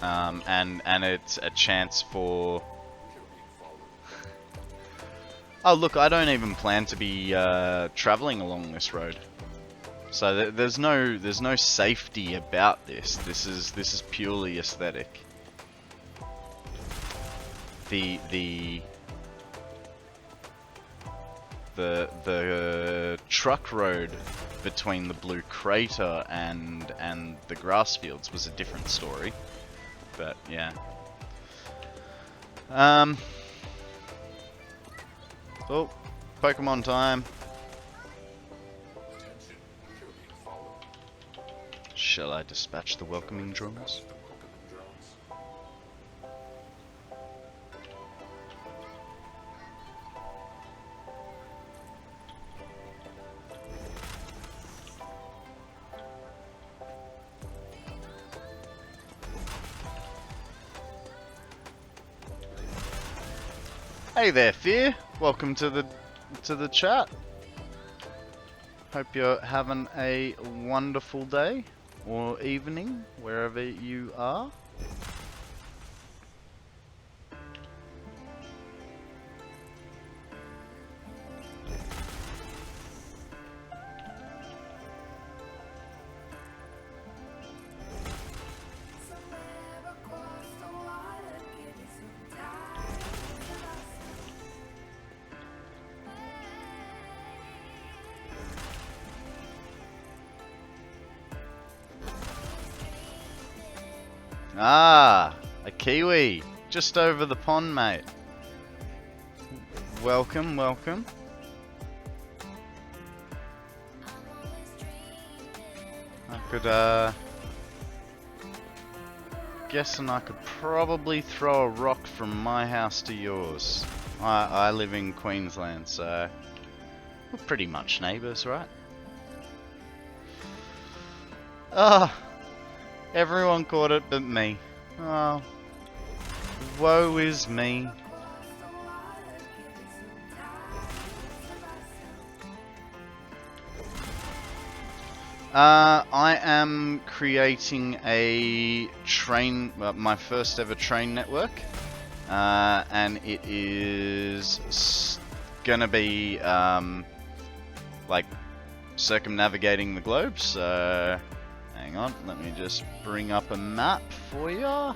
And it's a chance for... Oh look, I don't even plan to be traveling along this road. So there's no safety about this. This is purely aesthetic. The truck road between the blue crater and the grass fields was a different story. But yeah. Oh, Pokemon time. Shall I dispatch the welcoming drones? Hey there, Fear. Welcome to the chat. Hope you're having a wonderful day or evening wherever you are. Ah, a Kiwi, just over the pond, mate. Welcome, welcome. I could, guessing I could probably throw a rock from my house to yours. I live in Queensland, so we're pretty much neighbours, right? Ah. Everyone caught it but me. Oh, woe is me. I am creating a train, my first ever train network, and it is gonna be like circumnavigating the globe. So hang on, let me just bring up a map for ya.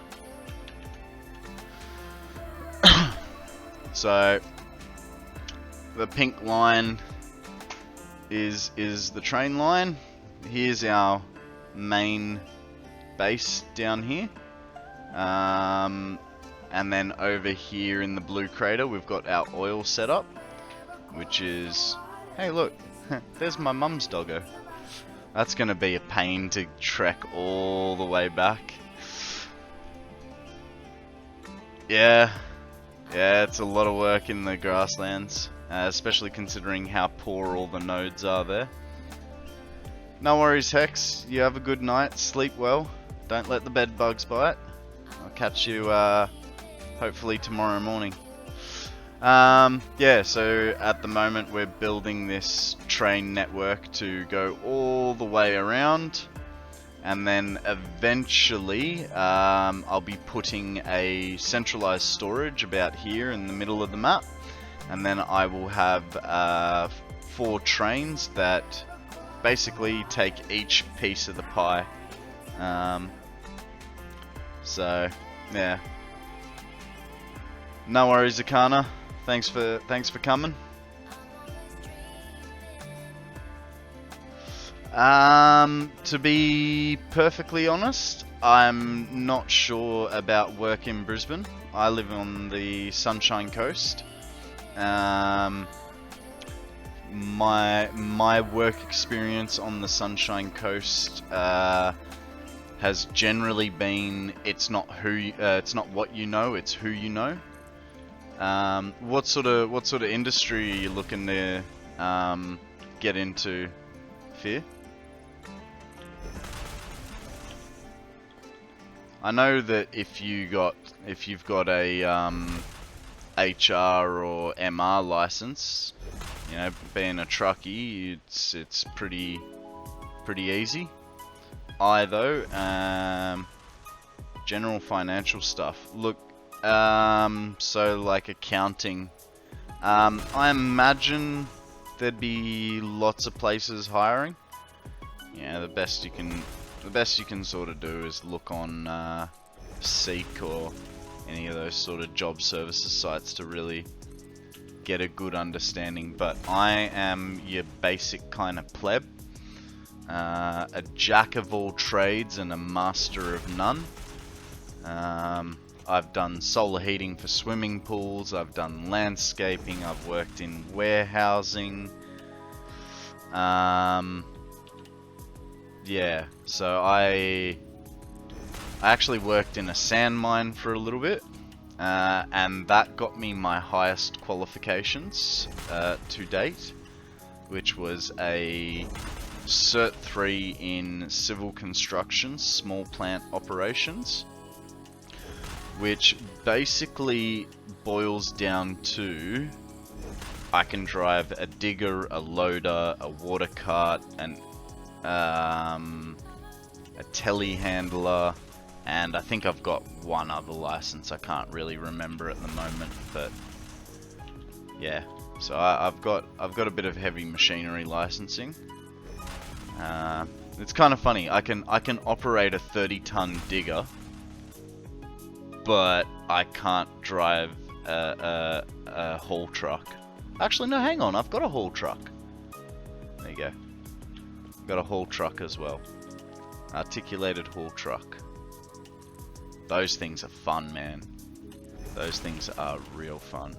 So the pink line is the train line. Here's our main base down here, and then over here in the blue crater we've got our oil setup, which is, hey look, there's my mum's doggo. That's gonna be a pain to trek all the way back. Yeah, it's a lot of work in the grasslands, especially considering how poor all the nodes are there. No worries, Hex. You have a good night. Sleep well. Don't let the bed bugs bite. I'll catch you hopefully tomorrow morning. Yeah, so at the moment we're building this train network to go all the way around, and then eventually I'll be putting a centralized storage about here in the middle of the map, and then I will have 4 trains that basically take each piece of the pie. So yeah, no worries, Akana. Thanks for coming. To be perfectly honest, I'm not sure about work in Brisbane. I live on the Sunshine Coast. My work experience on the Sunshine Coast has generally been, it's not what you know, it's who you know. What sort of industry are you looking to get into, Fear? I know that if you've got a HR or MR license, you know, being a truckie, it's pretty easy. General financial stuff. Look, so like accounting, I imagine there'd be lots of places hiring. Yeah, the best you can sort of do is look on Seek or any of those sort of job services sites to really get a good understanding. But I am your basic kind of pleb, a jack of all trades and a master of none. I've done solar heating for swimming pools, I've done landscaping, I've worked in warehousing. Yeah, so I actually worked in a sand mine for a little bit, and that got me my highest qualifications to date, which was a Cert 3 in Civil Construction, Small Plant Operations, which basically boils down to I can drive a digger, a loader, a water cart, a telehandler, and I think I've got one other license. I can't really remember at the moment, but yeah. So I've got a bit of heavy machinery licensing. It's kind of funny. I can operate a 30-ton digger, but I can't drive a haul truck. Actually, no, hang on. I've got a haul truck. There you go. I've got a haul truck as well. Articulated haul truck. Those things are fun, man. Those things are real fun.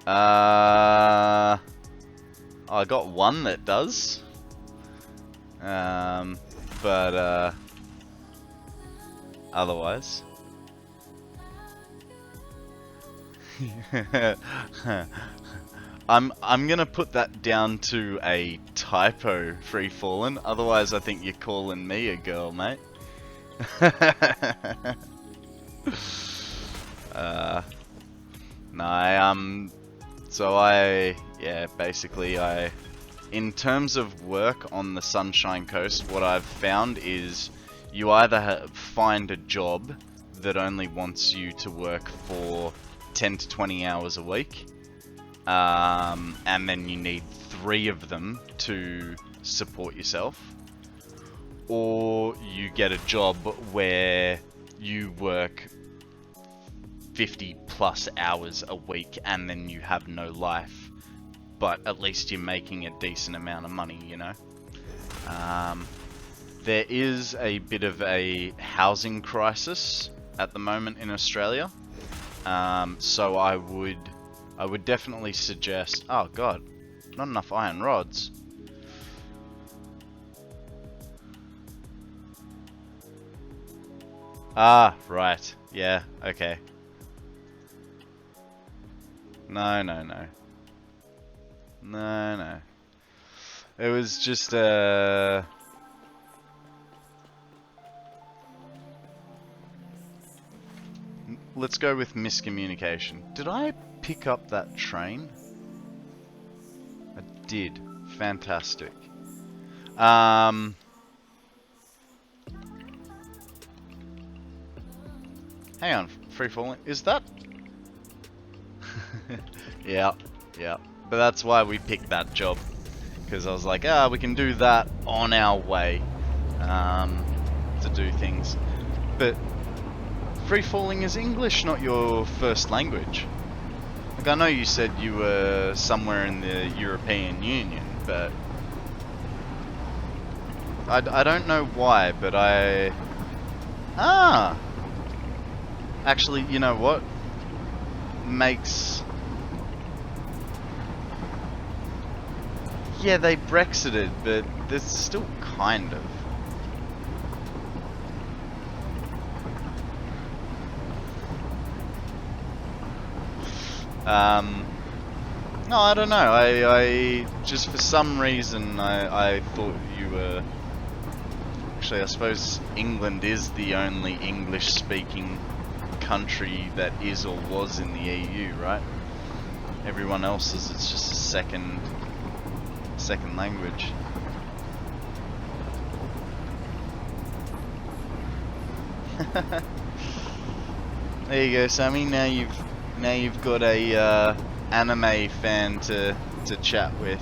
I got one that does. But otherwise. I'm gonna put that down to a typo, Free Fallen. Otherwise, I think you're calling me a girl, mate. No, basically in terms of work on the Sunshine Coast, what I've found is you either find a job that only wants you to work for 10 to 20 hours a week, and then you need 3 of them to support yourself, or you get a job where you work 50 plus hours a week and then you have no life, but at least you're making a decent amount of money, you know. There is a bit of a housing crisis at the moment in Australia, so I would definitely suggest... Oh god, not enough iron rods. Ah, right, yeah, okay. No. It was just let's go with miscommunication. Did I pick up that train? I did. Fantastic. Hang on, Free Falling. Is that... yeah. But that's why we picked that job. Because I was like, we can do that on our way to do things. But Free Falling is English, not your first language. Like, I know you said you were somewhere in the European Union, but I don't know why, but actually, you know what? Yeah, they Brexited, but there's still kind of. No, I don't know. I just for some reason I thought you were... Actually, I suppose England is the only English-speaking country that is or was in the EU, right? Everyone else's, it's just a second language. There you go, Sammy. Now you've got a anime fan to chat with.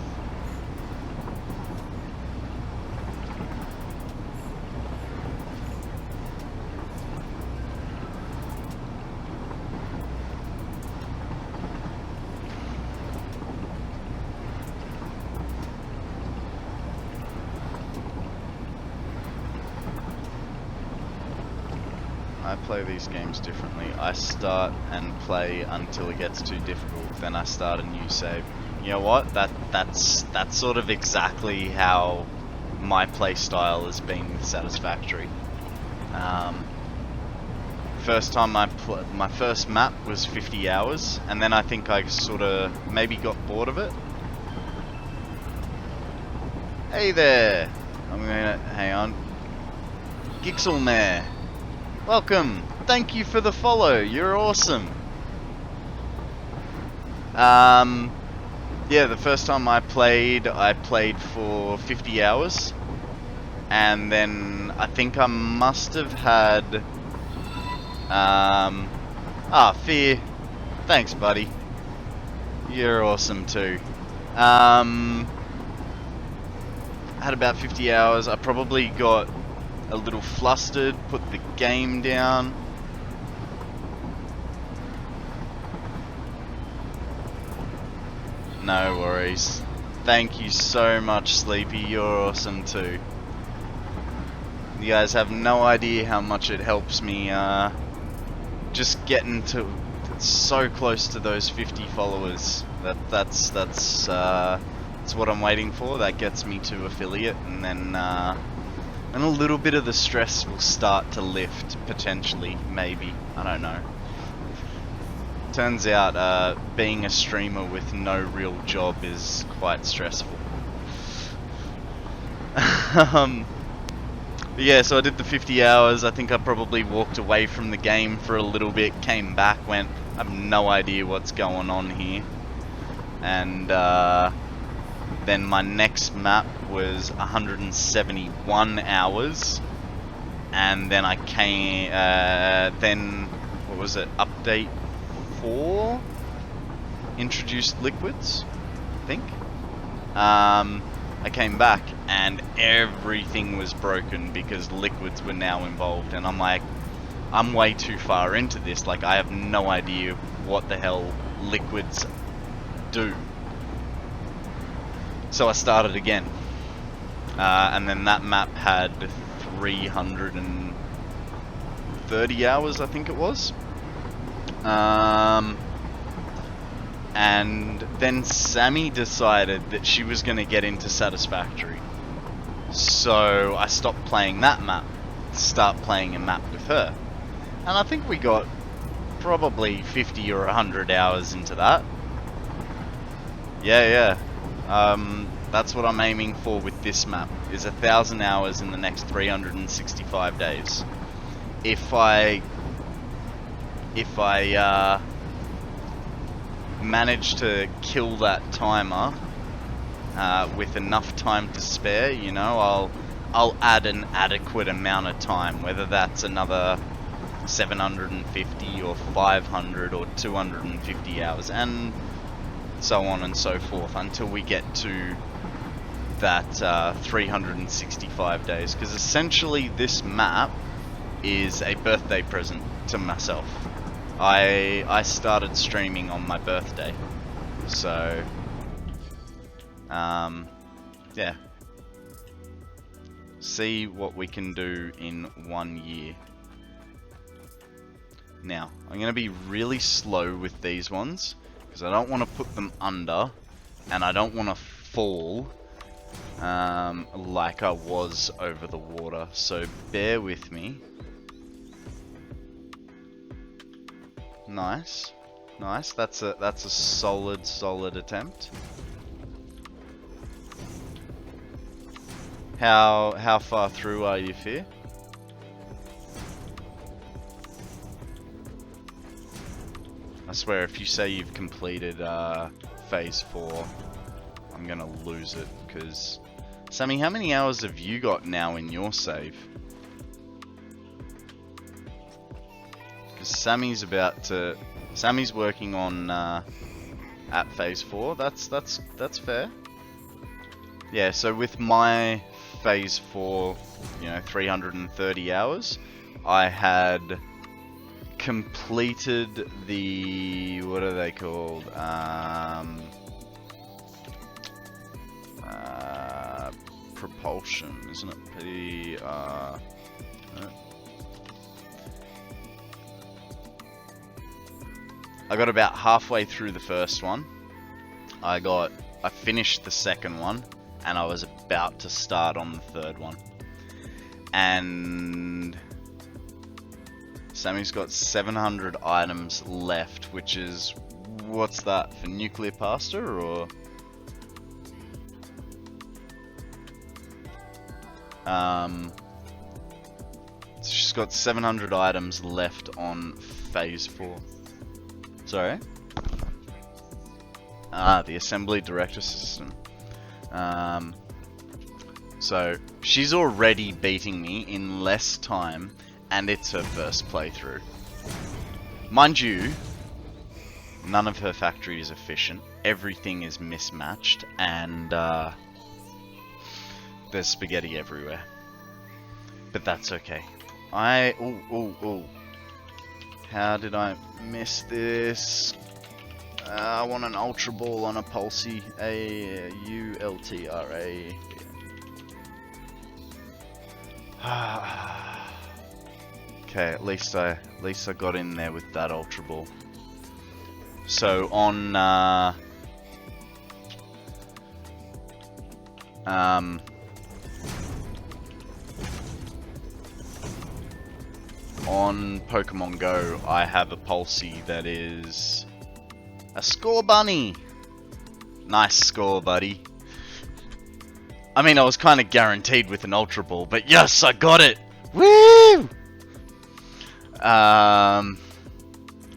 I play these games differently. I start and play until it gets too difficult, then I start a new save. You know what? That's sort of exactly how my play style has been with Satisfactory. First time my first map was 50 hours, and then I think I sort of maybe got bored of it. Hey there! I'm gonna hang on. Gixelmare. Welcome! Thank you for the follow, you're awesome! Yeah, the first time I played for 50 hours. And then I think I must have had... Fear. Thanks, buddy. You're awesome too. I had about 50 hours. I probably got a little flustered, put the game down. No worries. Thank you so much, Sleepy. You're awesome too. You guys have no idea how much it helps me just getting to so close to those 50 followers. That's what I'm waiting for. That gets me to affiliate, and then and a little bit of the stress will start to lift, potentially, maybe. I don't know. Turns out being a streamer with no real job is quite stressful. Yeah, so I did the 50 hours. I think I probably walked away from the game for a little bit, came back, went, I have no idea what's going on here. And then my next map was 171 hours. And then I came, then, what was it, update 4? Introduced liquids, I think. I came back and everything was broken because liquids were now involved, and I'm like, I'm way too far into this, like I have no idea what the hell liquids do. So I started again, and then that map had 330 hours, I think it was. And then Sammy decided that she was going to get into Satisfactory. So I stopped playing that map, start playing a map with her. And I think we got probably 50 or 100 hours into that. Yeah. That's what I'm aiming for with this map, is 1,000 hours in the next 365 days. If I manage to kill that timer with enough time to spare, you know, I'll add an adequate amount of time, whether that's another 750 or 500 or 250 hours, and so on and so forth, until we get to that 365 days, because essentially this map is a birthday present to myself. I started streaming on my birthday, so yeah, see what we can do in 1 year. Now, I'm going to be really slow with these ones, because I don't want to put them under, and I don't want to fall like I was over the water, so bear with me. Nice. That's a solid attempt. How far through are you, Fear? I swear, if you say you've completed phase 4, I'm gonna lose it, because Sammy, how many hours have you got now in your save? Sammy's working on at phase 4. That's fair. Yeah, so with my phase 4, you know, 330 hours, I had completed the, what are they called? Propulsion, isn't it? I got about halfway through the first one. I finished the second one, and I was about to start on the third one. And Sammy's got 700 items left, which is, what's that, for nuclear pasta, or? She's got 700 items left on phase 4. Sorry? The assembly director system. So she's already beating me in less time, and it's her first playthrough. Mind you, none of her factory is efficient. Everything is mismatched, and there's spaghetti everywhere. But that's okay. How did I miss this? I want an Ultra Ball on a Pulsey. ULTRA. Okay, at least I got in there with that Ultra Ball. So on on Pokemon Go, I have a Pulsey that is A score bunny! Nice score, buddy. I mean, I was kind of guaranteed with an Ultra Ball, but yes, I got it! Woo!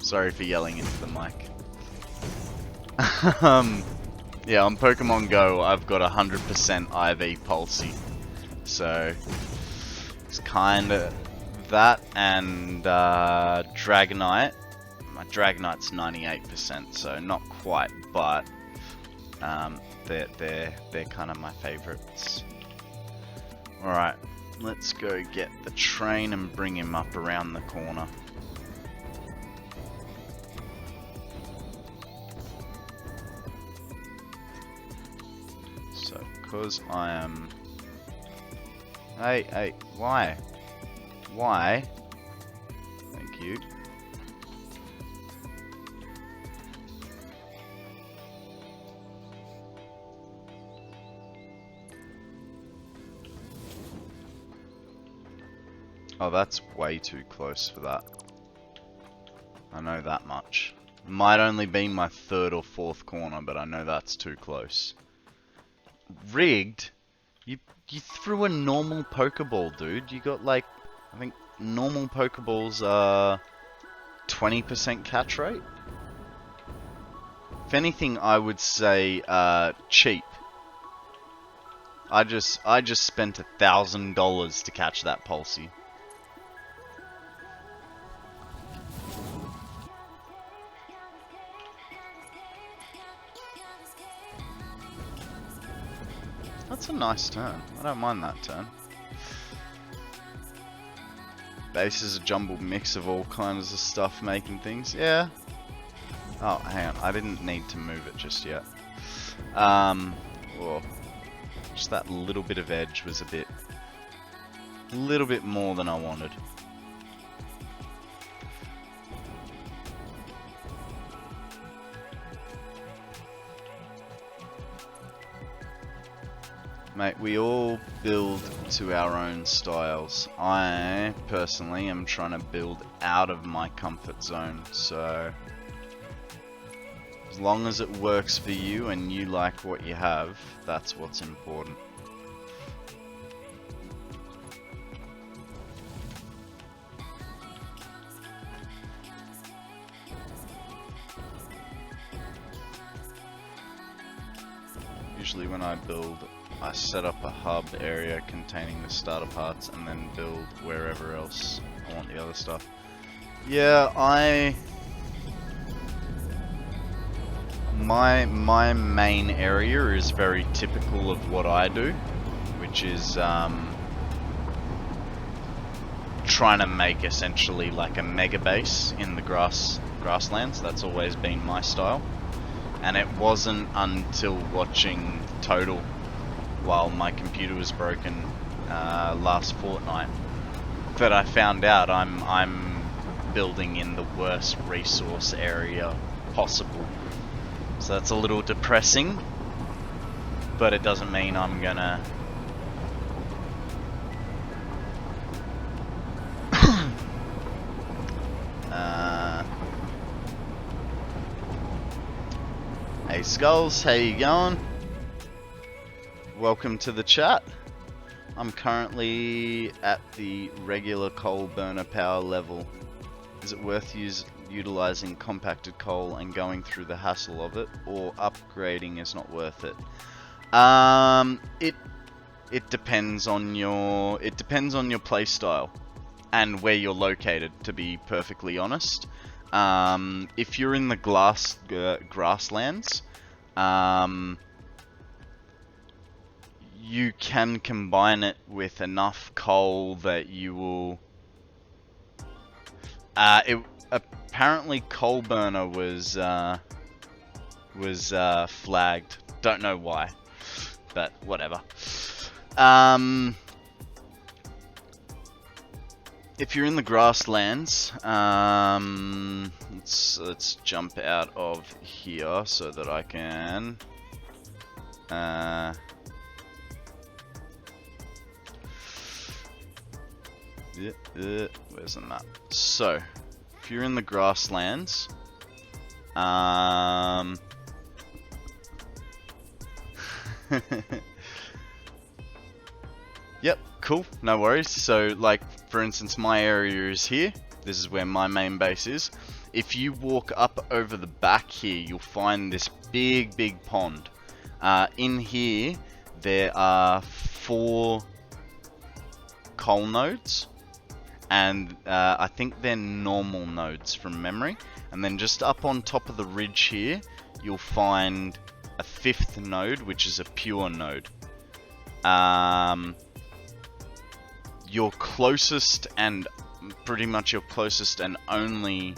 Sorry for yelling into the mic. Yeah, on Pokemon Go, I've got 100% IV Pulsey. So, it's kind of that and Dragonite. My Dragonite's 98%, so not quite, but they're kind of my favorites. Alright, let's go get the train and bring him up around the corner. So, because I am... Hey, why? Why? Thank you. Oh, that's way too close for that. I know that much. Might only be my third or fourth corner, but I know that's too close. Rigged? You threw a normal Pokeball, dude. You got like, I think normal Pokeballs are 20% catch rate. If anything, I would say cheap. I just spent $1,000 to catch that Pulsey. That's a nice turn. I don't mind that turn. Base is a jumbled mix of all kinds of stuff making things. Yeah. Oh, hang on. I didn't need to move it just yet. Whoa. Just that little bit of edge was a little bit more than I wanted. Mate, we all build to our own styles. I, personally, am trying to build out of my comfort zone, so... As long as it works for you and you like what you have, that's what's important. Usually when I build, I set up a hub area containing the starter parts and then build wherever else I want the other stuff. Yeah, my main area is very typical of what I do, which is trying to make essentially like a mega base in the grasslands. That's always been my style. And it wasn't until watching Total while my computer was broken last fortnight that I found out I'm building in the worst resource area possible. So that's a little depressing, but it doesn't mean I'm gonna Hey Skulls, how you going? Welcome to the chat. I'm currently at the regular coal burner power level. Is it worth utilizing compacted coal and going through the hassle of it, or upgrading is not worth it? It depends on your play style and where you're located, to be perfectly honest. If you're in the grasslands, you can combine it with enough coal that you will. Apparently, coal burner was flagged. Don't know why, but whatever. If you're in the grasslands, let's jump out of here so that I can. Where's the map? So, if you're in the grasslands, Yep, cool, no worries. So, like, for instance, my area is here. This is where my main base is. If you walk up over the back here, you'll find this big pond. In here, there are 4 coal nodes, and I think they're normal nodes from memory. And then just up on top of the ridge here, you'll find a 5th node, which is a pure node. Your closest and pretty much your closest and only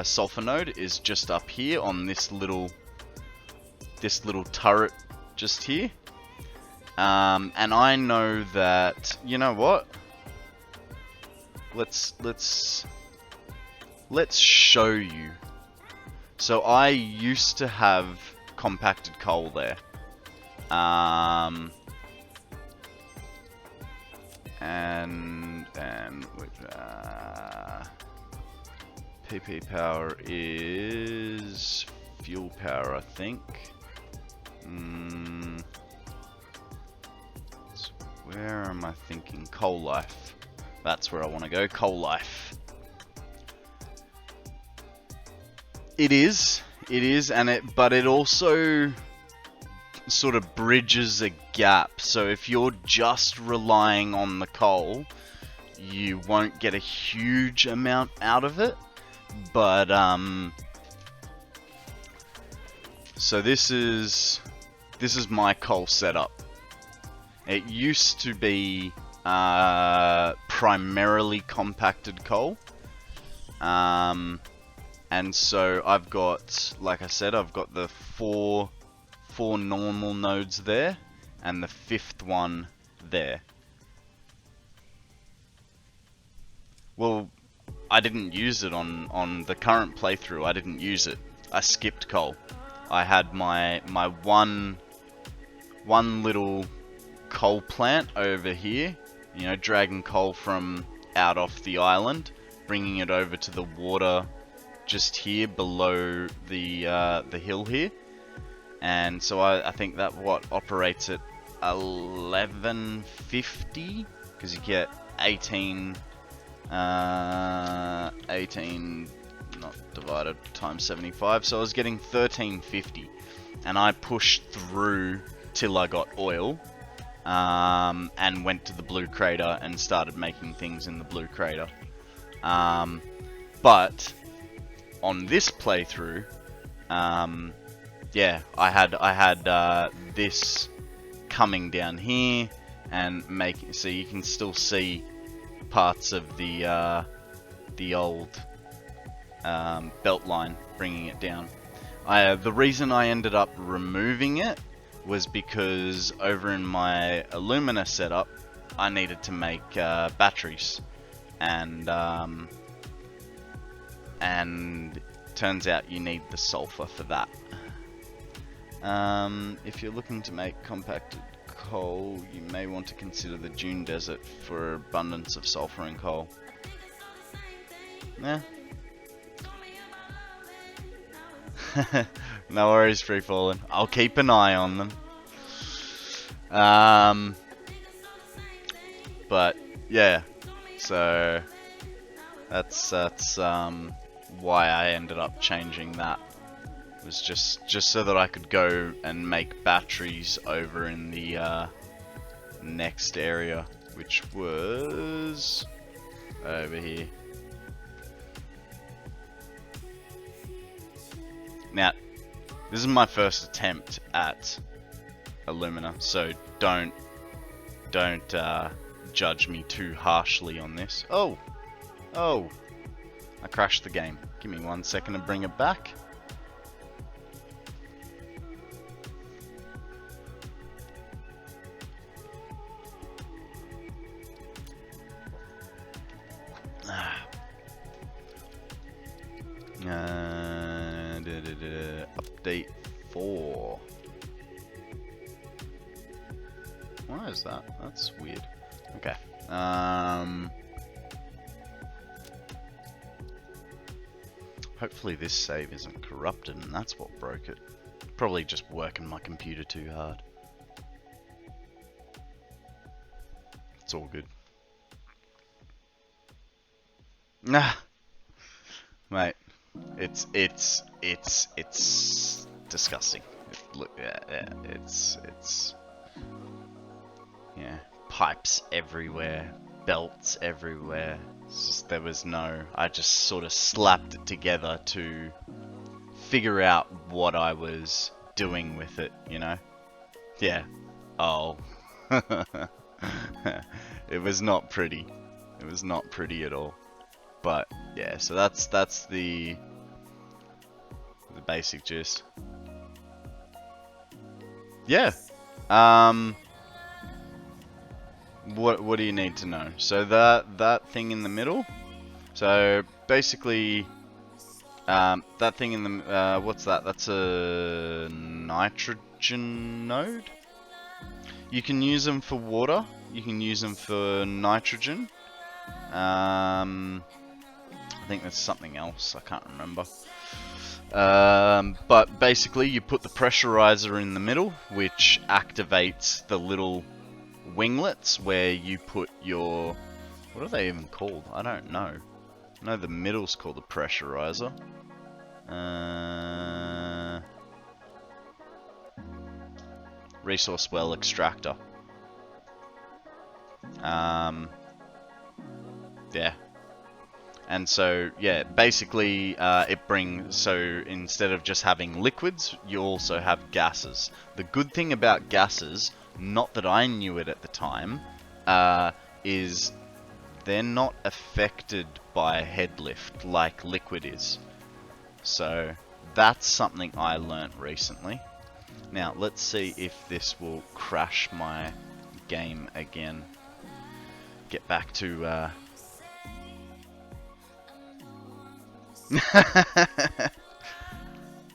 sulfur node is just up here on this little turret just here. And I know that, you know what? Let's show you. So I used to have compacted coal there. And PP power is fuel power, I think. So where am I thinking? Coal life. That's where I want to go. Coal life. It is, but it also sort of bridges a gap. So if you're just relying on the coal, you won't get a huge amount out of it. But so this is my coal setup. It used to be primarily compacted coal. And so I've got, like I said, I've got the four normal nodes there, and the 5th one there. Well, I didn't use it on the current playthrough. I didn't use it. I skipped coal. I had my one little coal plant over here, you know, dragging coal from out off the island, bringing it over to the water just here below the hill here. And so I think that operates at 1150, because you get 18 not divided times 75, so I was getting 1350, and I pushed through till I got oil, and went to the blue crater and started making things in the blue crater. But on this playthrough, yeah, I had this coming down here and making, so you can still see parts of the old belt line bringing it down. The reason I ended up removing it was because over in my alumina setup, I needed to make batteries, and turns out you need the sulfur for that. If you're looking to make compacted coal, you may want to consider the Dune Desert for abundance of sulfur and coal. Yeah. No worries, free falling. I'll keep an eye on them. But yeah, so that's why I ended up changing that. It was just so that I could go and make batteries over in the next area, which was over here. Now, this is my first attempt at alumina, so don't judge me too harshly on this. Oh, I crashed the game. Give me 1 second to bring it back. Update 4. Why is that? That's weird. Okay. Hopefully this save isn't corrupted and that's what broke it. Probably just working my computer too hard. It's all good. Nah, mate, it's disgusting. Look, yeah, it's yeah, pipes everywhere, belts everywhere. It's just, there was no. I just sort of slapped it together to figure out what I was doing with it, you know? Yeah. Oh. It was not pretty. It was not pretty at all. But yeah, so that's the basic gist. Yeah. What do you need to know? So that thing in the middle. So basically, that thing in the what's that? That's a nitrogen node. You can use them for water. You can use them for nitrogen. I think there's something else. I can't remember. But basically, you put the pressurizer in the middle, which activates the little winglets where you put your... What are they even called? I don't know. I know the middle's called the pressurizer. Resource well extractor. Yeah. And so, yeah, basically it brings, so instead of just having liquids, you also have gases. The good thing about gases, not that I knew it at the time, is they're not affected by head lift like liquid is. So that's something I learnt recently. Now, let's see if this will crash my game again. Get back to...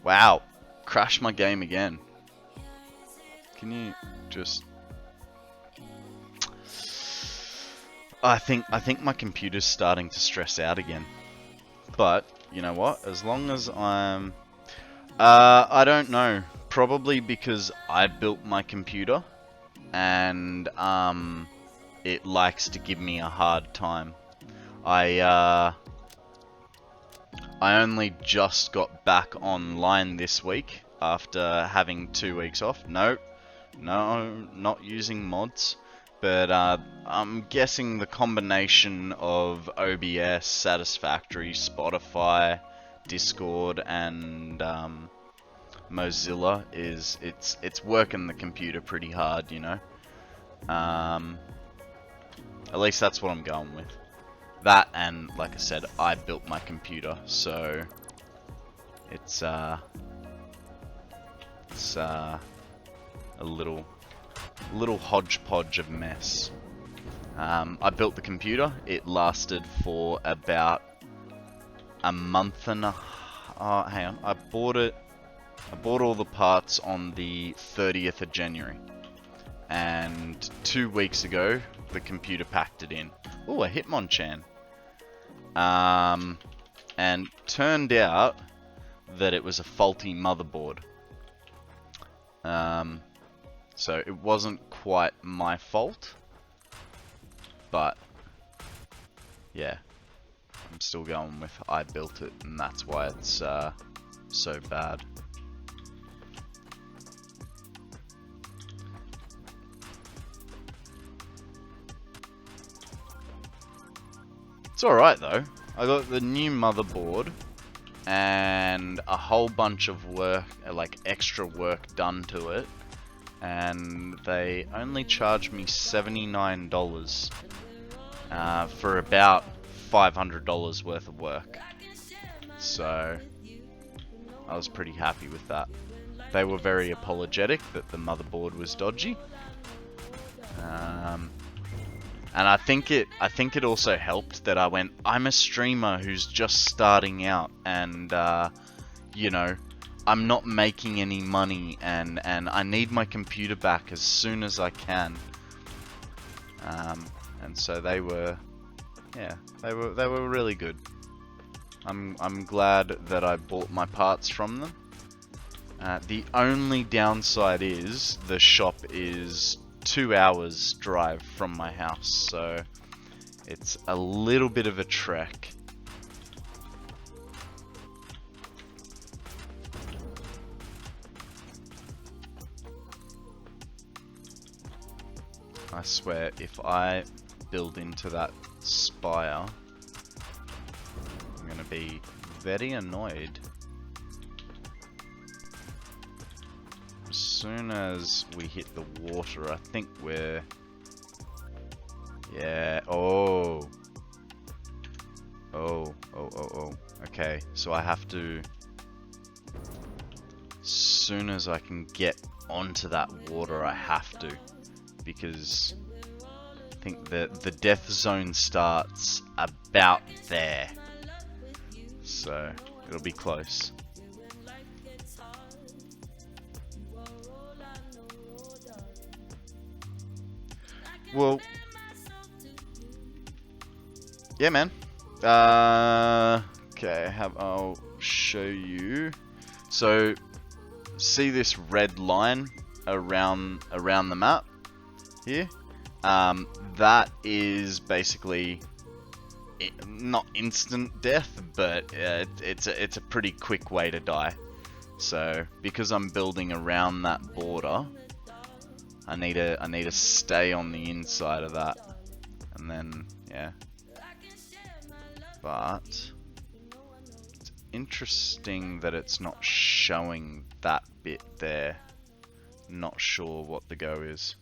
Wow, crash my game again. Can you just... I think my computer's starting to stress out again. But, you know what? As long as I'm... I don't know. Probably because I built my computer. And, it likes to give me a hard time. I only just got back online this week after having 2 weeks off. No, not using mods. But I'm guessing the combination of OBS, Satisfactory, Spotify, Discord, and Mozilla is it's working the computer pretty hard, you know. At least that's what I'm going with. That, and like I said, I built my computer, so it's a little hodgepodge of mess. I built the computer. It lasted for about a month and a... hang on. I bought all the parts on the 30th of January. And 2 weeks ago, the computer packed it in. Oh, a Hitmonchan. And turned out that it was a faulty motherboard. So it wasn't quite my fault, but yeah, I'm still going with I built it, and that's why it's so bad. It's alright though. I got the new motherboard and a whole bunch of work, like extra work done to it. And they only charged me $79 for about $500 worth of work. So I was pretty happy with that. They were very apologetic that the motherboard was dodgy. And I think it also helped that I went, I'm a streamer who's just starting out, and you know, I'm not making any money, and I need my computer back as soon as I can. And so they were, yeah, they were really good. I'm glad that I bought my parts from them. The only downside is the shop is 2 hours drive from my house, so it's a little bit of a trek. I swear, if I build into that spire, I'm gonna be very annoyed. As soon as we hit the water, I think we're... Yeah, oh. Okay, so I have to... As soon as I can get onto that water, I have to. Because I think the death zone starts about there. So, it'll be close. Well, yeah, man. Okay, I'll show you. So, see this red line around the map here? That is basically not instant death, but it's a pretty quick way to die. So, because I'm building around that border, I need to stay on the inside of that, and then yeah. But it's interesting that it's not showing that bit there. Not sure what the go is.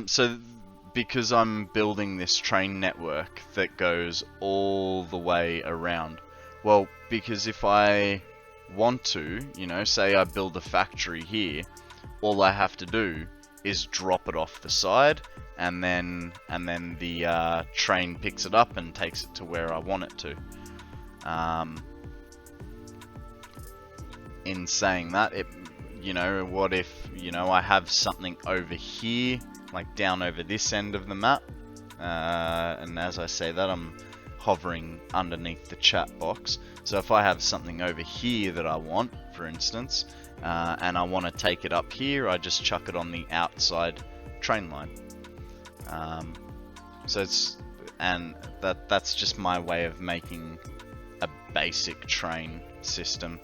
So because I'm building this train network that goes all the way around. Well, because if I want to, you know, say I build a factory here, all I have to do is drop it off the side, and then the train picks it up and takes it to where I want it to. In saying that, you know, what if, you know, I have something over here, like down over this end of the map, and as I say that, I'm hovering underneath the chat box. So if I have something over here that I want, for instance, and I want to take it up here, I just chuck it on the outside train line. So it's, and that's just my way of making a basic train system,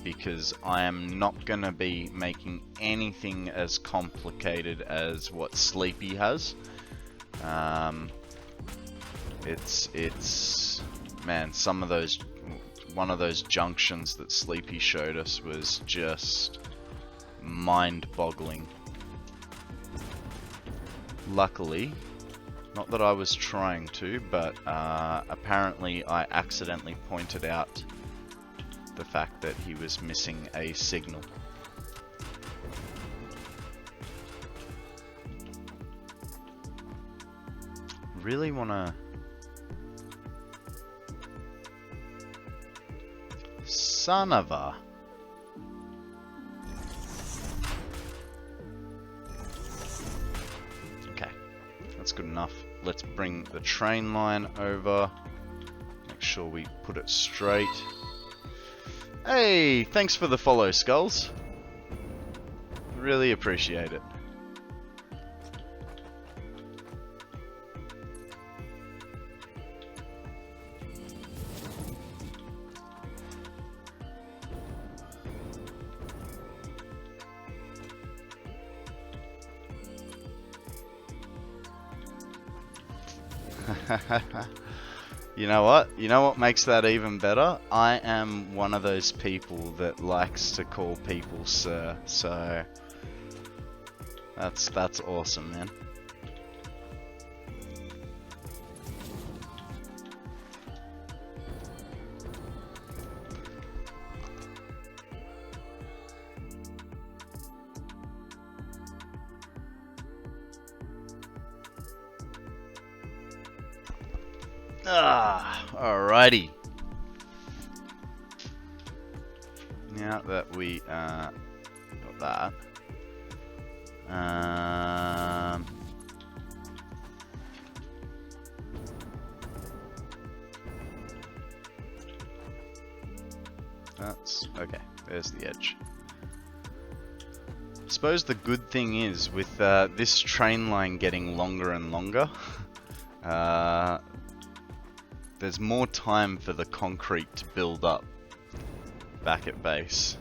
because I am not going to be making anything as complicated as what Sleepy has. It's man, some of those, one of those junctions that Sleepy showed us was just mind-boggling. Luckily, not that I was trying to, but apparently I accidentally pointed out the fact that he was missing a signal. Really wanna... Son of a... Okay, that's good enough. Let's bring the train line over. Make sure we put it straight. Hey, thanks for the follow, Skulls. Really appreciate it. You know what? You know what makes that even better? I am one of those people that likes to call people sir, so that's awesome, man. Alrighty. Now that we got that, levels. Okay, there's the edge. I suppose the good thing is, with this train line getting longer and longer, there's more time for the concrete to build up back at base.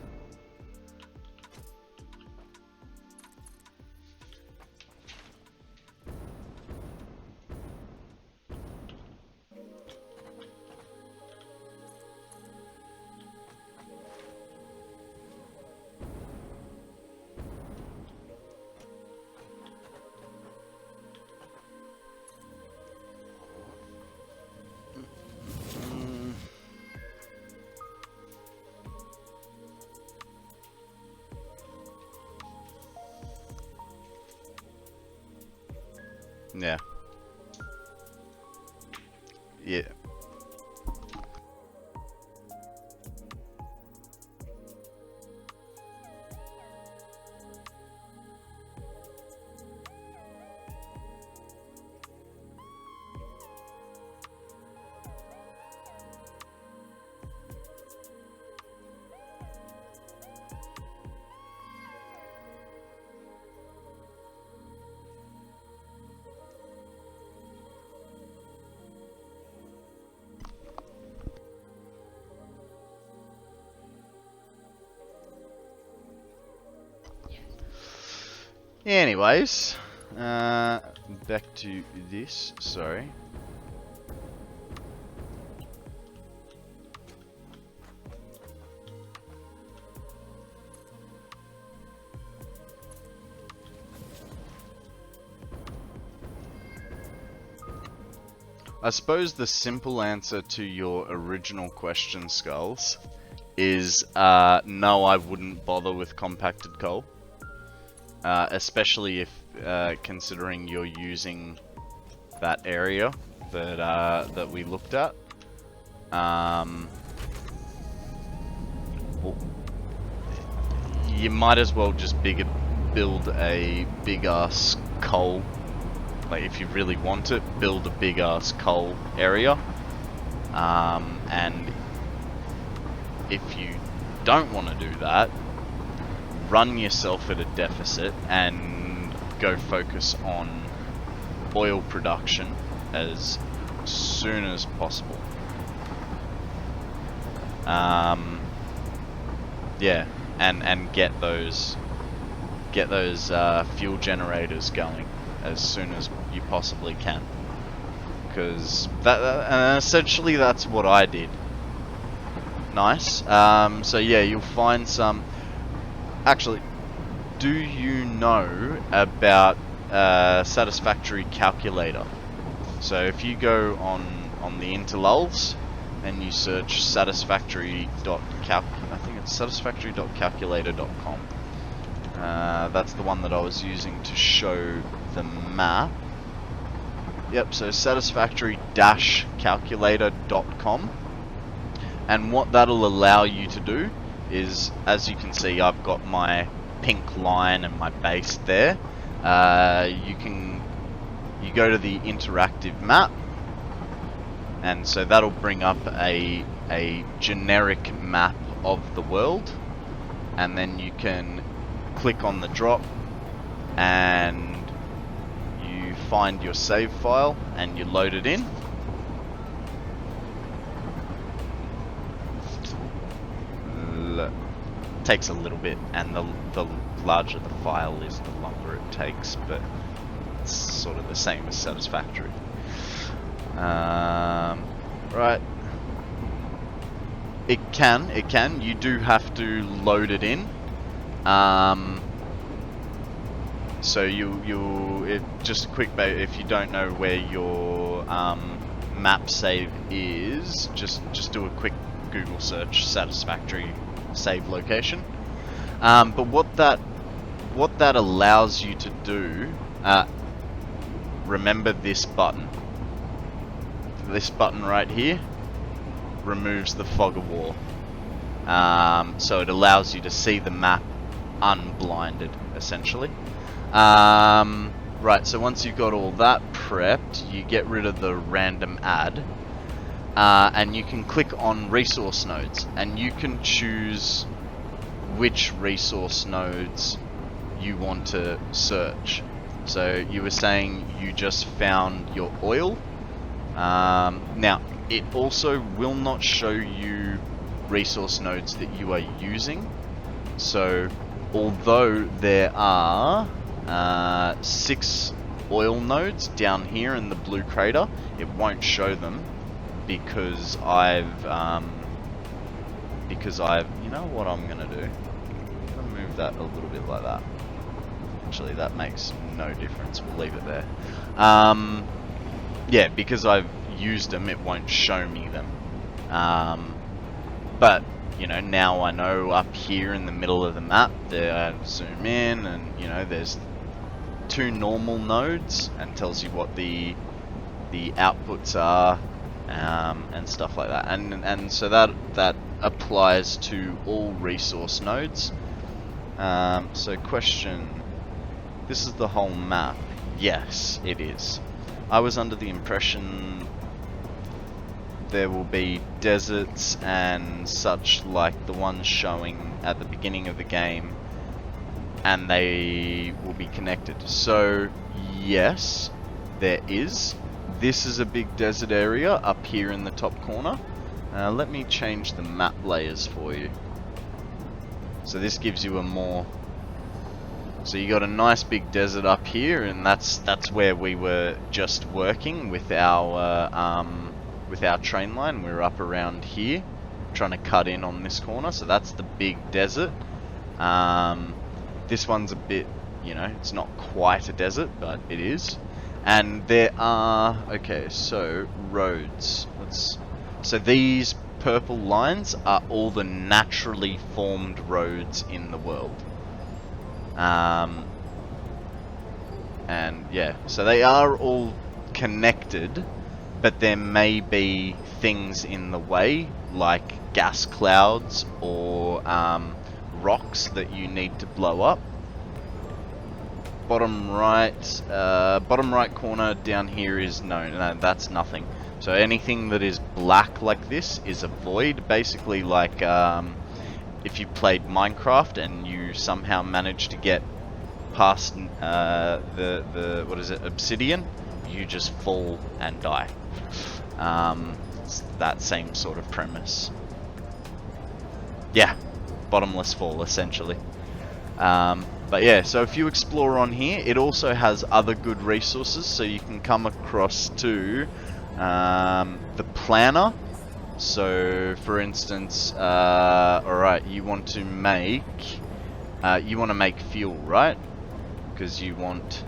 Yeah. Yeah. Anyways, back to this, sorry. I suppose the simple answer to your original question, Skulls, is no, I wouldn't bother with compacted coal. Especially if considering you're using that area that we looked at. Well, you might as well just build a big ass coal. Like, if you really want it, build a big ass coal area. And if you don't want to do that, run yourself at a deficit and go focus on oil production as soon as possible. Yeah, and get those fuel generators going as soon as you possibly can, because and essentially that's what I did. Nice. So yeah, you'll find some. Actually, do you know about Satisfactory calculator? So if you go on the interlulls and you search satisfactory.calc, I think it's satisfactory.calculator.com. That's the one that I was using to show the map. Yep, so satisfactory-calculator.com. And what that'll allow you to do is, as you can see, I've got my pink line and my base there. You go to the interactive map, and so that'll bring up a generic map of the world, and then you can click on the drop and you find your save file and you load it in. Takes a little bit, and the larger the file is, the longer it takes, but it's sort of the same as Satisfactory. Right. It can. You do have to load it in. So just a quick if you don't know where your map save is, just do a quick Google search, Satisfactory save location. But what that allows you to do, remember this button. This button right here removes the fog of war. So it allows you to see the map unblinded, essentially. Right, so once you've got all that prepped, you get rid of the random add. and you can click on resource nodes, and you can choose which resource nodes you want to search. So you were saying you just found your oil. Now, it also will not show you resource nodes that you are using. So although there are 6 oil nodes down here in the blue crater, it won't show them because I've you know what I'm gonna do? I'm gonna move that a little bit like that. Actually, that makes no difference. We'll leave it there. Yeah, because I've used them, it won't show me them. But you know, now I know up here in the middle of the map, there, zoom in, and you know, there's 2 normal nodes, and tells you what the outputs are, and stuff like that. And so that applies to all resource nodes. So question, this is the whole map? Yes, it is. I was under the impression there will be deserts and such like the ones showing at the beginning of the game, and they will be connected. So yes, there is. This is a big desert area up here in the top corner. Let me change the map layers for you. So this gives you a more... So you got a nice big desert up here, and that's where we were just working with our train line. We were up around here, trying to cut in on this corner. So that's the big desert. This one's a bit, you know, it's not quite a desert, but it is. And there are, okay, so roads. So these purple lines are all the naturally formed roads in the world. And yeah, so they are all connected, but there may be things in the way, like gas clouds or rocks that you need to blow up. Bottom right corner down here is no, that's nothing. So anything that is black like this is a void, basically like if you played Minecraft and you somehow managed to get past the what is it, obsidian, you just fall and die. It's that same sort of premise. Yeah, bottomless fall essentially. But yeah, so if you explore on here, it also has other good resources. So you can come across to the planner. So for instance, alright, you want to make fuel, right? Because you want,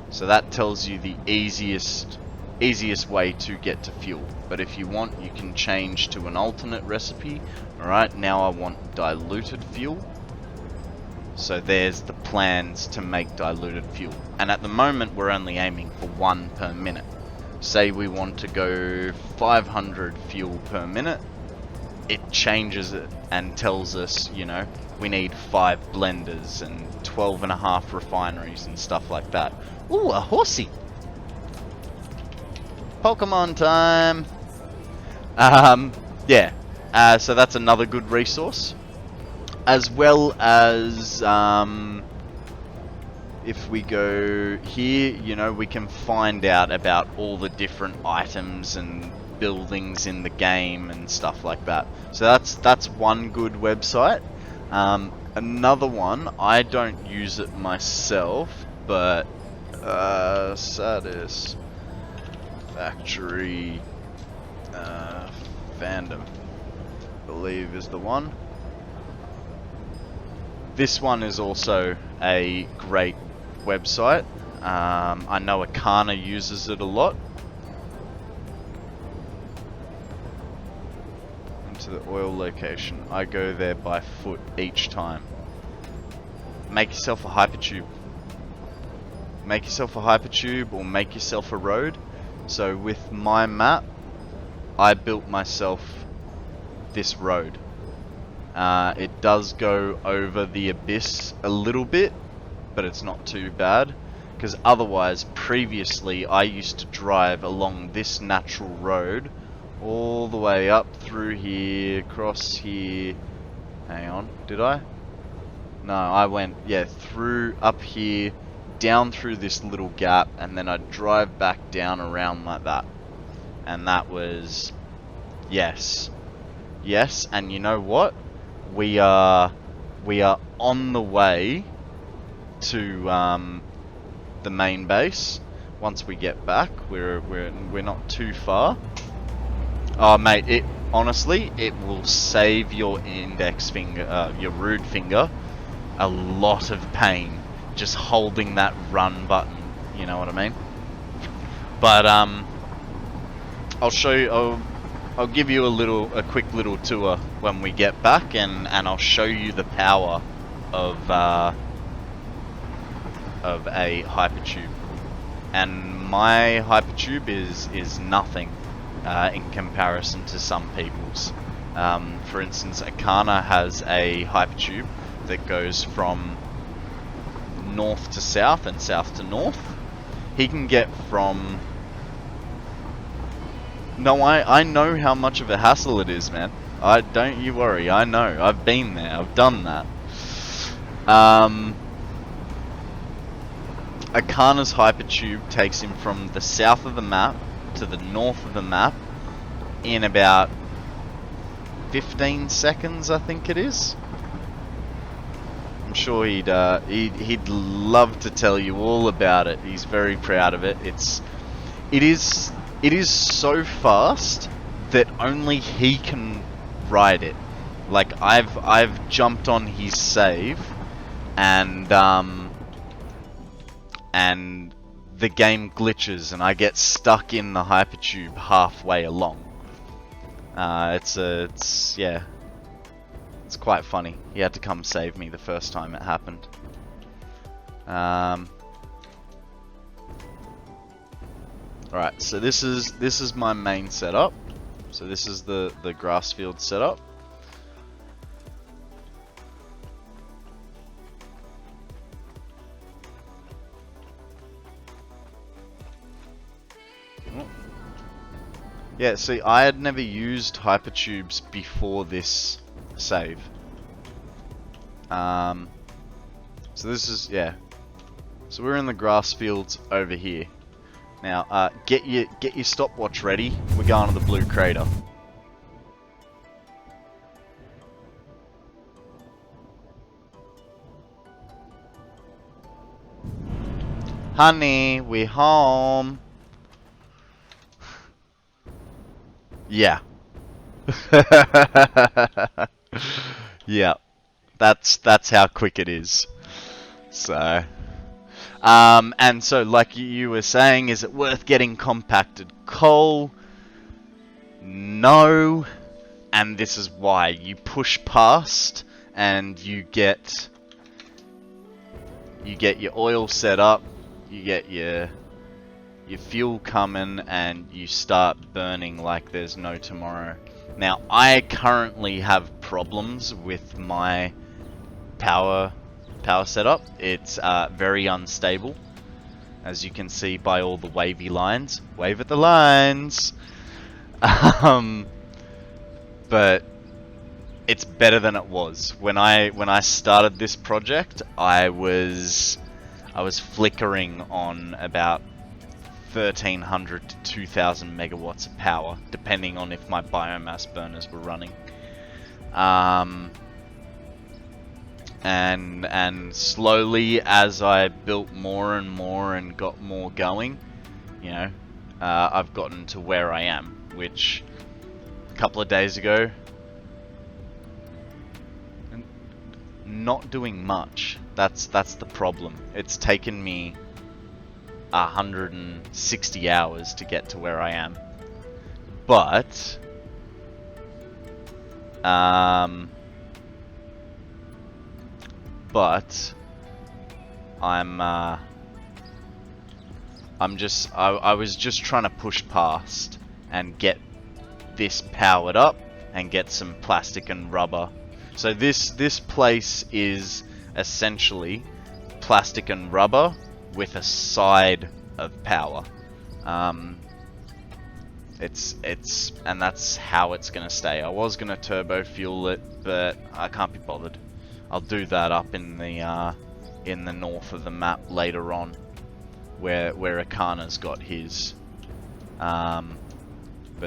so that tells you the easiest way to get to fuel. But if you want, you can change to an alternate recipe. Alright, now I want diluted fuel. So there's the plans to make diluted fuel. And at the moment we're only aiming for 1 per minute. Say we want to go 500 fuel per minute, it changes it and tells us, you know, we need 5 blenders and 12.5 refineries and stuff like that. Ooh, a horsey! Pokemon time! Yeah, so that's another good resource. As well as, if we go here, you know, we can find out about all the different items and buildings in the game and stuff like that. So that's one good website. Another one, I don't use it myself, but Satisfactory fandom, I believe, is the one. This one is also a great website. I know Akana uses it a lot. Into the oil location. I go there by foot each time. Make yourself a hypertube. Make yourself a hypertube or make yourself a road. So with my map, I built myself this road. It does go over the abyss a little bit, but it's not too bad, because otherwise previously I used to drive along this natural road all the way up through here, across here. Hang on, did I? No, I went, yeah, through up here, down through this little gap, and then I'd drive back down around like that. And that was, yes. Yes, and you know what? We are on the way to the main base. Once we get back, we're not too far. Oh mate, it honestly, it will save your index finger, your rude finger, a lot of pain just holding that run button. You know what I mean? But I'll show you. I'll give you a quick little tour when we get back, and I'll show you the power of a hypertube. And my hypertube is nothing in comparison to some people's. For instance, Akana has a hypertube that goes from north to south and south to north. He can get from... No, I know how much of a hassle it is, man. Don't you worry, I know. I've been there, I've done that. Akana's hypertube takes him from the south of the map to the north of the map in about 15 seconds, I think it is. I'm sure he'd love to tell you all about it. He's very proud of it. It is so fast that only he can ride it. Like I've jumped on his save, and the game glitches and I get stuck in the hypertube halfway along. Yeah, it's quite funny. He had to come save me the first time it happened. Alright, so this is my main setup. So this is the grass field setup. Yeah, see, I had never used hypertubes before this save. So this is, yeah. So we're in the grass fields over here. Now, get your stopwatch ready. We're going to the blue crater. Honey, we're home. Yeah. Yeah. That's how quick it is. So, and so like you were saying, is it worth getting compacted coal? No. And this is why. You push past and you get your oil set up, you get your fuel coming, and you start burning like there's no tomorrow. Now, I currently have problems with my power setup. It's very unstable, as you can see by all the wavy lines. Wave at the lines. But it's better than it was. When I started this project, I was flickering on about 1,300 to 2,000 megawatts of power, depending on if my biomass burners were running. And slowly, as I built more and more and got more going, you know, I've gotten to where I am, which a couple of days ago, not doing much. That's the problem. It's taken me 160 hours to get to where I am, but I was just trying to push past and get this powered up and get some plastic and rubber. So this place is essentially plastic and rubber with a side of power. and that's how it's gonna stay. I was gonna turbo fuel it, but I can't be bothered. I'll do that up in the north of the map later on, where Akana's got his. But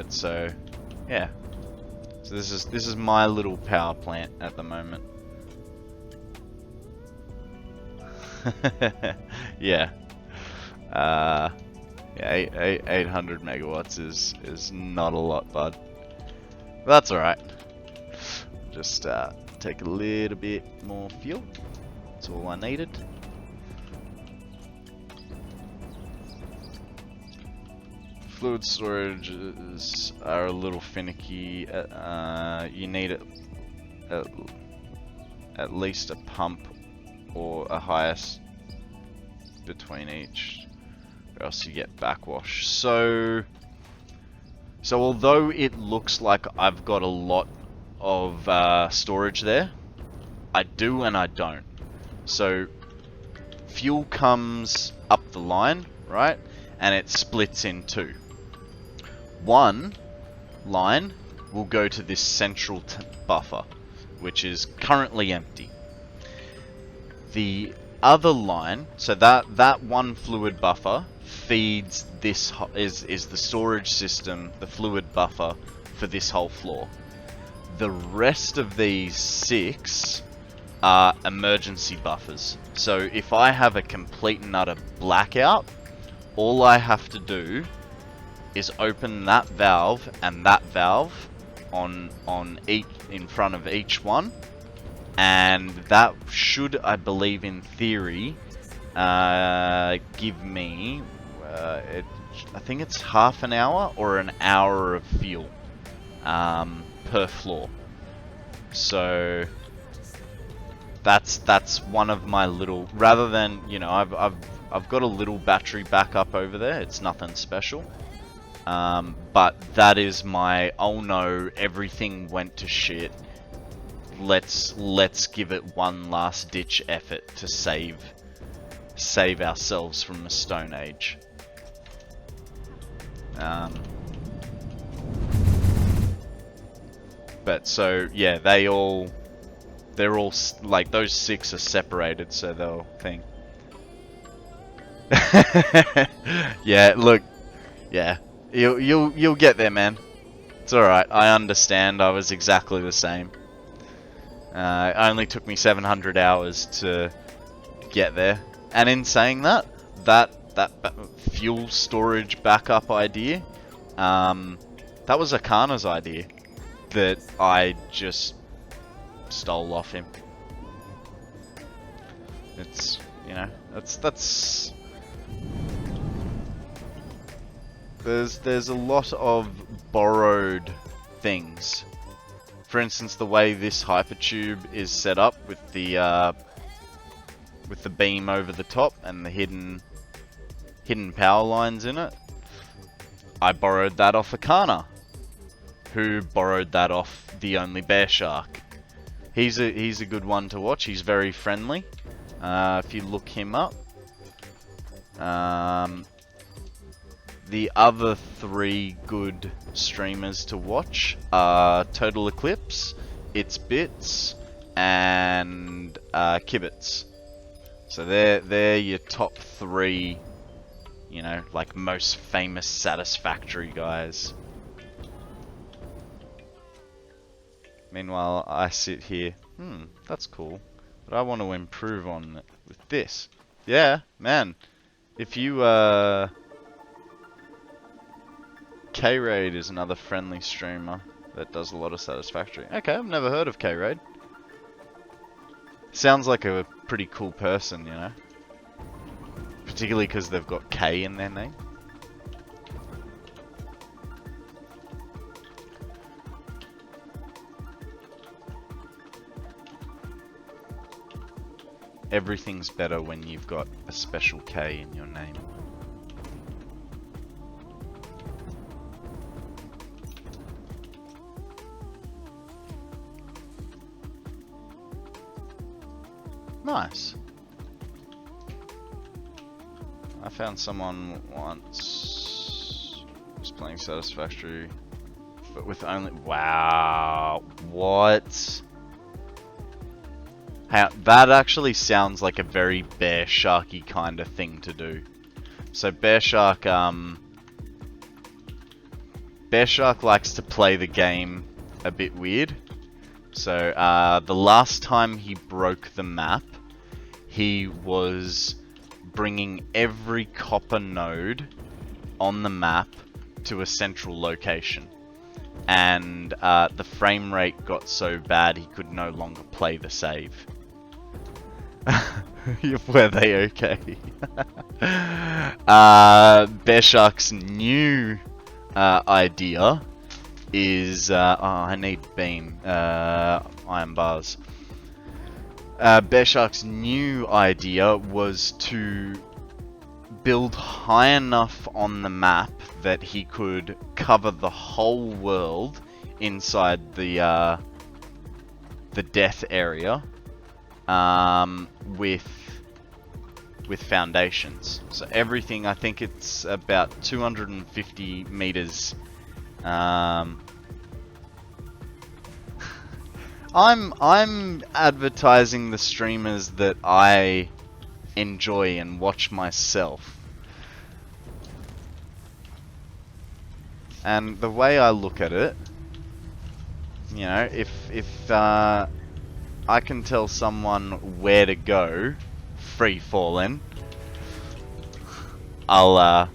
so, yeah. So this is my little power plant at the moment. Yeah. Yeah, 800 megawatts is not a lot, bud. But that's alright. Just take a little bit more fuel. That's all I needed. Fluid storages are a little finicky. You need at least a pump or a highest between each, or else you get backwash. So although it looks like I've got a lot of storage there, I do and I don't. So fuel comes up the line, right? And it splits in two. One line will go to this central buffer, which is currently empty. The other line, so that one fluid buffer feeds this, is the storage system, the fluid buffer for this whole floor. The rest of these 6 are emergency buffers. So if I have a complete and utter blackout, all I have to do is open that valve and that valve on each, in front of each one, and that should, I believe in theory, give me I think it's half an hour or an hour of fuel per floor. So that's one of my little, rather than, you know, I've got a little battery backup over there. It's nothing special. But that is my, oh no, everything went to shit. Let's give it one last ditch effort to save ourselves from the Stone Age. But so yeah, they're all like, those 6 are separated, so they'll think. Yeah, look, yeah. You'll get there, man. It's alright. I understand. I was exactly the same. It only took me 700 hours to get there. And in saying that fuel storage backup idea, that was Akana's idea that I just stole off him. It's, you know, that's There's a lot of borrowed things. For instance, the way this hypertube is set up with the beam over the top and the hidden power lines in it. I borrowed that off Akana, who borrowed that off the Only Bear Shark. He's a good one to watch. He's very friendly. If you look him up. The other 3 good streamers to watch are TotalXclipse, Bitz, and ImKibitz. So they're your top 3, you know, like most famous Satisfactory guys. Meanwhile, I sit here, that's cool, but I want to improve on it with this. Yeah, man, if you K-Raid is another friendly streamer that does a lot of Satisfactory. Okay, I've never heard of K-Raid. Sounds like a pretty cool person, you know? Particularly because they've got K in their name. Everything's better when you've got a special K in your name. Nice. I found someone once who's playing Satisfactory, but with only... Wow. What? That actually sounds like a very Bear Sharky kind of thing to do. So Bear Shark likes to play the game a bit weird. So the last time he broke the map, he was bringing every copper node on the map to a central location. And the frame rate got so bad he could no longer play the save. Were they okay? Bear Shark's new idea is... oh, I need beam. Iron bars. Bear Shark's new idea was to build high enough on the map that he could cover the whole world inside the death area with foundations. So everything, I think it's about 250 meters. I'm advertising the streamers that I enjoy and watch myself. And the way I look at it, you know, if I can tell someone where to go, free falling, I'll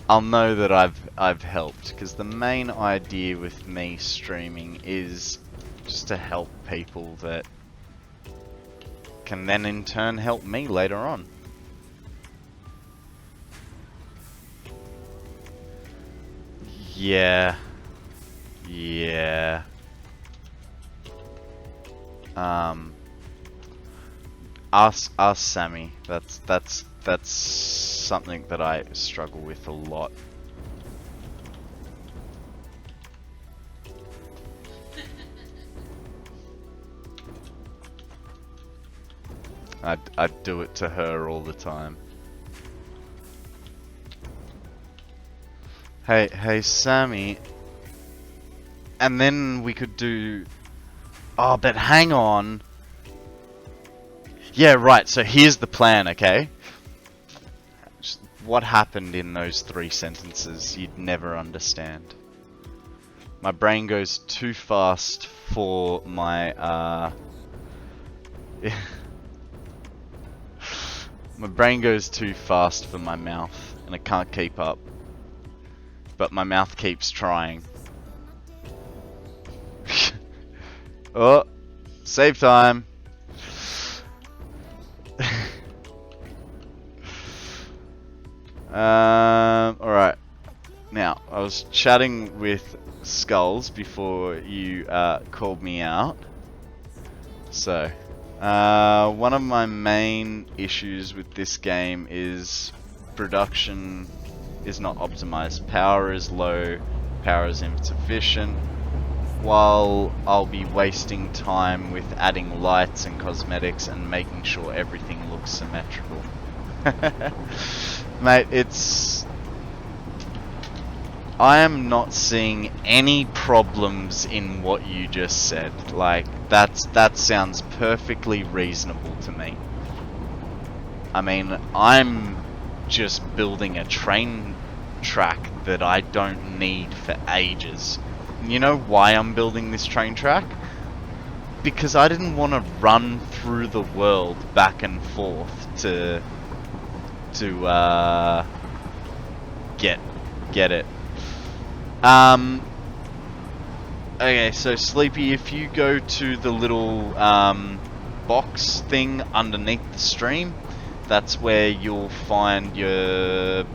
know that I've helped, because the main idea with me streaming is just to help people that can then in turn help me later on. Yeah. Ask Sammy. That's something that I struggle with a lot. I'd do it to her all the time. Hey Sammy. And then we could do... Oh, but hang on. Yeah, right, so here's the plan, okay? Just what happened in those 3 sentences, you'd never understand. My brain goes too fast for my, my brain goes too fast for my mouth, and I can't keep up. But my mouth keeps trying. Oh, save time. Alright. Now, I was chatting with Skulls before you called me out. So, one of my main issues with this game is production is not optimized. Power is low, power is insufficient, while I'll be wasting time with adding lights and cosmetics and making sure everything looks symmetrical. Mate, I am not seeing any problems in what you just said. Like, that sounds perfectly reasonable to me. I mean, I'm just building a train track that I don't need for ages. You know why I'm building this train track? Because I didn't want to run through the world back and forth to get it. Okay, so Sleepy, if you go to the little box thing underneath the stream, that's where you'll find your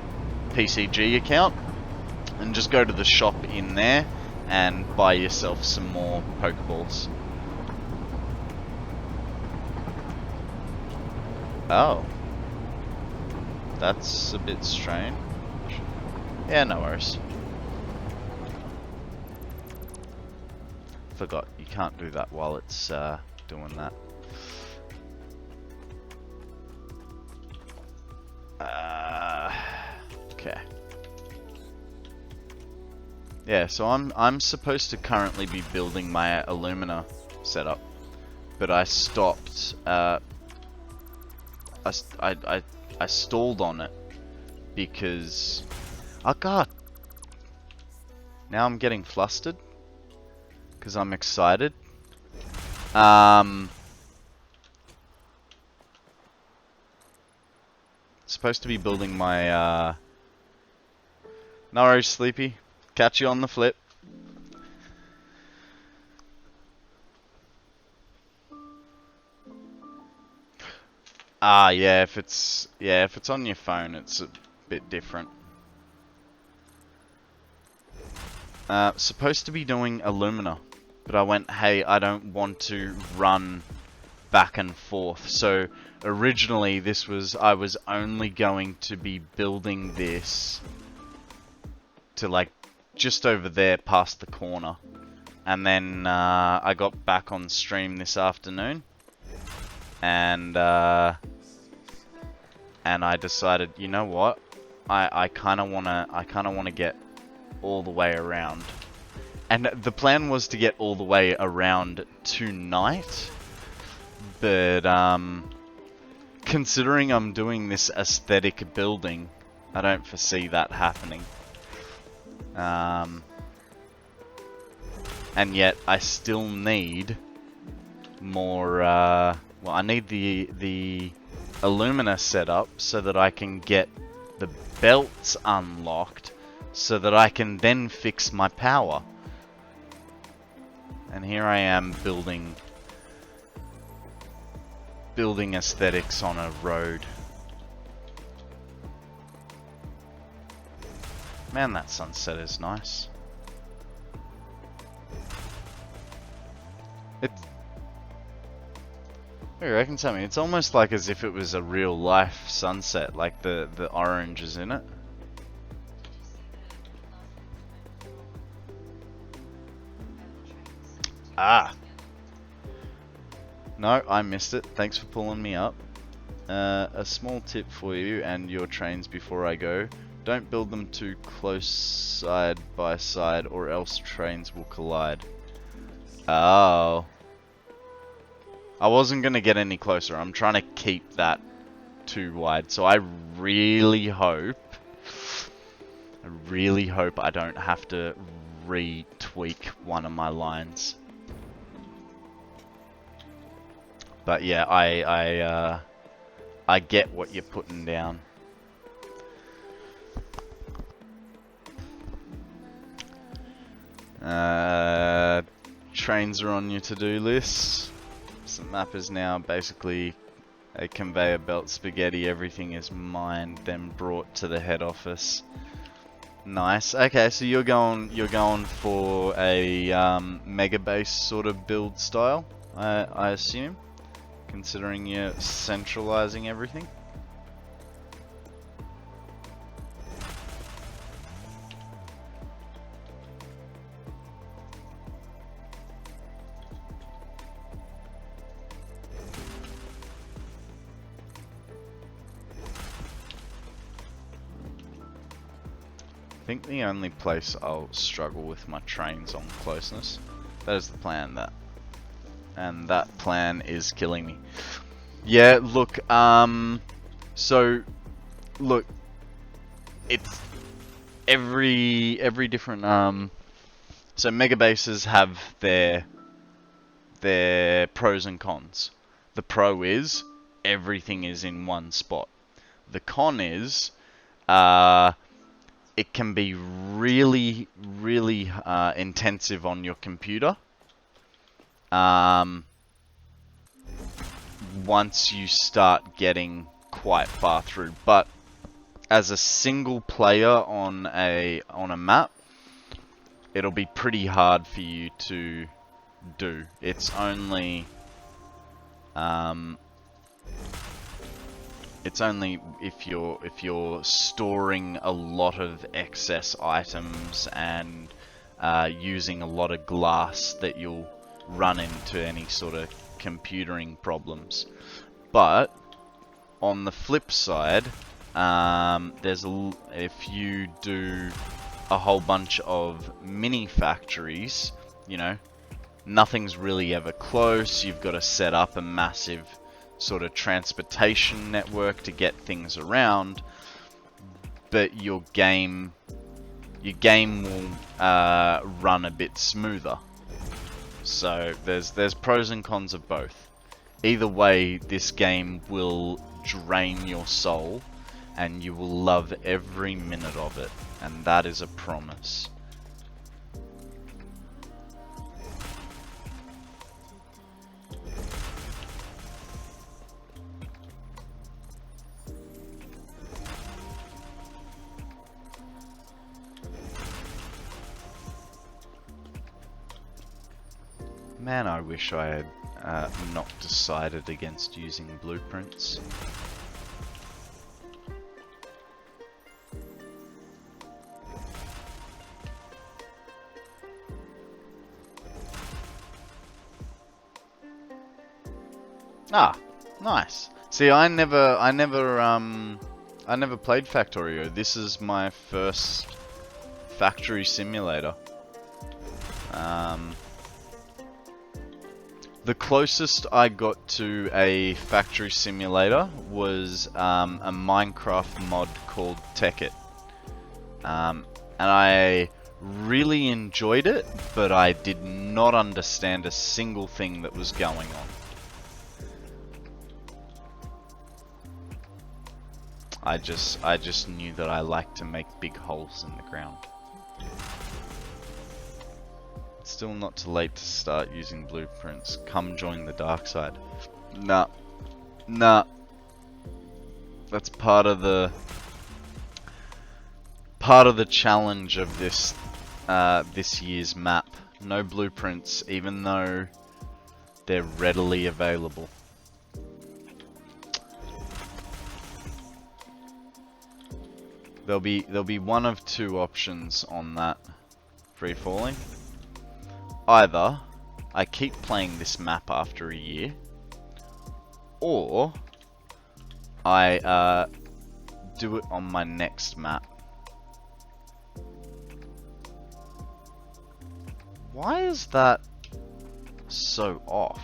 PCG account, and just go to the shop in there and buy yourself some more Pokeballs. Oh. That's a bit strange. Yeah, no worries. Forgot, you can't do that while it's doing that. Okay. Yeah, so I'm supposed to currently be building my Illumina setup, but I stopped. I stalled on it because, oh god, now I'm getting flustered because I'm excited. Supposed to be building my no worries, Sleepy. Catch you on the flip. Yeah, if it's on your phone, it's a bit different. Supposed to be doing Illumina, but I went, hey, I don't want to run back and forth. So originally I was only going to be building this to like just over there past the corner. And then I got back on stream this afternoon, and I decided, you know what, I kind of wanna get all the way around, and the plan was to get all the way around tonight, but considering I'm doing this aesthetic building, I don't foresee that happening. And yet I still need more, well, I need the Illumina set up so that I can get the belts unlocked so that I can then fix my power. And here I am building aesthetics on a road. Man, that sunset is nice. Who reckons something? It's almost like as if it was a real life sunset, like the orange is in it. Ah! No, I missed it. Thanks for pulling me up. A small tip for you and your trains before I go. Don't build them too close side by side or else trains will collide. Oh. I wasn't going to get any closer. I'm trying to keep that too wide. So I really hope I don't have to retweak one of my lines. But yeah, I get what you're putting down. Trains are on your to-do list. The map is now basically a conveyor belt spaghetti. Everything is mined, then brought to the head office. Nice. Okay, so you're going for a mega base sort of build style, I assume, considering you're centralizing everything. I think the only place I'll struggle with my trains on closeness. That is the plan, and that plan is killing me. Yeah, look, so look, it's every different so mega bases have their pros and cons. The pro is everything is in one spot. The con is it can be really intensive on your computer once you start getting quite far through. But as a single player on a map, it'll be pretty hard for you to do. It's only if you're storing a lot of excess items and using a lot of glass that you'll run into any sort of computering problems. But on the flip side, if you do a whole bunch of mini factories, you know, nothing's really ever close. You've got to set up a massive sort of transportation network to get things around, but your game will run a bit smoother. So there's pros and cons of both. Either way, this game will drain your soul, and you will love every minute of it, and that is a promise. Man, I wish I had not decided against using blueprints. Ah, nice. See, I never played Factorio. This is my first factory simulator. The closest I got to a factory simulator was a Minecraft mod called It. And I really enjoyed it, but I did not understand a single thing that was going on. I just knew that I like to make big holes in the ground. It's still not too late to start using blueprints. Come join the dark side. Nah. That's part of the challenge of this this year's map. No blueprints, even though they're readily available. There'll be one of two options on that free falling. Either I keep playing this map after a year, or I do it on my next map. Why is that so off?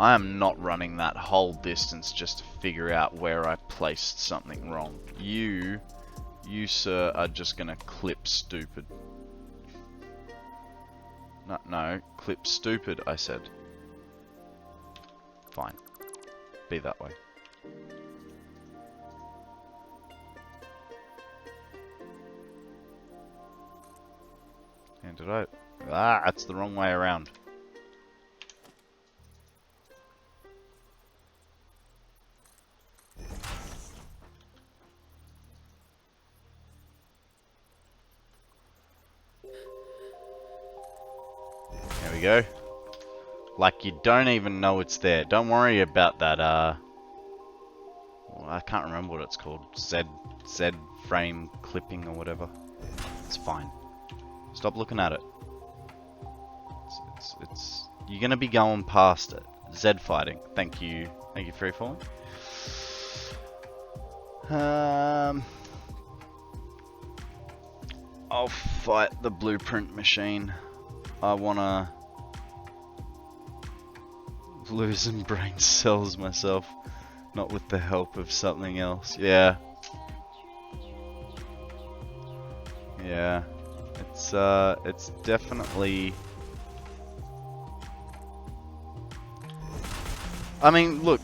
I am not running that whole distance just to figure out where I placed something wrong. You sir, are just gonna clip stupid. No, clip stupid, I said. Fine. Be that way. And did I? Ah, that's the wrong way around. There we go. Like you don't even know it's there. Don't worry about that, well, I can't remember what it's called. Z frame clipping or whatever. It's fine. Stop looking at it. You're gonna be going past it. Z fighting. Thank you, free falling. I'll fight the blueprint machine. I wanna lose some brain cells myself, not with the help of something else. Yeah. It's definitely. I mean, look,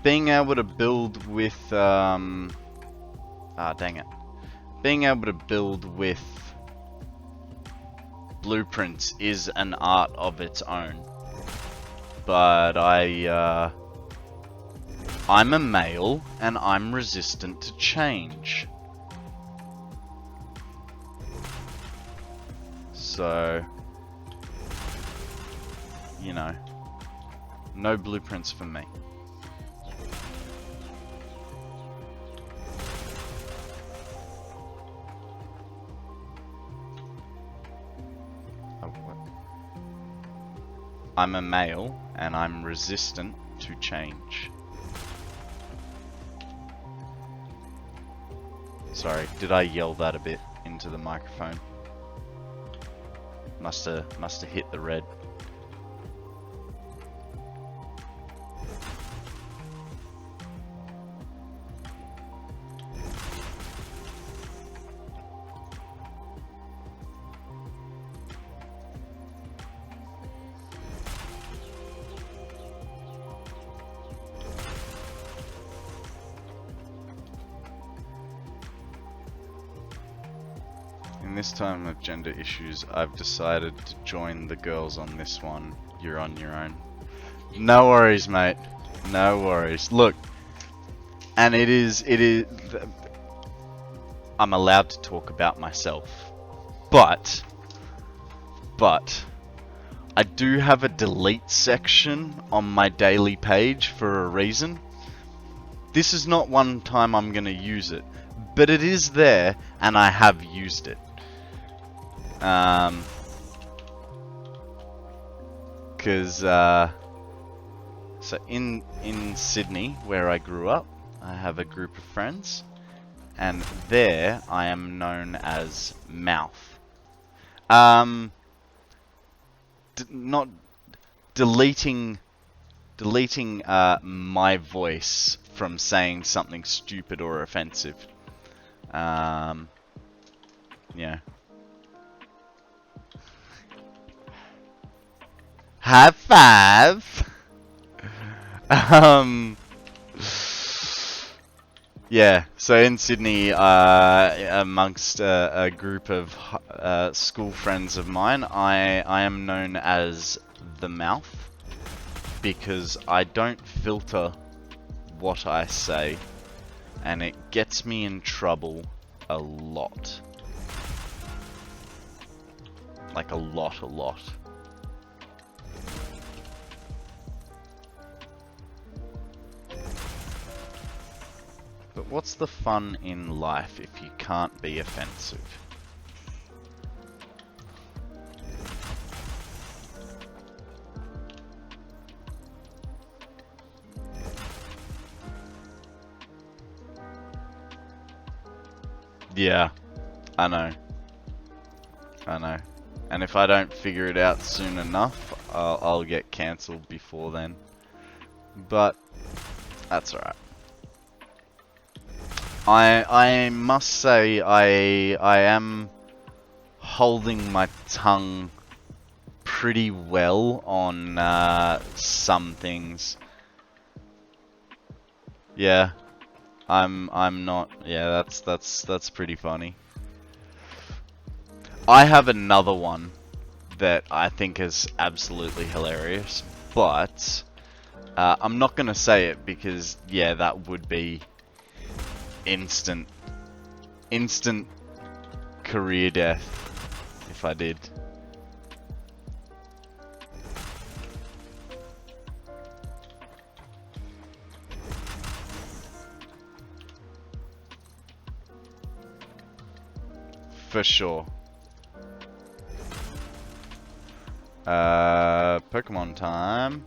being able to build with dang it, being able to build with blueprints is an art of its own. But I'm a male and I'm resistant to change. So, you know, no blueprints for me. I'm a male and I'm resistant to change. Sorry, did I yell that a bit into the microphone? Must have hit the red. In this time of gender issues, I've decided to join the girls on this one. You're on your own. No worries, mate. No worries. Look, and it is. I'm allowed to talk about myself, but I do have a delete section on my daily page for a reason. This is not one time I'm going to use it, but it is there, and I have used it. Because so in Sydney, where I grew up, I have a group of friends, and there I am known as Mouth. Not deleting my voice from saying something stupid or offensive. Yeah. High five. Yeah, so in Sydney, amongst a group of school friends of mine, I am known as the Mouth because I don't filter what I say, and it gets me in trouble a lot. Like a lot. But what's the fun in life if you can't be offensive? Yeah, I know. And if I don't figure it out soon enough, I'll get cancelled before then. But that's alright. I must say I am holding my tongue pretty well on some things. Yeah, I'm not. Yeah, that's pretty funny. I have another one that I think is absolutely hilarious, but I'm not gonna say it because yeah, that would be instant career death if I did. For sure. Pokemon time.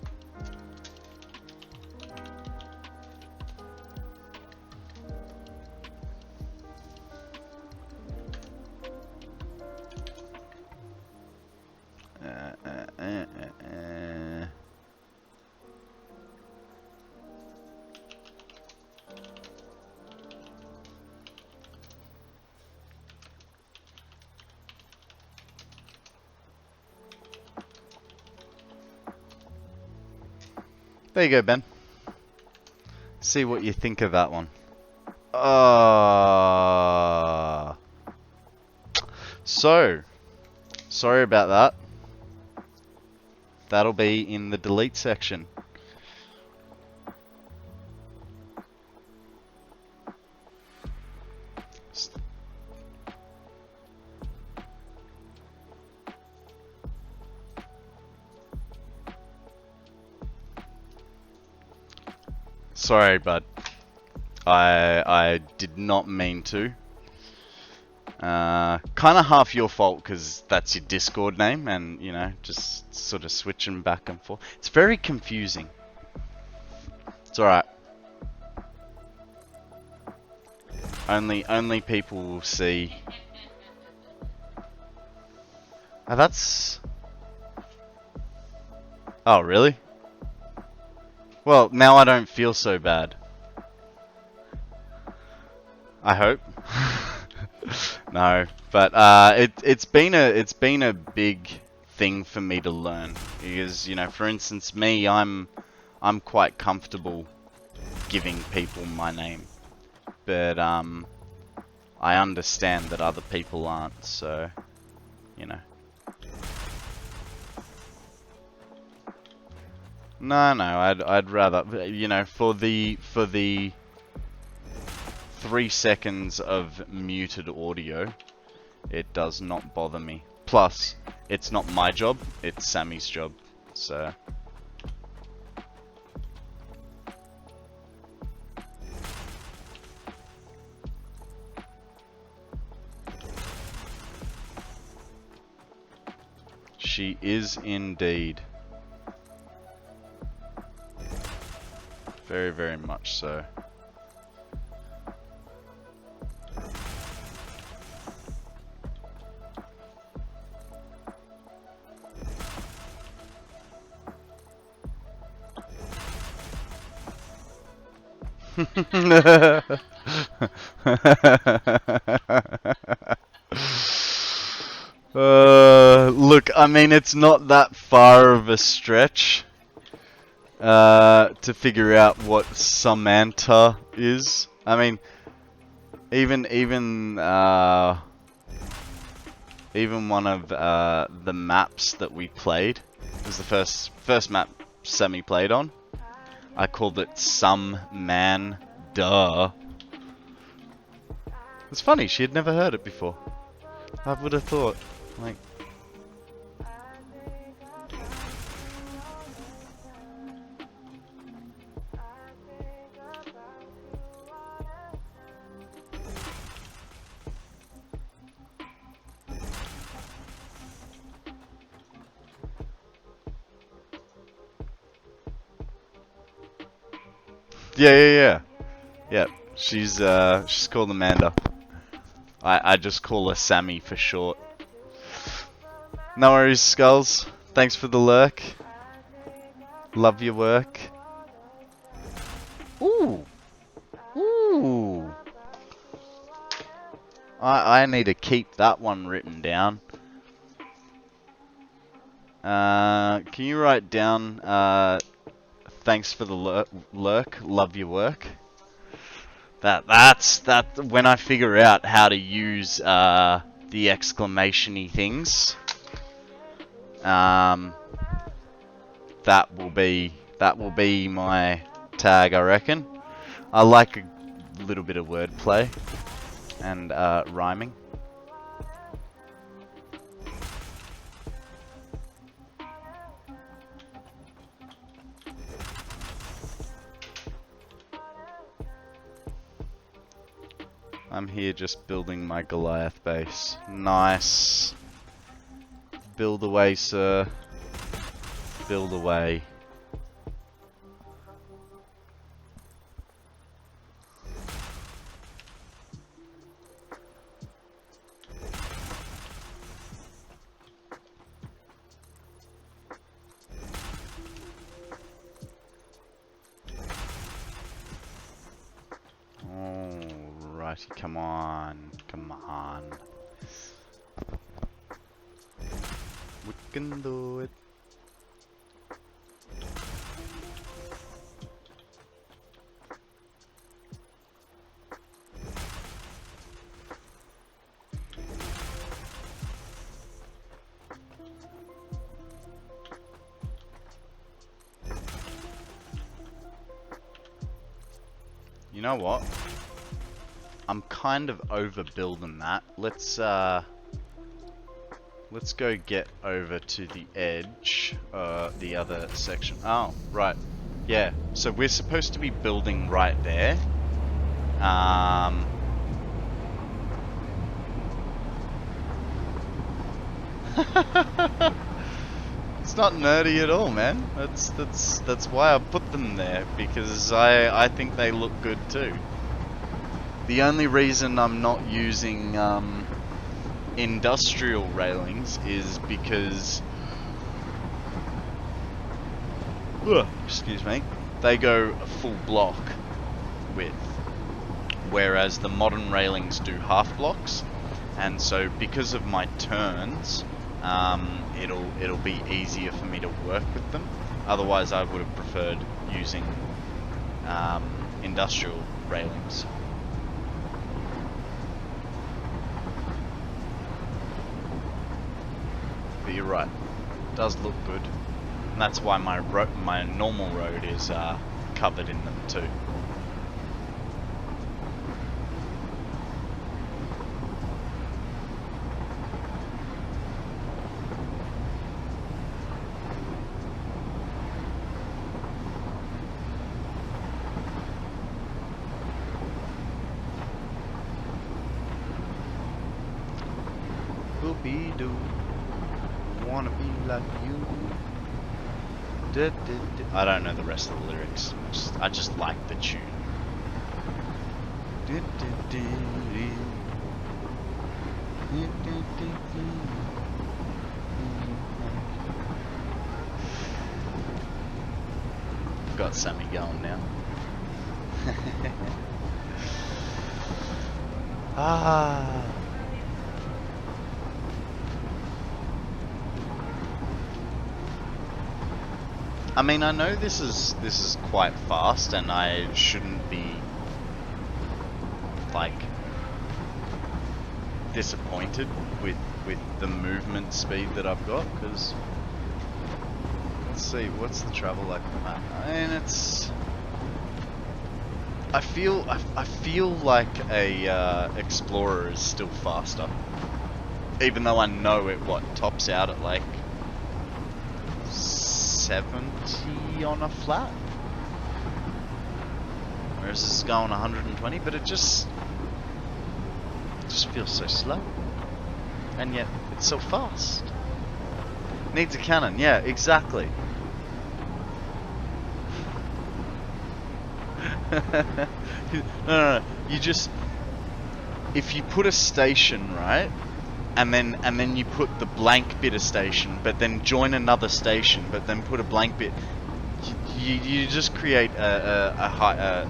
There you go, Ben. See what you think of that one. So, sorry about that. That'll be in the delete section. Sorry, bud. I did not mean to. Kind of half your fault because that's your Discord name, and you know, just sort of switching back and forth. It's very confusing. It's alright. Only people will see. Oh, that's... Oh, really? Well, now I don't feel so bad. I hope. No, but it's been a big thing for me to learn because, you know, for instance, me, I'm quite comfortable giving people my name, but I understand that other people aren't, so, you know. No, I'd rather, you know, for the 3 seconds of muted audio, it does not bother me. Plus, it's not my job, it's Sammy's job, so. She is indeed. Very, very much so. Look, I mean, it's not that far of a stretch to figure out what Samantha is. I mean, even one of the maps that we played, it was the first map Sammy played on. I called it Some Man Duh. It's funny, she had never heard it before. I would have thought, like... Yeah. Yeah, she's called Amanda. I just call her Sammy for short. No worries, Skulls. Thanks for the lurk. Love your work. Ooh. I need to keep that one written down. Can you write down, thanks for the lurk, love your work? That's when I figure out how to use the exclamation-y things. That will be my tag, I reckon. I like a little bit of wordplay and rhyming. I'm here just building my Goliath base. Nice. Build away, sir. Build away. Come on. We can do it. You know what? I'm kind of overbuilding that. Let's go get over to the edge, the other section. Oh, right. Yeah, so we're supposed to be building right there. It's not nerdy at all, man. That's why I put them there, because I think they look good too. The only reason I'm not using industrial railings is because, excuse me, they go a full block width, whereas the modern railings do half blocks, and so because of my turns, it'll be easier for me to work with them. Otherwise, I would have preferred using industrial railings. But you're right, it does look good, and that's why my normal road is covered in them too. Be-do, wanna be like you. I don't know the rest of the lyrics. I just like the tune. Got Sammy going now. Ah. I mean, I know this is quite fast, and I shouldn't be like disappointed with the movement speed that I've got, because let's see, what's the travel like on the map? And it's, I feel like a Explorer is still faster, even though I know it tops out at like 70 on a flat, whereas this is going 120, but it just feels so slow, and yet it's so fast. Needs a cannon, yeah, exactly. No, you just, if you put a station, right, and then you put the blank bit of station, but then join another station, but then put a blank bit. You just create a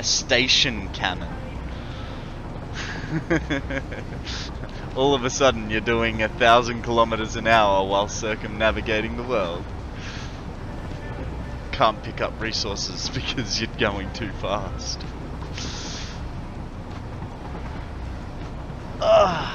station cannon. All of a sudden, you're doing 1,000 kilometers an hour while circumnavigating the world. Can't pick up resources because you're going too fast. Ah.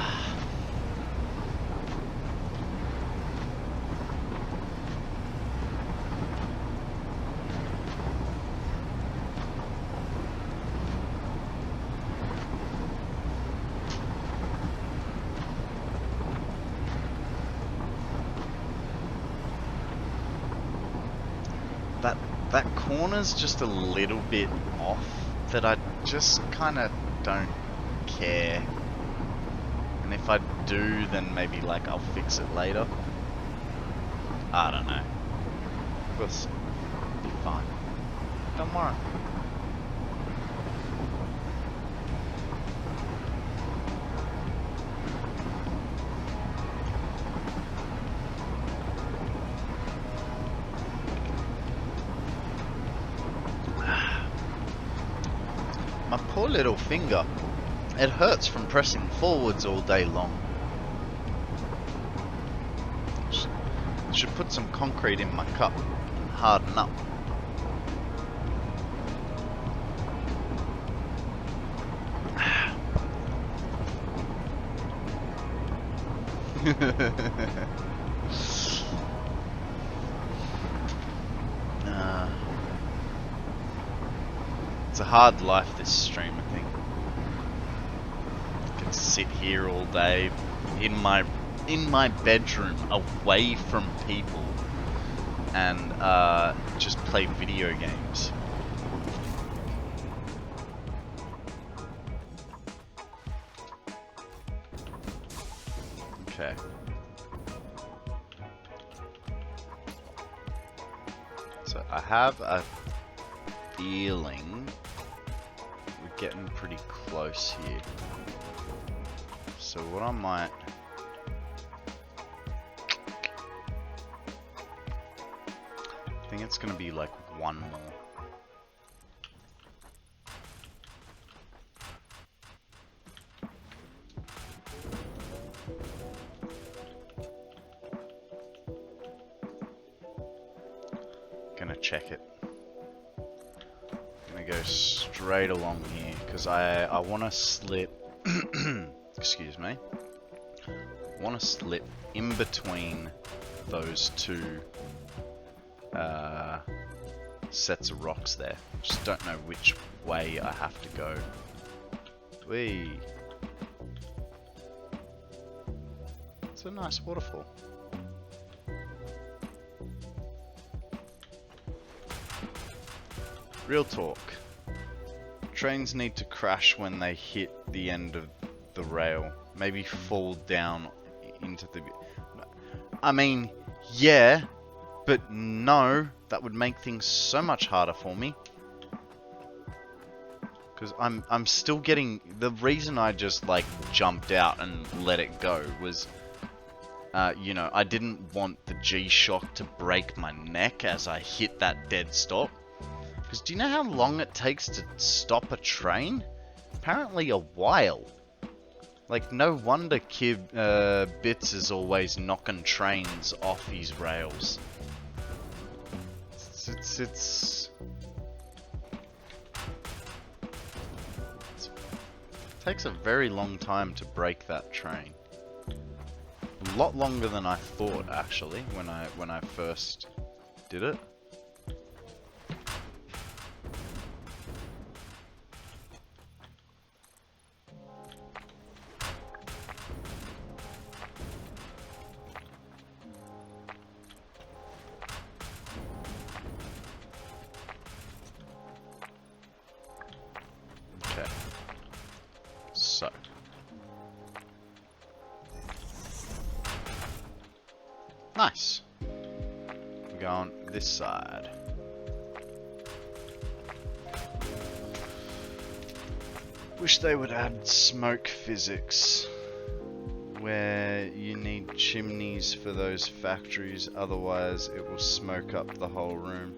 That corner's just a little bit off, that I just kind of don't care. And if I do, then maybe like I'll fix it later. I don't know. We'll see. Be fine. Don't worry. My poor little finger. It hurts from pressing forwards all day long. Should put some concrete in my cup and harden up. It's a hard life, this stream, I think. I can sit here all day in my bedroom, away from people, and just play video games. Okay. So I have a feeling we're getting pretty close here. So what I might... I think it's gonna be like one more. Gonna check it. Gonna go straight along here because I want to slip. Excuse me. I want to slip in between those two sets of rocks there. Just don't know which way I have to go. Whee! It's a nice waterfall. Real talk. Trains need to crash when they hit the end of the rail. Maybe fall down into the... I mean, yeah, but no, that would make things so much harder for me. Because I'm still getting... The reason I just, like, jumped out and let it go was... you know, I didn't want the G-shock to break my neck as I hit that dead stop. Because do you know how long it takes to stop a train? Apparently a while. Like, no wonder Bitz is always knocking trains off his rails. It takes a very long time to break that train. A lot longer than I thought, actually, when I first did it. Okay. So. Nice. We go on this side. Wish they would add smoke physics, where you need chimneys for those factories, otherwise it will smoke up the whole room.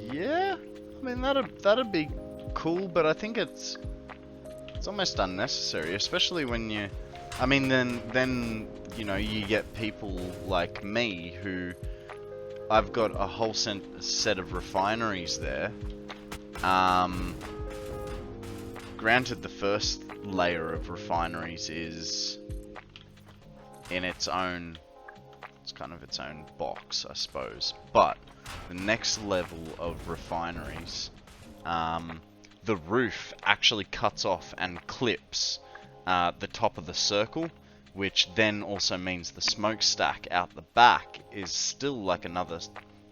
Yeah, I mean that'd be cool, but I think it's almost unnecessary, especially when you... I mean, then you know, you get people like me who... I've got a whole set of refineries there. Granted, the first layer of refineries is in its own... It's kind of its own box, I suppose. But the next level of refineries, the roof actually cuts off and clips the top of the circle, which then also means the smokestack out the back is still like another,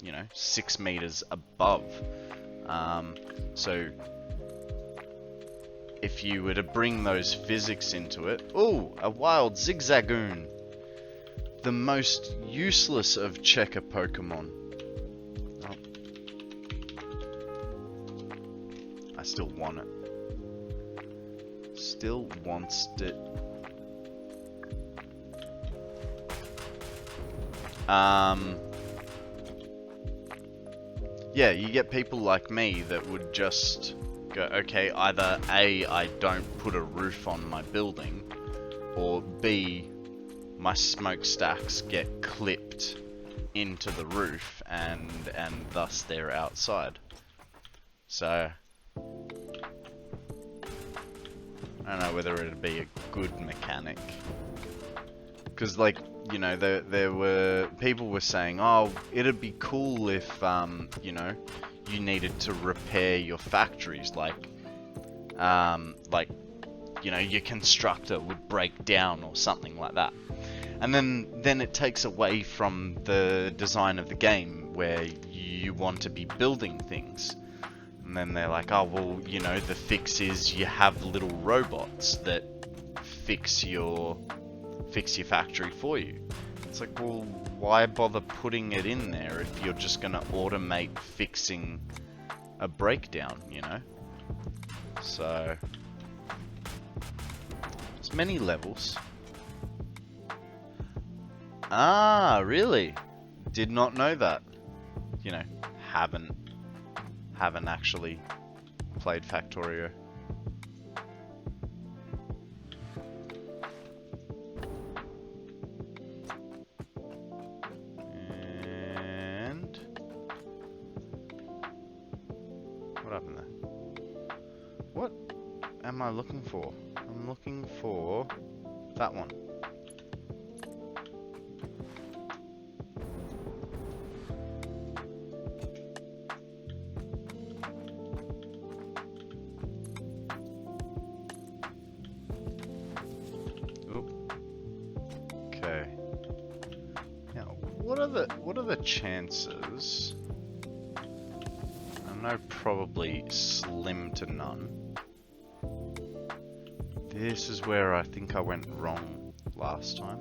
you know, 6 meters above. So if you were to bring those physics into it... Ooh, a wild Zigzagoon! The most useless of checker Pokemon. Oh. I still want it. Still wants it. Yeah, you get people like me that would just go, okay, either A, I don't put a roof on my building, or B, my smokestacks get clipped into the roof and thus they're outside. So I don't know whether it'd be a good mechanic. Because, like, you know, there were... People were saying, oh, it'd be cool if, you know, you needed to repair your factories. Like, you know, your constructor would break down or something like that. And then it takes away from the design of the game where you want to be building things. And then they're like, oh, well, you know, the fix is you have little robots that fix your factory for you. It's like, well, why bother putting it in there if you're just going to automate fixing a breakdown, you know? So it's many levels. Ah, really? Did not know that. You know, haven't actually played Factorio. And what happened there? What am I looking for? I'm looking for that one. Okay. Now, what are the chances? I know probably slim to none. This is where I think I went wrong last time.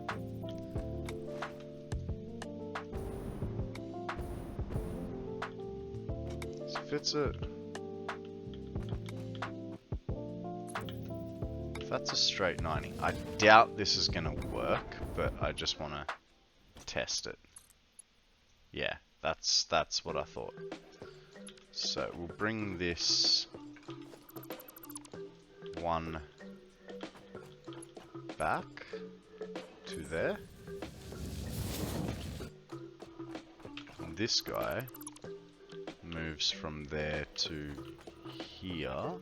So if it's if that's a straight 90, I doubt this is gonna work, but I just want to test it. Yeah, that's what I thought. So we'll bring this one back to there. And this guy moves from there to here.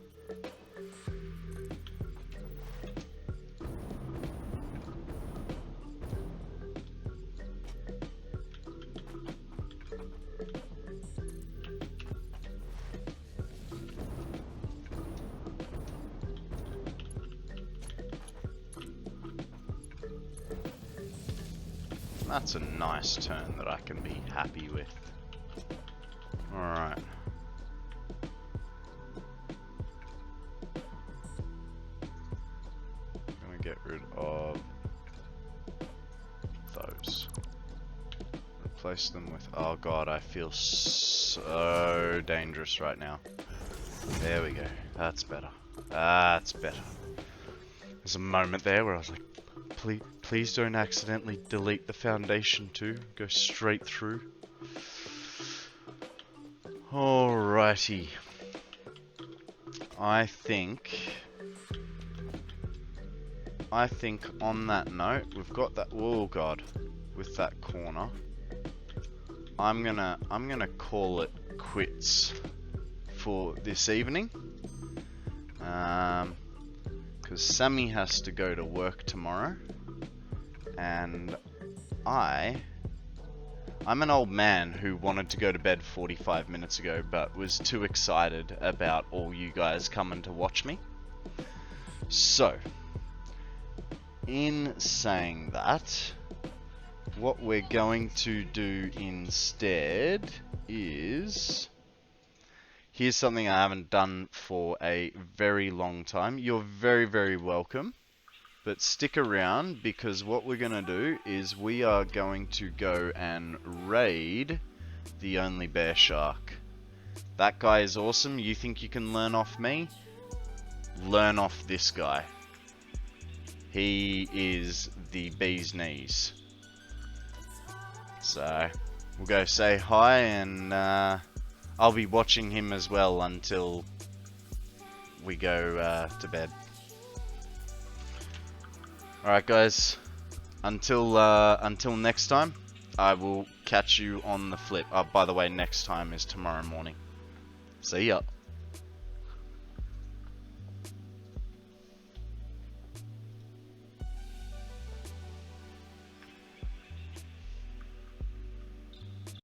That's a nice turn that I can be happy with. Alright. Gonna get rid of those. Replace them with... Oh god, I feel so dangerous right now. There we go. That's better. That's better. There's a moment there where I was like, please don't accidentally delete the foundation too. Go straight through. Alrighty. I think on that note, we've got that. Oh god, with that corner, I'm gonna call it quits for this evening. Because Sammy has to go to work tomorrow. And I'm an old man who wanted to go to bed 45 minutes ago, but was too excited about all you guys coming to watch me. So, in saying that, what we're going to do instead is... Here's something I haven't done for a very long time. You're very, very welcome. But stick around, because what we're going to do is we are going to go and raid the Only Bear Shark. That guy is awesome. You think you can learn off me? Learn off this guy. He is the bee's knees. So, we'll go say hi, and I'll be watching him as well until we go to bed. Alright guys, until next time, I will catch you on the flip. Oh, by the way, next time is tomorrow morning. See ya.